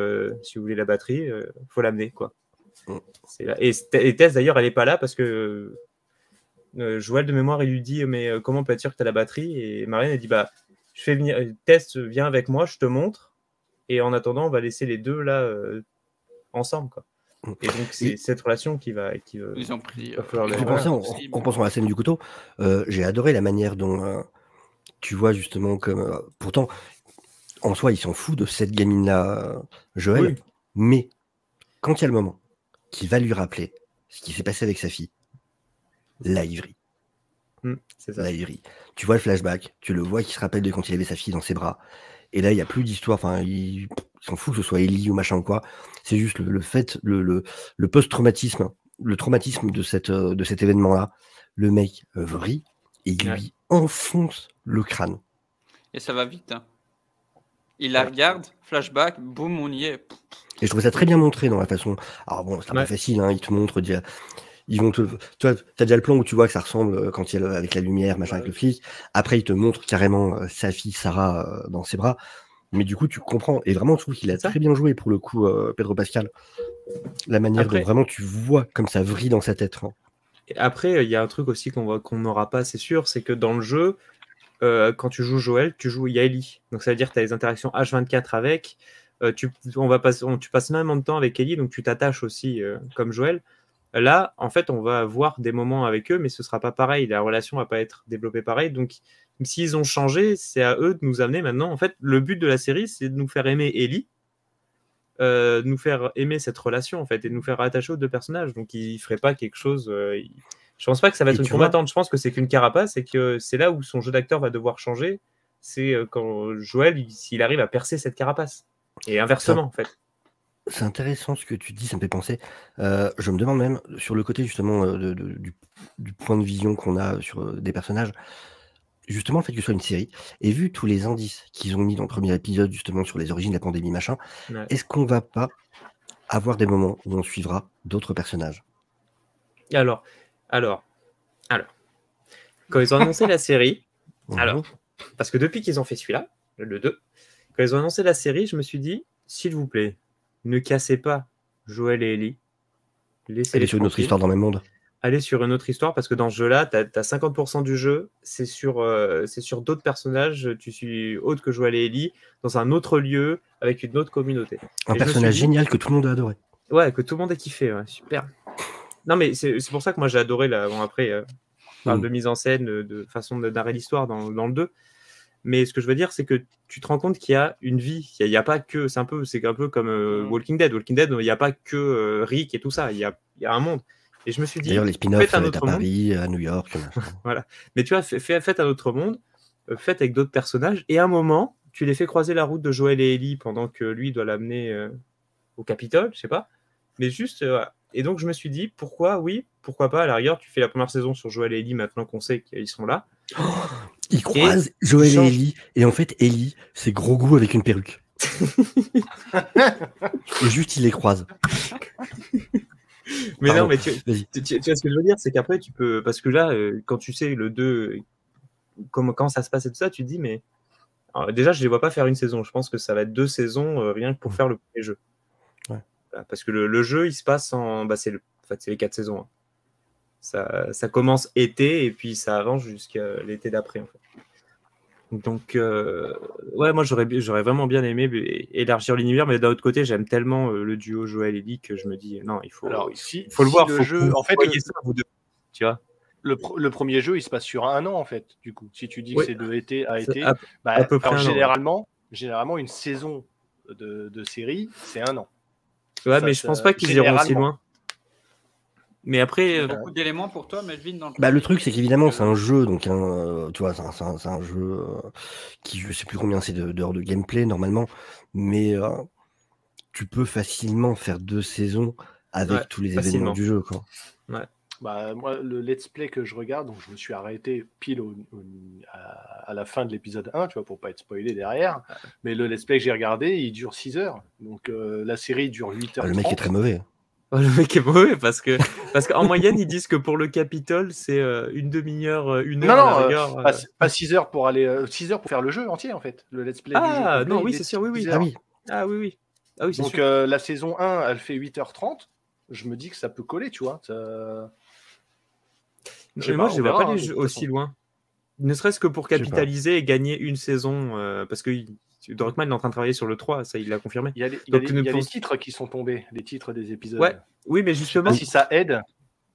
si vous voulez la batterie, faut l'amener, quoi. Et Tess, d'ailleurs, elle est pas là parce que Joël, de mémoire, il lui dit, mais comment on peut être sûr que tu as la batterie? Et Marlène, elle dit, bah, je fais venir, Tess, viens avec moi, je te montre, et en attendant, on va laisser les deux là ensemble, quoi. Et donc, c'est cette relation qui va. Ils ont pris. En pensant à la scène du couteau, j'ai adoré la manière dont. Tu vois justement comme pourtant en soi il s'en fout de cette gamine là Joël, mais quand il y a le moment qui va lui rappeler ce qui s'est passé avec sa fille, là Ivry, C'est ça. Là, il rit. Tu vois le flashback, tu le vois qui se rappelle de quand il avait sa fille dans ses bras. Et là, il n'y a plus d'histoire. Enfin, il s'en fout que ce soit Ellie ou machin ou quoi. C'est juste le fait, le post-traumatisme, le traumatisme de cet événement-là. Le mec vrille et il lui enfonce le crâne. Et ça va vite. Hein. Il la regarde, flashback, boum, on y est. Et je trouve ça très bien montré dans la façon. Alors bon, c'est un peu facile, hein, ils te montrent. Ils vont tu vois, t'as déjà le plan où tu vois que ça ressemble quand il y a avec la lumière, machin, avec le flic. Après, ils te montrent carrément sa fille Sarah dans ses bras. Mais du coup, tu comprends. Et vraiment, je trouve qu'il a très bien joué pour le coup, Pedro Pascal. La manière dont vraiment tu vois comme ça vrille dans sa tête. Hein. Après, il y a un truc aussi qu'on n'aura pas, c'est sûr, c'est que dans le jeu, quand tu joues Joël, il y a Ellie. Donc ça veut dire que tu as les interactions H24 avec. Tu passes énormément de temps avec Ellie, donc tu t'attaches aussi comme Joël. Là, en fait, on va avoir des moments avec eux, mais ce ne sera pas pareil. La relation ne va pas être développée pareil. Donc, s'ils ont changé, c'est à eux de nous amener maintenant. En fait, le but de la série, c'est de nous faire aimer Ellie, de nous faire aimer cette relation, en fait, et de nous faire rattacher aux deux personnages. Donc, ils ne feraient pas quelque chose... Je ne pense pas que ça va être une combattante. Je pense que c'est qu'une carapace et que c'est là où son jeu d'acteur va devoir changer. C'est quand Joël, s'il arrive à percer cette carapace. Et inversement, en fait. C'est intéressant ce que tu dis, ça me fait penser. Je me demande même, sur le côté justement du point de vision qu'on a sur des personnages, justement le fait que ce soit une série, et vu tous les indices qu'ils ont mis dans le premier épisode, justement sur les origines de la pandémie, machin, est-ce qu'on va pas avoir des moments où on suivra d'autres personnages? Alors, quand ils ont annoncé la série, parce que depuis qu'ils ont fait celui-là, le 2, quand ils ont annoncé la série, je me suis dit, s'il vous plaît, ne cassez pas Joël et Ellie. Allez sur une autre histoire dans le même monde. Allez sur une autre histoire, parce que dans ce jeu-là, tu as 50% du jeu, c'est sur d'autres personnages, tu suis autre que Joël et Ellie, dans un autre lieu, avec une autre communauté. Un personnage génial que tout le monde a adoré. Ouais, que tout le monde a kiffé, ouais, super. Non, mais c'est pour ça que moi j'ai adoré, après, parle de mise en scène, de façon de narrer l'histoire dans le 2. Mais ce que je veux dire, c'est que tu te rends compte qu'il y a une vie. Il y a pas que. C'est un peu comme Walking Dead. Walking Dead, il n'y a pas que Rick et tout ça. Il y a un monde. Et je me suis dit. D'ailleurs, les spin-offs, ça va être à Paris, à New York. Voilà. Mais tu vois, faites un autre monde. Faites avec d'autres personnages. Et à un moment, tu les fais croiser la route de Joël et Ellie pendant que lui doit l'amener au Capitole, je sais pas. Mais juste. Et donc, je me suis dit, pourquoi pas, à la rigueur, tu fais la première saison sur Joël et Ellie maintenant qu'on sait qu'ils sont là. Ils croisent Joël et Ellie, et en fait, Ellie, c'est gros goût avec une perruque. Et juste, il les croise. Mais non, mais tu vois ce que je veux dire, c'est qu'après, tu peux. Parce que là, quand tu sais le 2, comment ça se passe et tout ça, tu te dis, mais. Alors, déjà, je ne les vois pas faire une saison. Je pense que ça va être 2 saisons rien que pour faire le premier jeu. Ouais. Parce que le jeu, il se passe en. C'est les 4 saisons. Hein. Ça commence été et puis ça avance jusqu'à l'été d'après, en fait. Donc, ouais, moi, j'aurais vraiment bien aimé élargir l'univers, mais d'un autre côté, j'aime tellement le duo Joël et Ellie que je me dis, non, il faut le voir. Le jeu, en fait, tu vois. Le premier jeu, il se passe sur 1 an, en fait, du coup. Si tu dis que c'est de été à été, à peu près généralement, une saison de série, c'est 1 an. Ouais, mais je pense pas qu'ils iront aussi loin. Mais après, beaucoup d'éléments pour toi, Melvin. Le truc, c'est qu'évidemment, c'est un jeu, donc tu vois, c'est un jeu qui, je sais plus combien c'est d'heures de gameplay normalement, mais tu peux facilement faire 2 saisons avec tous les événements du jeu, quoi. Ouais. Moi, le let's play que je regarde, donc je me suis arrêté pile à la fin de l'épisode 1, tu vois, pour pas être spoilé derrière. Mais le let's play que j'ai regardé, il dure 6 heures. Donc la série dure 8 heures. Le mec est très mauvais. Le mec est mauvais parce qu'en moyenne, ils disent que pour le Capitole, c'est une demi-heure, 1 heure. Non, pas 6 heures pour aller 6 heures pour faire le jeu entier, en fait. Le let's play. Ah, non, oui, c'est sûr, oui. Ah oui. Ah oui, c'est donc, sûr. la saison 1, elle fait 8h30. Je me dis que ça peut coller, tu vois. Mais moi, je ne vois pas les jeux aussi loin. Ne serait-ce que pour capitaliser et gagner une saison. Parce que Dorkman est en train de travailler sur le 3, ça, il l'a confirmé. Il y a les titres qui sont tombés, les titres des épisodes. Ouais. Oui, mais justement. Si ça aide.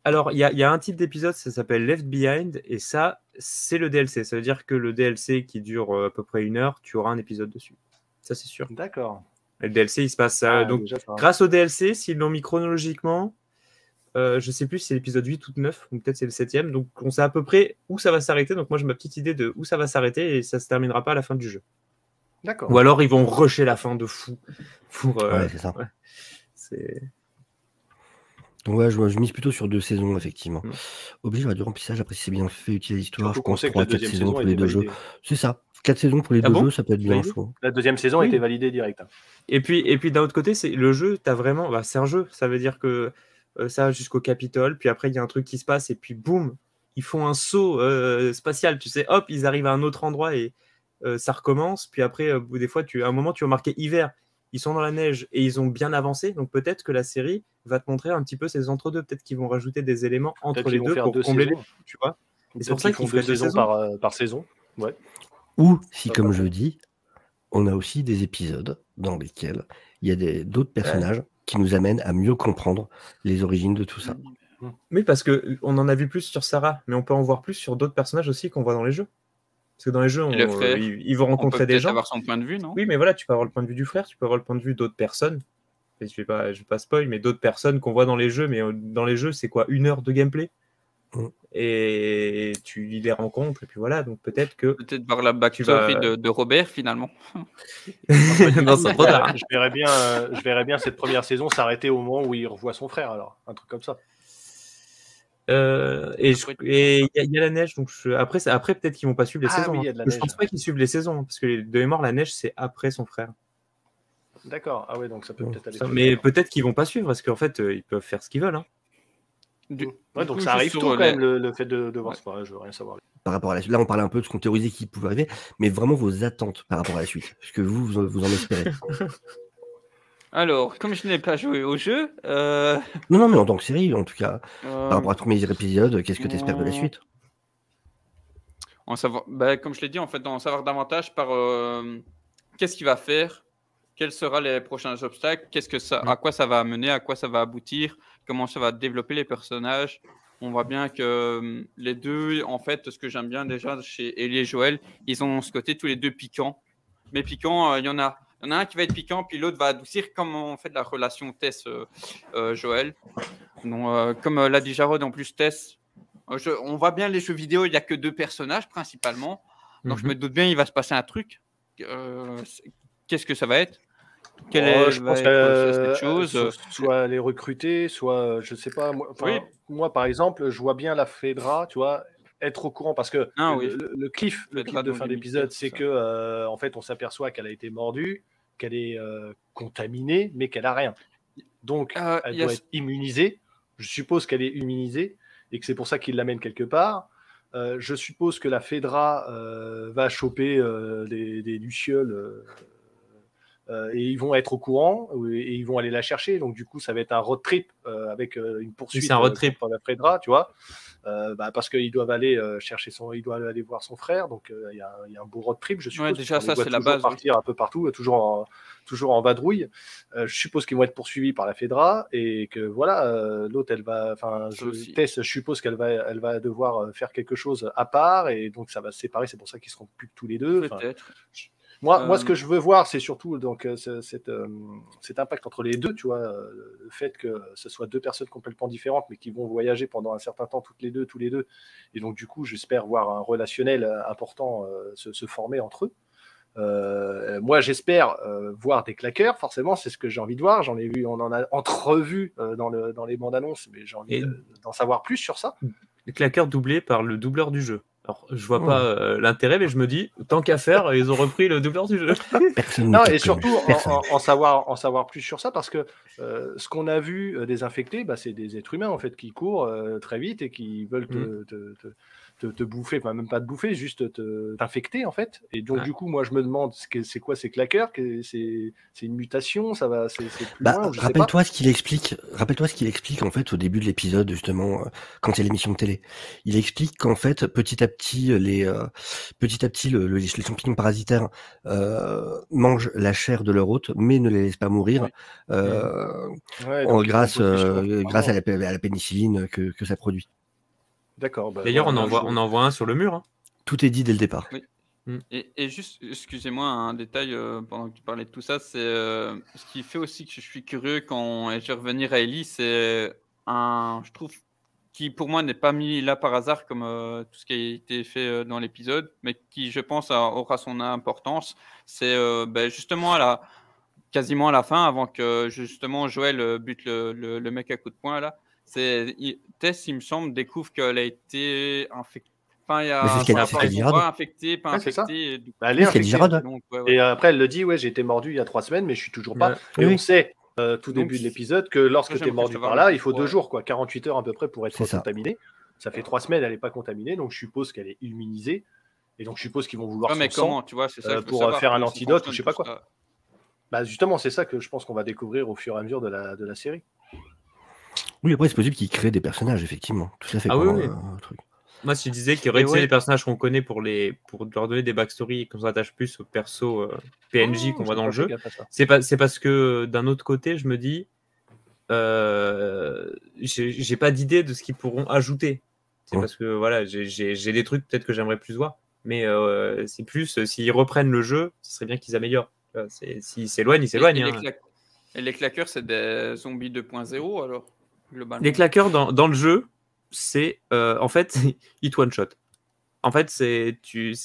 Alors, il y a un type d'épisode, ça s'appelle Left Behind, et ça, c'est le DLC. Ça veut dire que le DLC qui dure à peu près 1 heure, tu auras un épisode dessus. Ça, c'est sûr. D'accord. Et le DLC, il se passe. Donc, grâce au DLC, s'ils l'ont mis chronologiquement, Je sais plus si c'est l'épisode 8 ou 9, ou peut-être c'est le 7e. Donc on sait à peu près où ça va s'arrêter. Donc moi j'ai ma petite idée de où ça va s'arrêter et ça se terminera pas à la fin du jeu. D'accord. Ou alors ils vont rusher la fin de fou. Pour, Ouais, c'est ça. ouais. C'est... Donc ouais, je mise plutôt sur 2 saisons, effectivement. Mm. Obligé du remplissage, après si c'est bien fait, utiliser l'histoire, Surtout je qu'on pense sait que la 3-4 deuxième saisons saison pour a les été 2 jeux. validée. C'est ça. 4 saisons pour les Ah 2 bon jeux, ça peut être bien, Validé je trouve. La deuxième saison a Oui. été validée direct. Et puis d'un autre côté, c'est le jeu, t'as vraiment, bah, c'est un jeu, ça veut dire que ça jusqu'au Capitole, puis après il y a un truc qui se passe et puis boum, ils font un saut spatial, tu sais, hop, ils arrivent à un autre endroit et ça recommence. Puis après, des fois, à un moment, tu vas marquer hiver, ils sont dans la neige et ils ont bien avancé, donc peut-être que la série va te montrer un petit peu ces entre-deux, peut-être qu'ils vont rajouter des éléments entre les deux pour combler les, tu vois. Et c'est pour ça qu'ils font 2 saisons par saison. Ouais. Ou si, comme je dis, on a aussi des épisodes dans lesquels il y a d'autres personnages qui nous amènent à mieux comprendre les origines de tout ça. Oui, parce qu'on en a vu plus sur Sarah, mais on peut en voir plus sur d'autres personnages aussi qu'on voit dans les jeux. Parce que dans les jeux, ils vont rencontrer des gens. Avoir son point de vue, non? Oui, mais voilà, tu peux avoir le point de vue du frère, tu peux avoir le point de vue d'autres personnes. Et je vais pas spoil, mais d'autres personnes qu'on voit dans les jeux. Mais dans les jeux, c'est quoi, 1 heure de gameplay? Et tu les rencontres, et puis voilà. Donc peut-être voir la backstory de Robert, finalement. Non, c'est trop tard. Je verrais bien cette première saison s'arrêter au moment où il revoit son frère, alors. Un truc comme ça. Et il y a la neige, donc après peut-être qu'ils vont pas suivre les saisons. Oui, Je pense pas qu'ils suivent les saisons, parce que de mémoire, la neige c'est après son frère. D'accord. Ah ouais, donc ça peut peut-être aller. Mais peut-être qu'ils vont pas suivre, parce qu'en fait ils peuvent faire ce qu'ils veulent. Hein. Donc ça arrive tôt quand même le fait de voir ce frère. Je veux rien savoir. Par rapport à la suite, là on parlait un peu de ce qu'on théorisait qui pouvait arriver, mais vraiment vos attentes par rapport à la suite, ce que vous en espérez. Alors, comme je n'ai pas joué au jeu... Non, mais en tant que série, en tout cas, par rapport à tous mes épisodes, qu'est-ce que tu espères de la suite? Comme je l'ai dit, en fait, en savoir davantage par qu'est-ce qu'il va faire, quels seront les prochains obstacles, à quoi ça va mener, à quoi ça va aboutir, comment ça va développer les personnages. On voit bien que les deux, en fait, ce que j'aime bien déjà chez Ellie et Joël, ils ont ce côté tous les deux piquants. Mais piquants, il y en a un qui va être piquant, puis l'autre va adoucir, comme en fait la relation Tess-Joël. Comme l'a dit Jarod, en plus Tess, on voit bien les jeux vidéo, il n'y a que 2 personnages principalement. Donc je me doute bien, il va se passer un truc. Qu'est-ce que ça va être? Je pense que cette chose, soit les recruter, soit je sais pas. Moi, par exemple, je vois bien la Fedra, tu vois, être au courant, parce que le cliff de fin d'épisode, c'est que en fait, on s'aperçoit qu'elle a été mordue, qu'elle est contaminée, mais qu'elle a rien. Donc, elle doit être immunisée. Je suppose qu'elle est immunisée et que c'est pour ça qu'il l'amène quelque part. Je suppose que la Fedra va choper des lucioles. Et ils vont être au courant et ils vont aller la chercher. Donc du coup, ça va être un road trip avec une poursuite contre la Fedra, tu vois, parce qu'ils doivent aller ils doivent aller voir son frère. Donc il y a un beau road trip, je suppose. Ouais, déjà ça c'est la base. Partir un peu partout, toujours en vadrouille. Je suppose qu'ils vont être poursuivis par la Fedra et que voilà, l'autre elle va, Tess, je suppose qu'elle va devoir faire quelque chose à part et donc ça va se séparer. C'est pour ça qu'ils seront plus que tous les deux. Peut-être. Moi, ce que je veux voir, c'est surtout donc, cet impact entre les deux, tu vois, le fait que ce soit 2 personnes complètement différentes, mais qui vont voyager pendant un certain temps tous les deux. Et donc, du coup, j'espère voir un relationnel important se former entre eux. Moi, j'espère voir des claqueurs, forcément, c'est ce que j'ai envie de voir. J'en ai vu, on en a entrevu dans les bandes annonces, mais j'ai envie d'en savoir plus sur ça. Les claqueurs doublés par le doubleur du jeu. Alors, je vois pas l'intérêt, mais je me dis, tant qu'à faire, ils ont repris le doubleur du jeu. Et surtout, en savoir plus sur ça, parce que ce qu'on a vu des infectés, c'est des êtres humains en fait qui courent très vite et qui veulent te bouffer, enfin même pas te bouffer, juste t'infecter en fait. Et donc du coup, moi je me demande c'est quoi ces claqueurs, c'est une mutation, ça va, c'est plus loin. Rappelle-toi ce qu'il explique. Rappelle-toi ce qu'il explique en fait au début de l'épisode justement quand il y a l'émission de télé. Il explique qu'en fait petit à petit les champignons parasitaires mangent la chair de leur hôte, mais ne les laissent pas mourir grâce à la pénicilline que ça produit. D'accord. D'ailleurs, on en voit un sur le mur. Hein. Tout est dit dès le départ. Oui. Et juste, excusez-moi, un détail pendant que tu parlais de tout ça, c'est ce qui fait aussi que je suis curieux quand je vais revenir à Ellie, c'est je trouve, qui pour moi n'est pas mis là par hasard comme tout ce qui a été fait dans l'épisode, mais qui, je pense, aura son importance. C'est justement quasiment à la fin, avant que justement Joël bute le mec à coup de poing là. Tess, il me semble, découvre qu'elle a été infectée. Enfin, il y a c'est ce rapport qu'elle dit, infecté, pas Ouais, c'est ça. infecté. Elle est infectée. Donc, Et après, elle le dit, ouais, j'ai été mordu il y a 3 semaines, mais je suis toujours pas. Ouais. Et Oui. on sait, tout début de l'épisode, que lorsque tu es j'aimerais mordu savoir par là, le il faut 2 pourquoi. jours, quoi, 48 heures à peu près pour être C'est ça. contaminé. Ça fait 3 semaines, elle n'est pas contaminée, donc je suppose qu'elle est immunisée. Et donc je suppose qu'ils vont vouloir Ouais, mais son sang comment, tu vois, c'est ça que je veux pour savoir, faire un comment ça antidote ou fonctionne, je sais pas tout quoi. ça. Bah, justement, c'est ça que je pense qu'on va découvrir au fur et à mesure de la série. Oui, après, c'est possible qu'ils créent des personnages, effectivement. Tout à fait. Ah oui, pendant oui. le truc. Moi, si je disais qu'il y Et aurait ouais. des personnages qu'on connaît pour leur donner des backstories et qu'on s'attache plus aux persos PNJ qu'on voit dans le jeu, c'est parce que d'un autre côté, je me dis, j'ai pas d'idée de ce qu'ils pourront ajouter. C'est parce que voilà, j'ai des trucs peut-être que j'aimerais plus voir, mais c'est plus s'ils reprennent le jeu, ce serait bien qu'ils améliorent. S'ils s'éloignent, ils s'éloignent. Et les claqueurs, c'est des zombies 2.0 alors, globalement. Les claqueurs dans le jeu, c'est en fait, ils te one-shot. En fait, c'est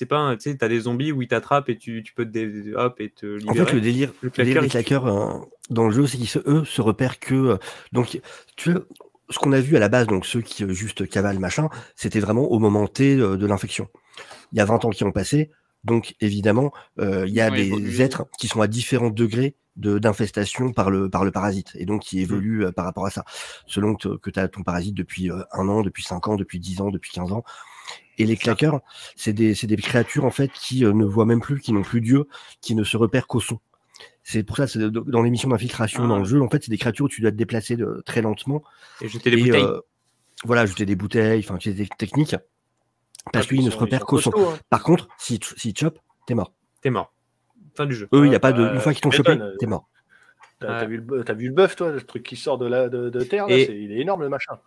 pas, tu sais, t'as des zombies où ils t'attrapent et tu peux te libérer. En fait, le délire des claqueurs dans le jeu, c'est qu'eux se repèrent que. Donc, tu vois, ce qu'on a vu à la base, donc ceux qui juste cavalent, machin, c'était vraiment au moment T de l'infection. Il y a 20 ans qui ont passé, donc évidemment, il y a des êtres qui sont à différents degrés d'infestation par le parasite, et donc qui évoluent par rapport à ça, selon que tu as ton parasite depuis 1 an, depuis 5 ans, depuis 10 ans, depuis 15 ans. Et les claqueurs, c'est des créatures en fait qui ne voient même plus, qui n'ont plus d'yeux, qui ne se repèrent qu'au son. C'est pour ça, dans les missions d'infiltration dans le jeu, en fait, c'est des créatures où tu dois te déplacer très lentement. Et jeter des bouteilles. Voilà, jeter des bouteilles, enfin, c'est des techniques. Parce qu'ils ne se repèrent qu'au son. Hein. Par contre, s'ils chopent, t'es mort. T'es mort. Fin du jeu. Eux, il n'y a pas de. Une fois qu'ils t'ont chopé, t'es mort. T'as vu le bœuf, toi, le truc qui sort de terre, là, il est énorme, le machin.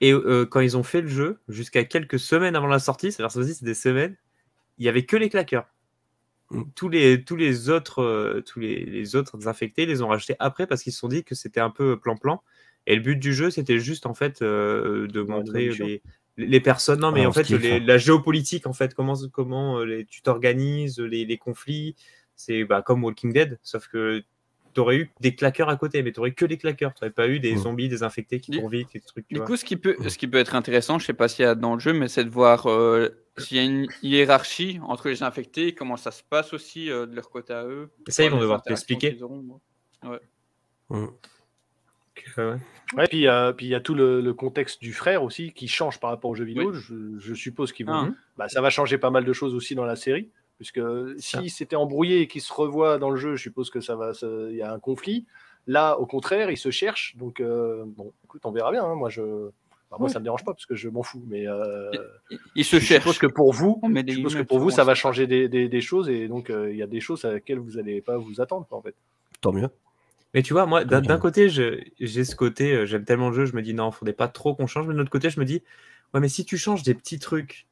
Et quand ils ont fait le jeu, jusqu'à quelques semaines avant la sortie, c'est des semaines, il n'y avait que les claqueurs. Tous les autres infectés, ils les ont rachetés après parce qu'ils se sont dit que c'était un peu plan-plan. Et le but du jeu, c'était juste en fait de montrer les personnes. Non, mais en fait, la géopolitique, en fait, comment tu t'organises, les conflits. C'est comme Walking Dead, sauf que t'aurais eu des claqueurs à côté, mais t'aurais que les claqueurs. T'aurais pas eu des zombies, des infectés qui courent vite, des trucs. Du coup, ce qui peut être intéressant, je sais pas s'il y a dans le jeu, mais c'est de voir s'il y a une hiérarchie entre les infectés, comment ça se passe aussi de leur côté à eux. Et ça, ils vont devoir t'expliquer. Ouais, puis il y a tout le contexte du frère aussi qui change par rapport aux jeux vidéo. Je suppose qu'ils vont. Ça va changer pas mal de choses aussi dans la série. Puisque si c'était embrouillé et qu'ils se revoient dans le jeu, je suppose que il y a un conflit. Là, au contraire, ils se cherchent. Donc, bon, écoute, on verra bien. Hein. Moi, ça me dérange pas parce que je m'en fous. Mais ils se cherchent. Je suppose que pour vous, ça va changer des choses. Et donc, il y a des choses à laquelle vous n'allez pas vous attendre, en fait. Tant mieux. Mais tu vois, moi, d'un côté, j'ai ce côté, j'aime tellement le jeu, je me dis non, faudrait pas trop qu'on change. Mais de l'autre côté, je me dis, ouais, mais si tu changes des petits trucs,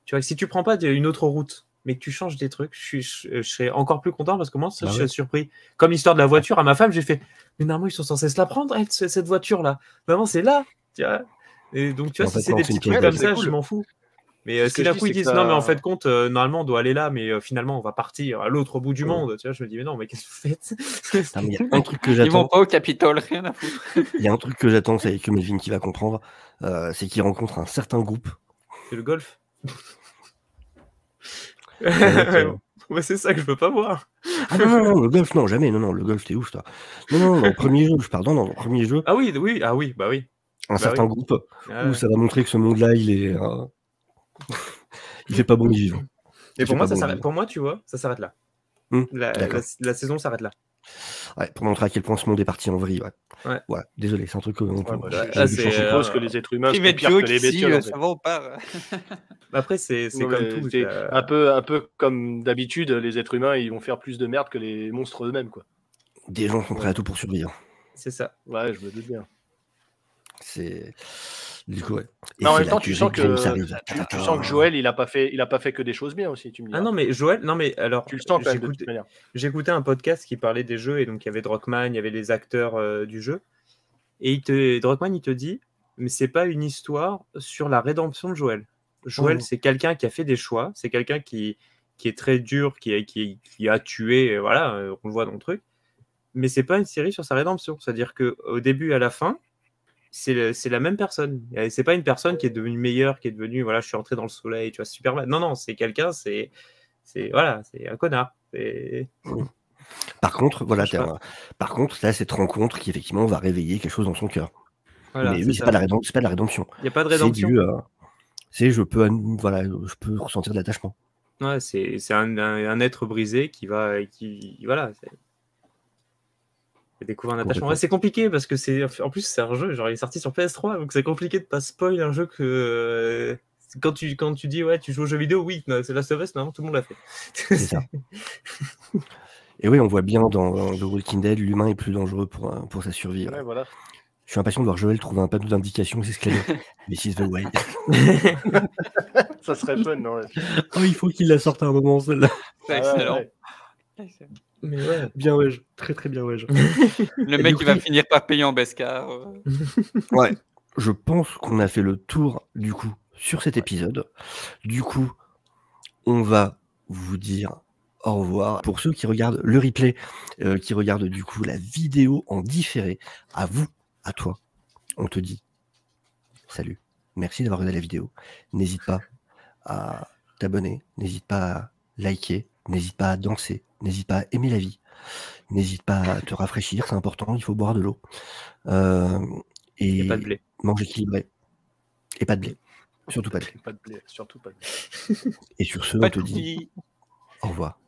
tu vois, si tu prends pas une autre route, mais que tu changes des trucs, je serais encore plus content parce que moi, je suis surpris. Comme l'histoire de la voiture, à ma femme, j'ai fait, mais normalement, ils sont censés se la prendre, cette voiture-là. Vraiment, c'est là, tu vois. Et donc, tu vois, si c'est des petits trucs comme ça, je m'en fous. Mais si d'un coup, ils disent, non, mais en fait, compte, normalement, on doit aller là, mais finalement, on va partir à l'autre bout du monde, tu vois, je me dis, mais non, mais qu'est-ce que vous faites? Il y a un truc que j'attends. Ils vont pas au Capitole, rien à foutre. Il y a un truc que j'attends, c'est que Melvin qui va comprendre, c'est qu'il rencontre un certain groupe. C'est le golf. C'est ça que je veux pas voir. Ah non, le golf, non, jamais. Non, le golf, t'es ouf, toi. Non, le premier jeu, dans le premier jeu. Ah oui, bah oui. Un certain groupe où ça va montrer que ce monde-là, il fait pas bon y vivre. Et pour moi, pour moi, tu vois, ça s'arrête là. La saison s'arrête là. Ouais, pour montrer à quel point ce monde est parti en vrille. Ouais. Désolé, c'est un truc que je suppose que les êtres humains sont pires que les bestioles. Ça va, on part. Après, c'est comme tout. Un peu comme d'habitude, les êtres humains, ils vont faire plus de merde que les monstres eux-mêmes, quoi. Des gens sont prêts à tout pour survivre. C'est ça. Ouais, je me doute bien. C'est du coup, ouais. Mais en même temps, tu sens que Joël, il a pas fait que des choses bien aussi, tu me dis. Ah non, mais Joël, alors tu le sens quand même de toute manière. J'écoutais un podcast qui parlait des jeux et donc il y avait Druckmann, il y avait les acteurs du jeu Et Druckmann, il te dit, mais c'est pas une histoire sur la rédemption de Joël. Joël, c'est quelqu'un qui a fait des choix, c'est quelqu'un qui est très dur, qui a tué, voilà, on le voit dans le truc. Mais c'est pas une série sur sa rédemption. C'est-à-dire qu'au début et à la fin, c'est la même personne. C'est pas une personne qui est devenue meilleure, qui est devenue, voilà, je suis entré dans le soleil, tu vois, Superman. Non, c'est quelqu'un, c'est un connard. Par contre, voilà, là, cette rencontre qui effectivement va réveiller quelque chose dans son cœur. Voilà, mais oui, c'est pas de la rédemption. Il n'y a pas de rédemption. Je peux ressentir de l'attachement. Ouais, c'est un être brisé qui voilà, découvre un attachement. Ouais, c'est compliqué parce que en plus c'est un jeu, genre il est sorti sur PS3, donc c'est compliqué de pas spoil un jeu que quand tu dis ouais tu joues aux jeux vidéo, oui, c'est Last of Us, non, tout le monde l'a fait. C'est ça. Et oui, on voit bien dans The Walking Dead, l'humain est plus dangereux pour sa survie. Ouais, voilà. Je suis impatient de voir Joël trouver un panneau d'indication, c'est ce qu'elle est. This is the way. Ça serait fun, non? Oh, il faut qu'il la sorte à un moment, celle-là. C'est excellent. Ouais. Mais ouais, bien ouais, très très bien ouais. Le mec il va finir par payer en Bescar. Ouais, je pense qu'on a fait le tour du coup sur cet épisode. Du coup, on va vous dire au revoir. Pour ceux qui regardent le replay, qui regardent du coup la vidéo en différé, à vous, à toi, on te dit salut, merci d'avoir regardé la vidéo. N'hésite pas à t'abonner, n'hésite pas à liker, n'hésite pas à danser, n'hésite pas à aimer la vie, n'hésite pas à te rafraîchir, c'est important, il faut boire de l'eau. Et pas de blé. Manger équilibré. Et pas de blé. Surtout pas de blé. Pas de blé, surtout pas de blé. Et sur ce, on te dit au revoir.